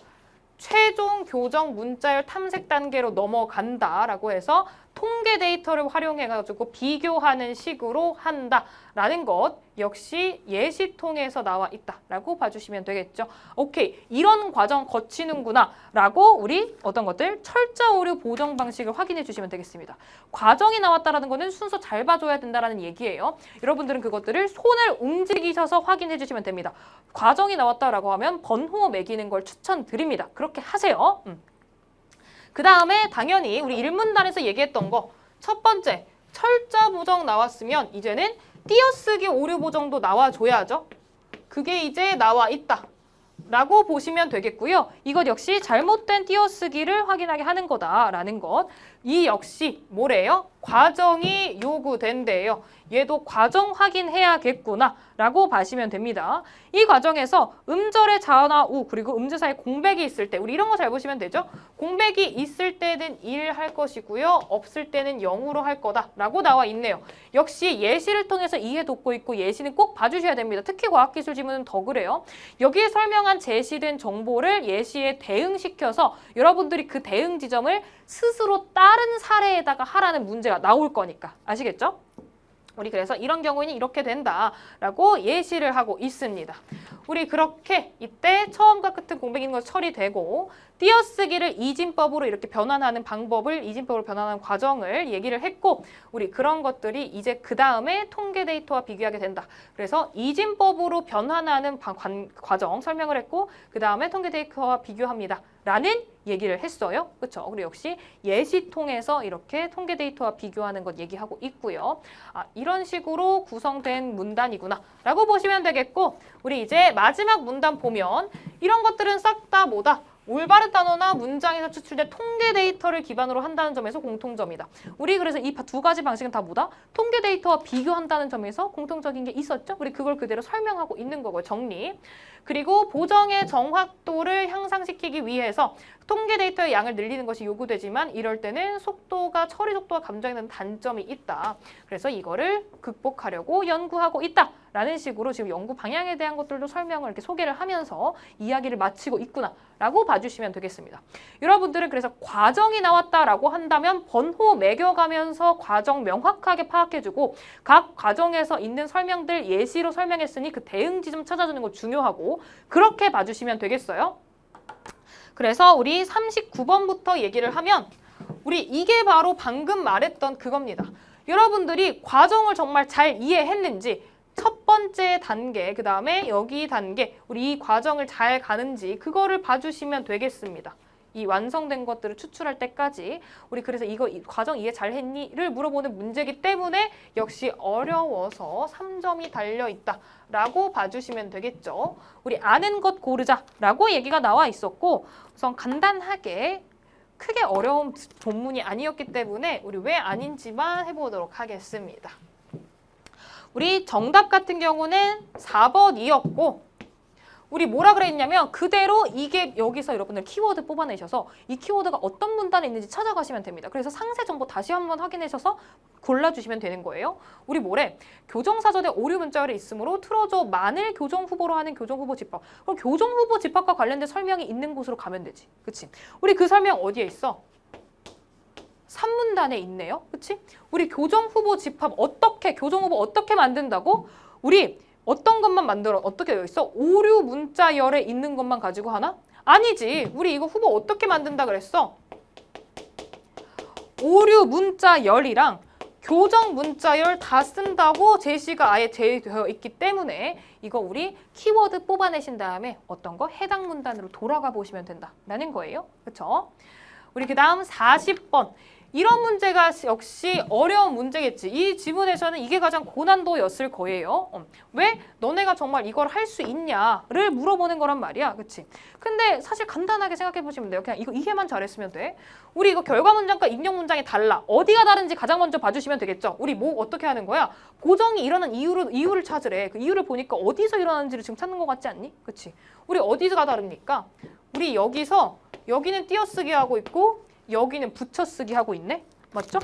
최종 교정 문자열 탐색 단계로 넘어간다라고 해서 통계 데이터를 활용해가지고 비교하는 식으로 한다라는 것 역시 예시통에서 나와 있다라고 봐주시면 되겠죠. 오케이, 이런 과정 거치는구나 라고 우리 어떤 것들 철자 오류 보정 방식을 확인해 주시면 되겠습니다. 과정이 나왔다라는 거는 순서 잘 봐줘야 된다라는 얘기예요. 여러분들은 그것들을 손을 움직이셔서 확인해 주시면 됩니다. 과정이 나왔다라고 하면 번호 매기는 걸 추천드립니다. 그렇게 하세요. 그 다음에 당연히 우리 일문단에서 얘기했던 거 첫 번째, 철자 보정 나왔으면 이제는 띄어쓰기 오류 보정도 나와줘야죠. 그게 이제 나와 있다 라고 보시면 되겠고요. 이것 역시 잘못된 띄어쓰기를 확인하게 하는 거다라는 것. 이 역시 뭐래요? 과정이 요구된대요. 얘도 과정 확인해야겠구나 라고 봐시면 됩니다. 이 과정에서 음절의 자나 우 그리고 음절 사이에 공백이 있을 때 우리 이런 거 잘 보시면 되죠? 공백이 있을 때는 1 할 것이고요. 없을 때는 0으로 할 거다라고 나와 있네요. 역시 예시를 통해서 이해 돕고 있고 예시는 꼭 봐주셔야 됩니다. 특히 과학기술 지문은 더 그래요. 여기에 설명한 제시된 정보를 예시에 대응시켜서 여러분들이 그 대응 지점을 스스로 다른 사례에다가 하라는 문제가 나올 거니까. 아시겠죠? 우리 그래서 이런 경우에는 이렇게 된다라고 예시를 하고 있습니다. 우리 그렇게 이때 처음과 끝은 공백 있는 것 처리되고 띄어쓰기를 이진법으로 이렇게 변환하는 방법을 이진법으로 변환하는 과정을 얘기를 했고 우리 그런 것들이 이제 그 다음에 통계 데이터와 비교하게 된다. 그래서 이진법으로 변환하는 과정 설명을 했고 그 다음에 통계 데이터와 비교합니다. 라는 얘기를 했어요. 그렇죠? 그리고 역시 예시 통해서 이렇게 통계 데이터와 비교하는 것 얘기하고 있고요. 이런 식으로 구성된 문단이구나 라고 보시면 되겠고 우리 이제 마지막 문단 보면 이런 것들은 싹 다 뭐다? 올바른 단어나 문장에서 추출된 통계 데이터를 기반으로 한다는 점에서 공통점이다. 우리 그래서 이 두 가지 방식은 다 뭐다? 통계 데이터와 비교한다는 점에서 공통적인 게 있었죠? 우리 그걸 그대로 설명하고 있는 거고요. 정리. 그리고 보정의 정확도를 향상시키기 위해서 통계 데이터의 양을 늘리는 것이 요구되지만 이럴 때는 처리 속도가 감정에 대한 단점이 있다. 그래서 이거를 극복하려고 연구하고 있다. 라는 식으로 지금 연구 방향에 대한 것들도 설명을 이렇게 소개를 하면서 이야기를 마치고 있구나 라고 봐주시면 되겠습니다. 여러분들은 그래서 과정이 나왔다라고 한다면 번호 매겨가면서 과정 명확하게 파악해주고 각 과정에서 있는 설명들 예시로 설명했으니 그 대응 지점 찾아주는 거 중요하고 그렇게 봐주시면 되겠어요. 그래서 우리 39번부터 얘기를 하면 우리 이게 바로 방금 말했던 그겁니다. 여러분들이 과정을 정말 잘 이해했는지 첫 번째 단계, 그 다음에 여기 단계, 우리 이 과정을 잘 가는지 그거를 봐주시면 되겠습니다. 이 완성된 것들을 추출할 때까지 우리 그래서 이 과정 이해 잘 했니?를 물어보는 문제이기 때문에 역시 어려워서 3점이 달려있다라고 봐주시면 되겠죠. 우리 아는 것 고르자라고 얘기가 나와 있었고 우선 간단하게 크게 어려운 본문이 아니었기 때문에 우리 왜 아닌지만 해보도록 하겠습니다. 우리 정답 같은 경우는 4번이었고 우리 뭐라 그랬냐면 그대로 이게 여기서 여러분들 키워드 뽑아내셔서 이 키워드가 어떤 문단에 있는지 찾아가시면 됩니다. 그래서 상세 정보 다시 한번 확인하셔서 골라주시면 되는 거예요. 우리 뭐래? 교정사전에 오류 문자열이 있으므로 틀어줘 만을 교정 후보로 하는 교정 후보 집합. 그럼 교정 후보 집합과 관련된 설명이 있는 곳으로 가면 되지. 그치? 우리 그 설명 어디에 있어? 3문단에 있네요. 그치? 우리 교정 후보 집합 교정 후보 어떻게 만든다고? 우리 어떤 것만 만들어? 어떻게 되어 있어? 오류 문자열에 있는 것만 가지고 하나? 아니지. 우리 이거 후보 어떻게 만든다 그랬어? 오류 문자열이랑 교정 문자열 다 쓴다고 제시가 아예 되어 있기 때문에 이거 우리 키워드 뽑아내신 다음에 어떤 거? 해당 문단으로 돌아가 보시면 된다라는 거예요. 그렇죠? 우리 그 다음 40번. 이런 문제가 역시 어려운 문제겠지. 이 지문에서는 이게 가장 고난도였을 거예요. 왜? 너네가 정말 이걸 할 수 있냐를 물어보는 거란 말이야. 그치? 근데 사실 간단하게 생각해 보시면 돼요. 그냥 이거 이해만 잘했으면 돼. 우리 이거 결과 문장과 입력 문장이 달라. 어디가 다른지 가장 먼저 봐주시면 되겠죠. 우리 뭐 어떻게 하는 거야? 고정이 일어난 이유를 찾으래. 그 이유를 보니까 어디서 일어나는지를 지금 찾는 것 같지 않니? 그치? 우리 어디가 다릅니까? 우리 여기는 띄어쓰기 하고 있고 여기는 붙여쓰기 하고 있네? 맞죠?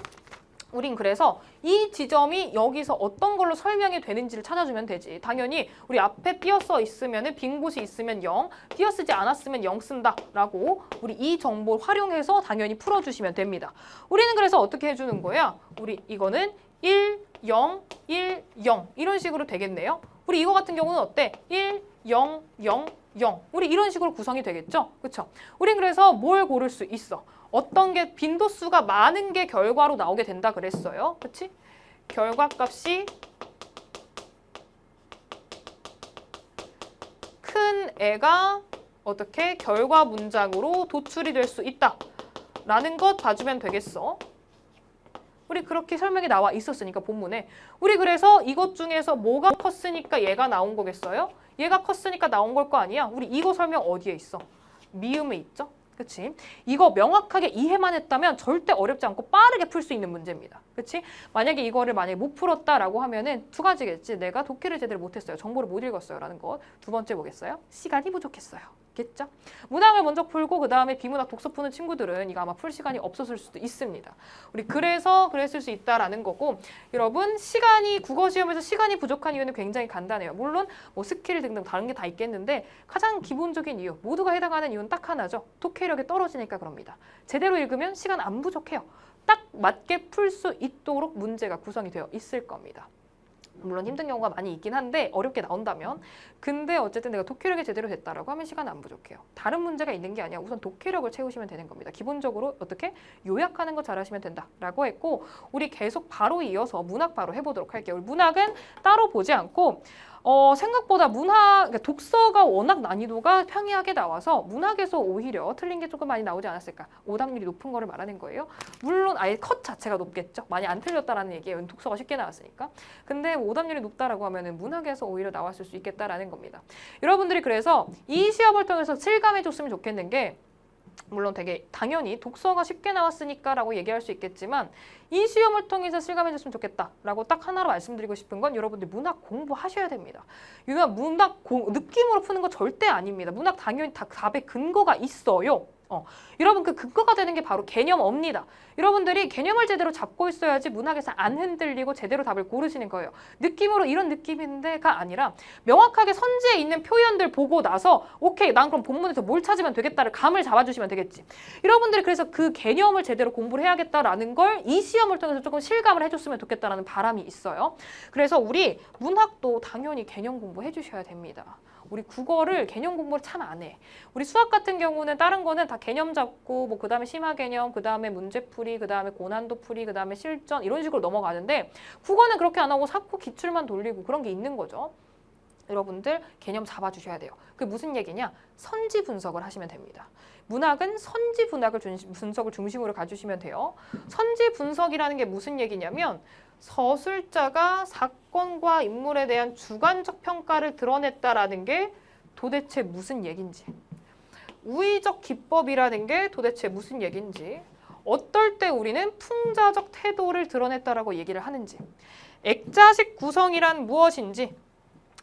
우린 그래서 이 지점이 여기서 어떤 걸로 설명이 되는지를 찾아주면 되지. 당연히 우리 앞에 띄어써 있으면 빈 곳이 있으면 0, 띄어쓰지 않았으면 0 쓴다라고 우리 이 정보 활용해서 당연히 풀어주시면 됩니다. 우리는 그래서 어떻게 해주는 거야? 우리 이거는 1, 0, 1, 0 이런 식으로 되겠네요. 우리 이거 같은 경우는 어때? 1, 0, 0, 0 우리 이런 식으로 구성이 되겠죠? 그쵸? 우린 그래서 뭘 고를 수 있어? 어떤 게 빈도수가 많은 게 결과로 나오게 된다 그랬어요. 그치? 결과값이 큰 애가 어떻게 결과 문장으로 도출이 될 수 있다 라는 것 봐주면 되겠어. 우리 그렇게 설명이 나와 있었으니까 본문에. 우리 그래서 이것 중에서 뭐가 컸으니까 얘가 나온 거겠어요? 얘가 컸으니까 나온 걸 거 아니야? 우리 이거 설명 어디에 있어? 미음에 있죠? 그치? 이거 명확하게 이해만 했다면 절대 어렵지 않고 빠르게 풀 수 있는 문제입니다. 그치? 만약에 이거를 못 풀었다라고 하면은 두 가지겠지. 내가 독해를 제대로 못했어요. 정보를 못 읽었어요. 라는 것. 두 번째 뭐겠어요? 시간이 부족했어요. 겠죠? 문학을 먼저 풀고 그 다음에 비문학 독서 푸는 친구들은 이거 아마 풀 시간이 없었을 수도 있습니다. 우리 그래서 그랬을 수 있다라는 거고 여러분 국어 시험에서 시간이 부족한 이유는 굉장히 간단해요. 물론 뭐 스킬 등등 다른 게 다 있겠는데 가장 기본적인 이유 모두가 해당하는 이유는 딱 하나죠. 독해력이 떨어지니까 그럽니다. 제대로 읽으면 시간 안 부족해요. 딱 맞게 풀 수 있도록 문제가 구성이 되어 있을 겁니다. 물론 힘든 경우가 많이 있긴 한데 어렵게 나온다면 근데 어쨌든 내가 독해력이 제대로 됐다라고 하면 시간 안 부족해요. 다른 문제가 있는 게 아니야. 우선 독해력을 채우시면 되는 겁니다. 기본적으로 어떻게 요약하는 거 잘하시면 된다라고 했고 우리 계속 바로 이어서 문학 바로 해보도록 할게요. 우리 문학은 따로 보지 않고 생각보다 독서가 워낙 난이도가 평이하게 나와서 문학에서 오히려 틀린 게 조금 많이 나오지 않았을까. 오답률이 높은 거를 말하는 거예요. 물론 아예 컷 자체가 높겠죠. 많이 안 틀렸다라는 얘기예요. 독서가 쉽게 나왔으니까. 근데 오답률이 높다라고 하면은 문학에서 오히려 나왔을 수 있겠다라는 겁니다. 여러분들이 그래서 이 시험을 통해서 실감해 줬으면 좋겠는 게 물론 되게 당연히 독서가 쉽게 나왔으니까 라고 얘기할 수 있겠지만 이 시험을 통해서 실감해줬으면 좋겠다 라고 딱 하나로 말씀드리고 싶은 건 여러분들 문학 공부하셔야 됩니다. 느낌으로 푸는 거 절대 아닙니다. 문학 당연히 답의 근거가 있어요. 여러분 그 근거가 되는 게 바로 개념어입니다. 여러분들이 개념을 제대로 잡고 있어야지 문학에서 안 흔들리고 제대로 답을 고르시는 거예요. 느낌으로 이런 느낌인데가 아니라 명확하게 선지에 있는 표현들 보고 나서 오케이 난 그럼 본문에서 뭘 찾으면 되겠다를 감을 잡아주시면 되겠지. 여러분들이 그래서 그 개념을 제대로 공부를 해야겠다라는 걸 이 시험을 통해서 조금 실감을 해줬으면 좋겠다라는 바람이 있어요. 그래서 우리 문학도 당연히 개념 공부해 주셔야 됩니다. 우리 국어를 개념 공부를 참 안 해. 우리 수학 같은 경우는 다른 거는 다 개념 잡고 뭐 그다음에 심화 개념, 그다음에 문제풀이, 그다음에 고난도 풀이, 그다음에 실전 이런 식으로 넘어가는데 국어는 그렇게 안 하고 자꾸 기출만 돌리고 그런 게 있는 거죠. 여러분들 개념 잡아주셔야 돼요. 그게 무슨 얘기냐? 선지 분석을 하시면 됩니다. 문학은 선지 분석을 중심으로 가주시면 돼요. 선지 분석이라는 게 무슨 얘기냐면 서술자가 사건과 인물에 대한 주관적 평가를 드러냈다라는 게 도대체 무슨 얘긴지, 우의적 기법이라는 게 도대체 무슨 얘긴지, 어떨 때 우리는 풍자적 태도를 드러냈다라고 얘기를 하는지, 액자식 구성이란 무엇인지,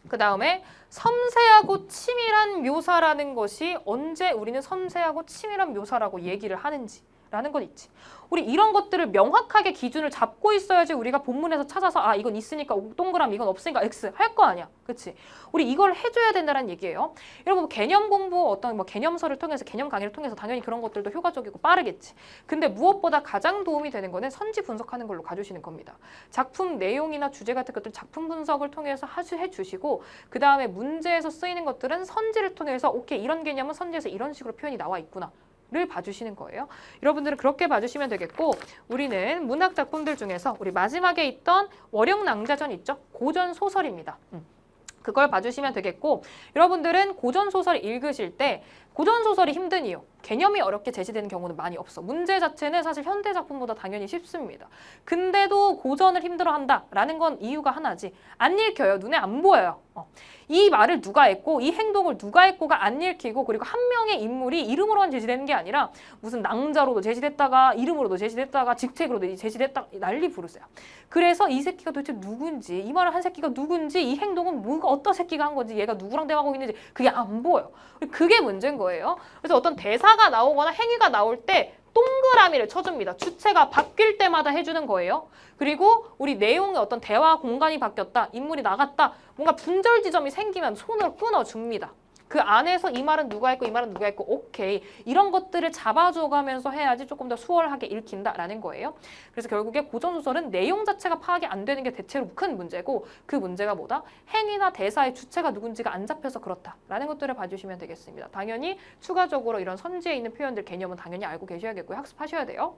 그 다음에 섬세하고 치밀한 묘사라는 것이 언제 우리는 섬세하고 치밀한 묘사라고 얘기를 하는지 라는 것 있지. 우리 이런 것들을 명확하게 기준을 잡고 있어야지 우리가 본문에서 찾아서 아 이건 있으니까 동그라미 이건 없으니까 X 할 거 아니야. 그치? 우리 이걸 해줘야 된다는 얘기예요. 여러분 개념 공부 어떤 뭐 개념서를 통해서 개념 강의를 통해서 당연히 그런 것들도 효과적이고 빠르겠지. 근데 무엇보다 가장 도움이 되는 거는 선지 분석하는 걸로 가주시는 겁니다. 작품 내용이나 주제 같은 것들 작품 분석을 통해서 해주시고 그 다음에 문제에서 쓰이는 것들은 선지를 통해서 오케이 이런 개념은 선지에서 이런 식으로 표현이 나와 있구나. 를 봐주시는 거예요. 여러분들은 그렇게 봐주시면 되겠고 우리는 문학 작품들 중에서 우리 마지막에 있던 월영낭자전 있죠? 고전 소설입니다. 그걸 봐주시면 되겠고 여러분들은 고전 소설 읽으실 때 고전 소설이 힘든 이유 개념이 어렵게 제시되는 경우는 많이 없어. 문제 자체는 사실 현대 작품보다 당연히 쉽습니다. 근데도 고전을 힘들어한다라는 건 이유가 하나지. 안 읽혀요. 눈에 안 보여요. 이 말을 누가 했고 이 행동을 누가 했고가 안 읽히고 그리고 한 명의 인물이 이름으로만 제시되는 게 아니라 무슨 낭자로도 제시됐다가 이름으로도 제시됐다가 직책으로도 제시됐다가 난리 부르세요. 그래서 이 새끼가 도대체 누군지 이 말을 한 새끼가 누군지 이 행동은 뭔가 어떤 새끼가 한 건지 얘가 누구랑 대화하고 있는지 그게 안 보여요. 그게 문제인 거예요. 그래서 어떤 대사가 나오거나 행위가 나올 때 동그라미를 쳐줍니다. 주체가 바뀔 때마다 해주는 거예요. 그리고 우리 내용의 어떤 대화 공간이 바뀌었다, 인물이 나갔다, 뭔가 분절 지점이 생기면 손으로 끊어줍니다. 그 안에서 이 말은 누가 했고 이 말은 누가 했고 오케이 이런 것들을 잡아줘가면서 해야지 조금 더 수월하게 읽힌다라는 거예요. 그래서 결국에 고전소설은 내용 자체가 파악이 안 되는 게 대체로 큰 문제고 그 문제가 뭐다? 행위나 대사의 주체가 누군지가 안 잡혀서 그렇다라는 것들을 봐주시면 되겠습니다. 당연히 추가적으로 이런 선지에 있는 표현들 개념은 당연히 알고 계셔야겠고요. 학습하셔야 돼요.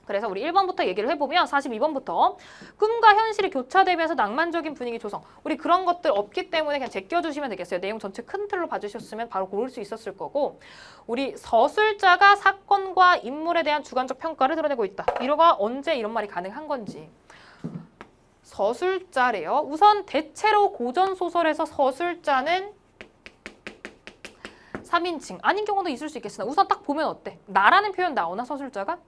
그래서 우리 1번부터 얘기를 해보면 42번부터 꿈과 현실이 교차되면서 낭만적인 분위기 조성. 우리 그런 것들 없기 때문에 그냥 제껴주시면 되겠어요. 내용 전체 큰 틀로 봐주셨으면 바로 고를 수 있었을 거고 우리 서술자가 사건과 인물에 대한 주관적 평가를 드러내고 있다. 이러가 언제 이런 말이 가능한 건지. 서술자래요. 우선 대체로 고전소설에서 서술자는 3인칭 아닌 경우도 있을 수 있겠으나 우선 딱 보면 어때? 나라는 표현 나오나 서술자가?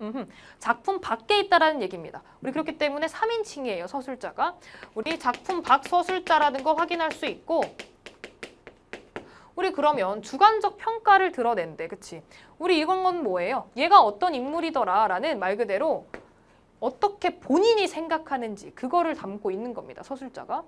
작품 밖에 있다라는 얘기입니다. 우리 그렇기 때문에 3인칭이에요. 서술자가. 우리 작품 밖 서술자라는 거 확인할 수 있고 우리 그러면 주관적 평가를 드러낸대. 그치? 우리 이건 건 뭐예요? 얘가 어떤 인물이더라 라는 말 그대로 어떻게 본인이 생각하는지 그거를 담고 있는 겁니다. 서술자가.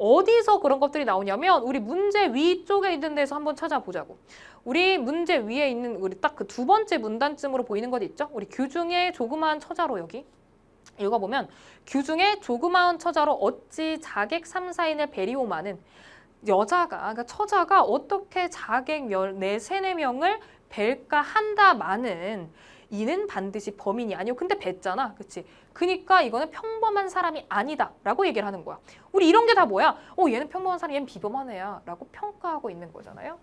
어디서 그런 것들이 나오냐면 우리 문제 위쪽에 있는 데서 한번 찾아보자고. 우리 문제 위에 있는 우리 딱 그 두 번째 문단쯤으로 보이는 것 있죠? 우리 규중의 조그마한 처자로 여기. 읽어보면 규중의 조그마한 처자로 어찌 자객 3사인을 베리오마는 여자가 그러니까 처자가 어떻게 자객 4-3-4명을 뵐까 한다마는 이는 반드시 범인이 아니요. 근데 뵀잖아. 그치? 그니까 이거는 평범한 사람이 아니다. 라고 얘기를 하는 거야. 우리 이런 게 다 뭐야? 얘는 평범한 사람, 얘는 비범한 애야. 라고 평가하고 있는 거잖아요.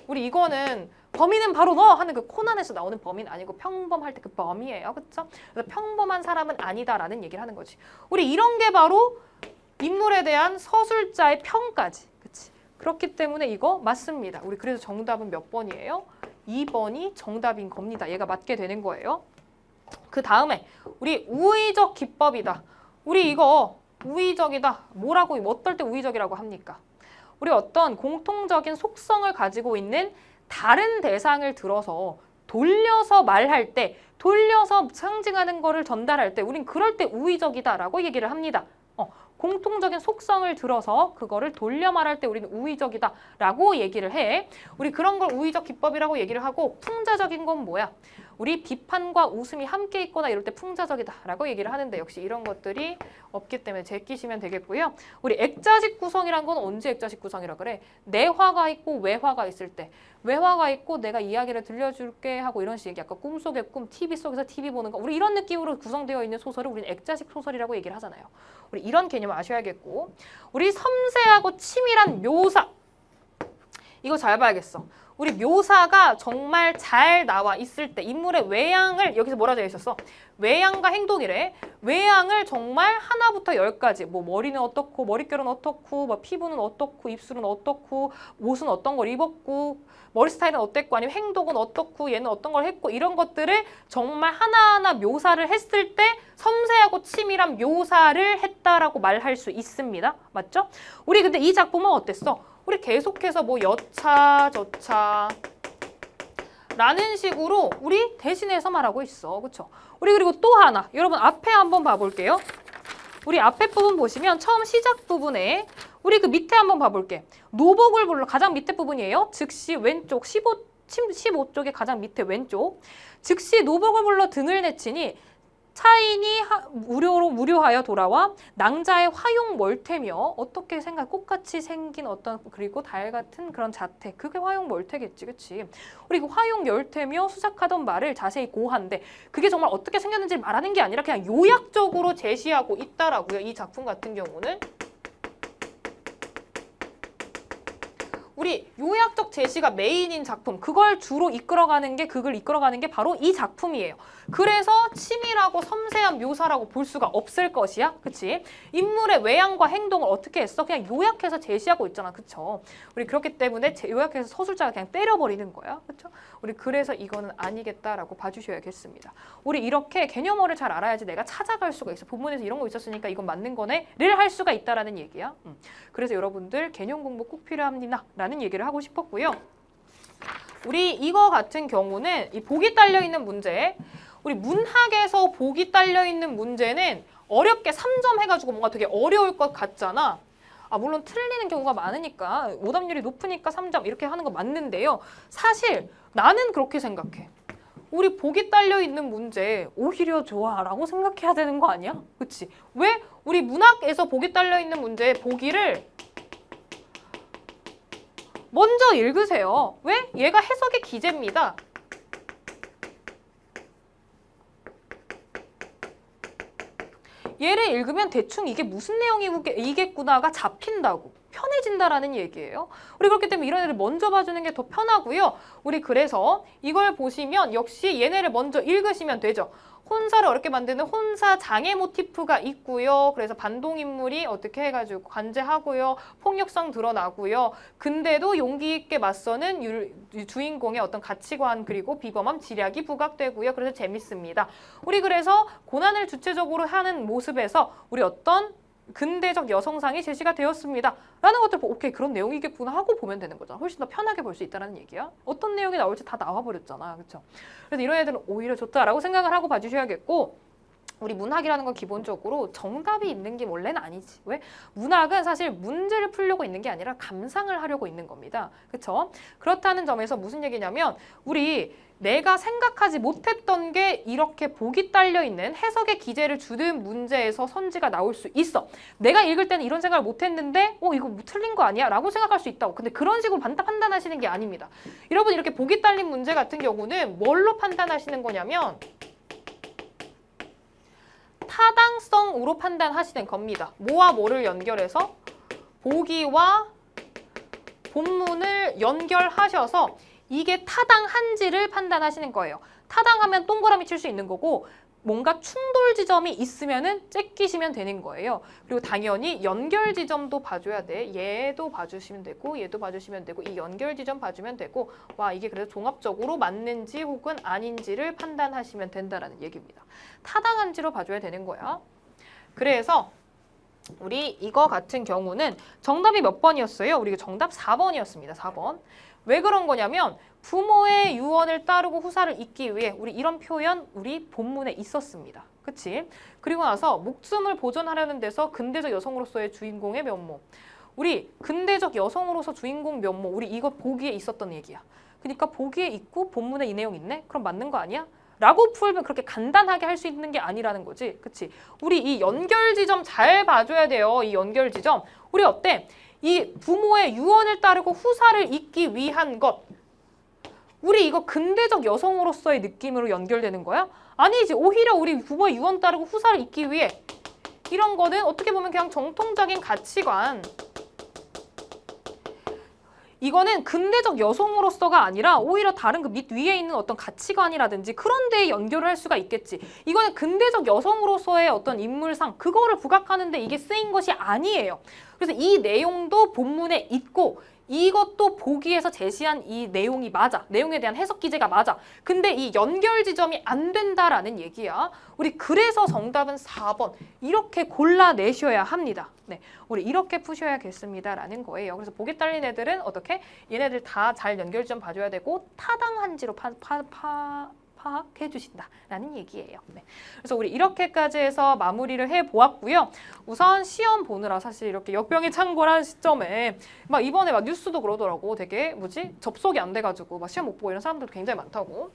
우리 이거는 범인은 바로 너 하는 그 코난에서 나오는 범인 아니고 평범할 때 그 범이에요. 그쵸? 그래서 평범한 사람은 아니다라는 얘기를 하는 거지. 우리 이런 게 바로 인물에 대한 서술자의 평가지. 그치? 그렇기 때문에 이거 맞습니다. 우리 그래서 정답은 몇 번이에요? 2번이 정답인 겁니다. 얘가 맞게 되는 거예요. 그 다음에 우리 우의적 기법이다. 우리 이거 우의적이다. 뭐라고 어떨 때 우의적이라고 합니까? 우리 어떤 공통적인 속성을 가지고 있는 다른 대상을 들어서 돌려서 말할 때, 돌려서 상징하는 거를 전달할 때 우린 그럴 때 우의적이다라고 얘기를 합니다. 공통적인 속성을 들어서 그거를 돌려 말할 때 우리는 우의적이다라고 얘기를 해. 우리 그런 걸 우의적 기법이라고 얘기를 하고 풍자적인 건 뭐야? 우리 비판과 웃음이 함께 있거나 이럴 때 풍자적이다라고 얘기를 하는데 역시 이런 것들이 없기 때문에 제끼시면 되겠고요. 우리 액자식 구성이란 건 언제 액자식 구성이라 그래? 내화가 있고 외화가 있을 때 외화가 있고 내가 이야기를 들려줄게 하고 이런 식의 약간 꿈속의 꿈, TV 속에서 TV 보는 거 우리 이런 느낌으로 구성되어 있는 소설을 우리는 액자식 소설이라고 얘기를 하잖아요. 우리 이런 개념 아셔야겠고 우리 섬세하고 치밀한 묘사 이거 잘 봐야겠어. 우리 묘사가 정말 잘 나와 있을 때 인물의 외양을 여기서 뭐라 되어 있었어? 외양과 행동이래. 외양을 정말 하나부터 열까지 뭐 머리는 어떻고 머릿결은 어떻고 뭐 피부는 어떻고 입술은 어떻고 옷은 어떤 걸 입었고 머리 스타일은 어땠고 아니면 행동은 어떻고 얘는 어떤 걸 했고 이런 것들을 정말 하나하나 묘사를 했을 때 섬세하고 치밀한 묘사를 했다라고 말할 수 있습니다. 맞죠? 우리 근데 이 작품은 어땠어? 우리 계속해서 뭐 여차 저차 라는 식으로 우리 대신해서 말하고 있어. 그쵸? 우리 그리고 또 하나 여러분 앞에 한번 봐볼게요. 우리 앞에 부분 보시면 처음 시작 부분에 우리 그 밑에 한번 봐볼게. 노복을 불러 가장 밑에 부분이에요. 즉시 왼쪽 15쪽의 가장 밑에 왼쪽 즉시 노복을 불러 등을 내치니 차인이 무료하여 돌아와 낭자의 화용 멀태며 어떻게 생각 꽃같이 생긴 어떤 그리고 달 같은 그런 자태 그게 화용 멀태겠지 그치 우리 그 화용 열태며 수작하던 말을 자세히 고한데 그게 정말 어떻게 생겼는지 말하는 게 아니라 그냥 요약적으로 제시하고 있다라고요. 이 작품 같은 경우는 우리 요약적 제시가 메인인 작품 그걸 주로 이끌어가는 게 그걸 이끌어가는 게 바로 이 작품이에요. 그래서 치밀하고 섬세한 묘사라고 볼 수가 없을 것이야. 그치? 인물의 외양과 행동을 어떻게 했어? 그냥 요약해서 제시하고 있잖아. 그쵸? 우리 그렇기 때문에 요약해서 서술자가 그냥 때려버리는 거야. 그쵸? 우리 그래서 이거는 아니겠다라고 봐주셔야겠습니다. 우리 이렇게 개념어를 잘 알아야지 내가 찾아갈 수가 있어. 본문에서 이런 거 있었으니까 이건 맞는 거네?를 할 수가 있다라는 얘기야. 그래서 여러분들 개념 공부 꼭 필요합니다. 라는 얘기를 하고 싶었고요. 우리 이거 같은 경우는 이 복이 딸려있는 문제 우리 문학에서 복이 딸려있는 문제는 어렵게 3점 해가지고 뭔가 되게 어려울 것 같잖아. 물론 틀리는 경우가 많으니까 오답률이 높으니까 3점 이렇게 하는 거 맞는데요. 사실 나는 그렇게 생각해. 우리 복이 딸려있는 문제 오히려 좋아 라고 생각해야 되는 거 아니야? 그치? 왜? 우리 문학에서 복이 딸려있는 문제 보기를 먼저 읽으세요. 왜? 얘가 해석의 기제입니다. 얘를 읽으면 대충 이게 무슨 내용이겠구나가 잡힌다고. 편해진다라는 얘기예요. 우리 그렇기 때문에 이런 애를 먼저 봐주는 게 더 편하고요. 우리 그래서 이걸 보시면 역시 얘네를 먼저 읽으시면 되죠. 혼사를 어렵게 만드는 혼사 장애 모티프가 있고요. 그래서 반동인물이 어떻게 해가지고 관제하고요. 폭력성 드러나고요. 근데도 용기 있게 맞서는 주인공의 어떤 가치관 그리고 비범함 지략이 부각되고요. 그래서 재밌습니다. 우리 그래서 고난을 주체적으로 하는 모습에서 우리 어떤 근대적 여성상이 제시가 되었습니다. 라는 것들 보고 오케이 그런 내용이겠구나 하고 보면 되는 거잖아. 훨씬 더 편하게 볼 수 있다는 얘기야. 어떤 내용이 나올지 다 나와버렸잖아. 그렇죠? 그래서 이런 애들은 오히려 좋다라고 생각을 하고 봐주셔야겠고 우리 문학이라는 건 기본적으로 정답이 있는 게 원래는 아니지. 왜? 문학은 사실 문제를 풀려고 있는 게 아니라 감상을 하려고 있는 겁니다. 그렇죠? 그렇다는 점에서 무슨 얘기냐면 우리 내가 생각하지 못했던 게 이렇게 복이 딸려있는 해석의 기제를 주는 문제에서 선지가 나올 수 있어. 내가 읽을 때는 이런 생각을 못했는데 이거 뭐 틀린 거 아니야? 라고 생각할 수 있다고. 근데 그런 식으로 판단하시는 게 아닙니다. 여러분 이렇게 복이 딸린 문제 같은 경우는 뭘로 판단하시는 거냐면 타당성으로 판단하시는 겁니다. 뭐와 뭐를 연결해서 보기와 본문을 연결하셔서 이게 타당한지를 판단하시는 거예요. 타당하면 동그라미 칠 수 있는 거고 뭔가 충돌 지점이 있으면은 째끼시면 되는 거예요. 그리고 당연히 연결 지점도 봐줘야 돼. 얘도 봐주시면 되고 얘도 봐주시면 되고 이 연결 지점 봐주면 되고 와 이게 그래서 종합적으로 맞는지 혹은 아닌지를 판단하시면 된다라는 얘기입니다. 타당한지로 봐줘야 되는 거야. 그래서 우리 이거 같은 경우는 정답이 몇 번이었어요? 우리 정답 4번이었습니다. 4번. 왜 그런 거냐면 부모의 유언을 따르고 후사를 잇기 위해 우리 이런 표현 우리 본문에 있었습니다. 그치? 그리고 나서 목숨을 보존하려는 데서 근대적 여성으로서의 주인공의 면모. 우리 근대적 여성으로서 주인공 면모 우리 이거 보기에 있었던 얘기야. 그러니까 보기에 있고 본문에 이 내용 있네? 그럼 맞는 거 아니야? 라고 풀면 그렇게 간단하게 할 수 있는 게 아니라는 거지. 그치? 우리 이 연결 지점 잘 봐줘야 돼요. 이 연결 지점. 우리 어때? 이 부모의 유언을 따르고 후사를 잇기 위한 것. 우리 이거 근대적 여성으로서의 느낌으로 연결되는 거야? 아니지. 오히려 우리 부모의 유언 따르고 후사를 잇기 위해 이런 거는 어떻게 보면 그냥 정통적인 가치관. 이거는 근대적 여성으로서가 아니라 오히려 다른 그 밑 위에 있는 어떤 가치관이라든지 그런 데에 연결을 할 수가 있겠지. 이거는 근대적 여성으로서의 어떤 인물상 그거를 부각하는데 이게 쓰인 것이 아니에요. 그래서 이 내용도 본문에 있고 이것도 보기에서 제시한 이 내용이 맞아. 내용에 대한 해석 기제가 맞아. 근데 이 연결 지점이 안 된다라는 얘기야. 우리 그래서 정답은 4번. 이렇게 골라내셔야 합니다. 네, 우리 이렇게 푸셔야겠습니다라는 거예요. 그래서 보기 딸린 애들은 어떻게? 얘네들 다 잘 연결 지점 봐줘야 되고 타당한지로 파악해 주신다라는 얘기예요. 네. 그래서 우리 이렇게까지 해서 마무리를 해보았고요. 우선 시험 보느라 사실 이렇게 역병이 창궐한 시점에 막 이번에 막 뉴스도 그러더라고. 되게 접속이 안 돼가지고 막 시험 못 보고 이런 사람들도 굉장히 많다고.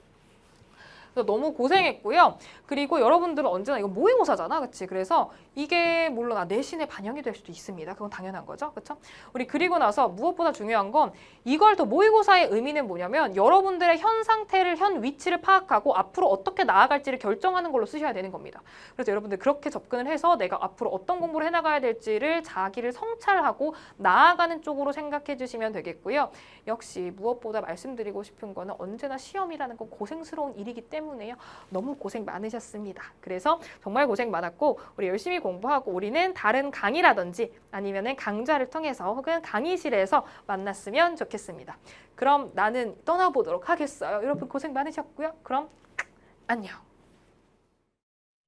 그래서 너무 고생했고요. 그리고 여러분들은 언제나 이거 모의고사잖아, 그치? 그래서 이게 물론 내신에 반영이 될 수도 있습니다. 그건 당연한 거죠, 그렇죠? 우리 그리고 나서 무엇보다 중요한 건 이걸 더 모의고사의 의미는 뭐냐면 여러분들의 현 상태를, 현 위치를 파악하고 앞으로 어떻게 나아갈지를 결정하는 걸로 쓰셔야 되는 겁니다. 그래서 여러분들 그렇게 접근을 해서 내가 앞으로 어떤 공부를 해나가야 될지를 자기를 성찰하고 나아가는 쪽으로 생각해 주시면 되겠고요. 역시 무엇보다 말씀드리고 싶은 거는 언제나 시험이라는 건 고생스러운 일이기 때문에요. 너무 고생 많으셨습니다. 그래서 정말 고생 많았고 우리 열심히 공부하고 우리는 다른 강의라든지 아니면은 강좌를 통해서 혹은 강의실에서 만났으면 좋겠습니다. 그럼 나는 떠나보도록 하겠어요. 여러분 고생 많으셨고요. 그럼 안녕.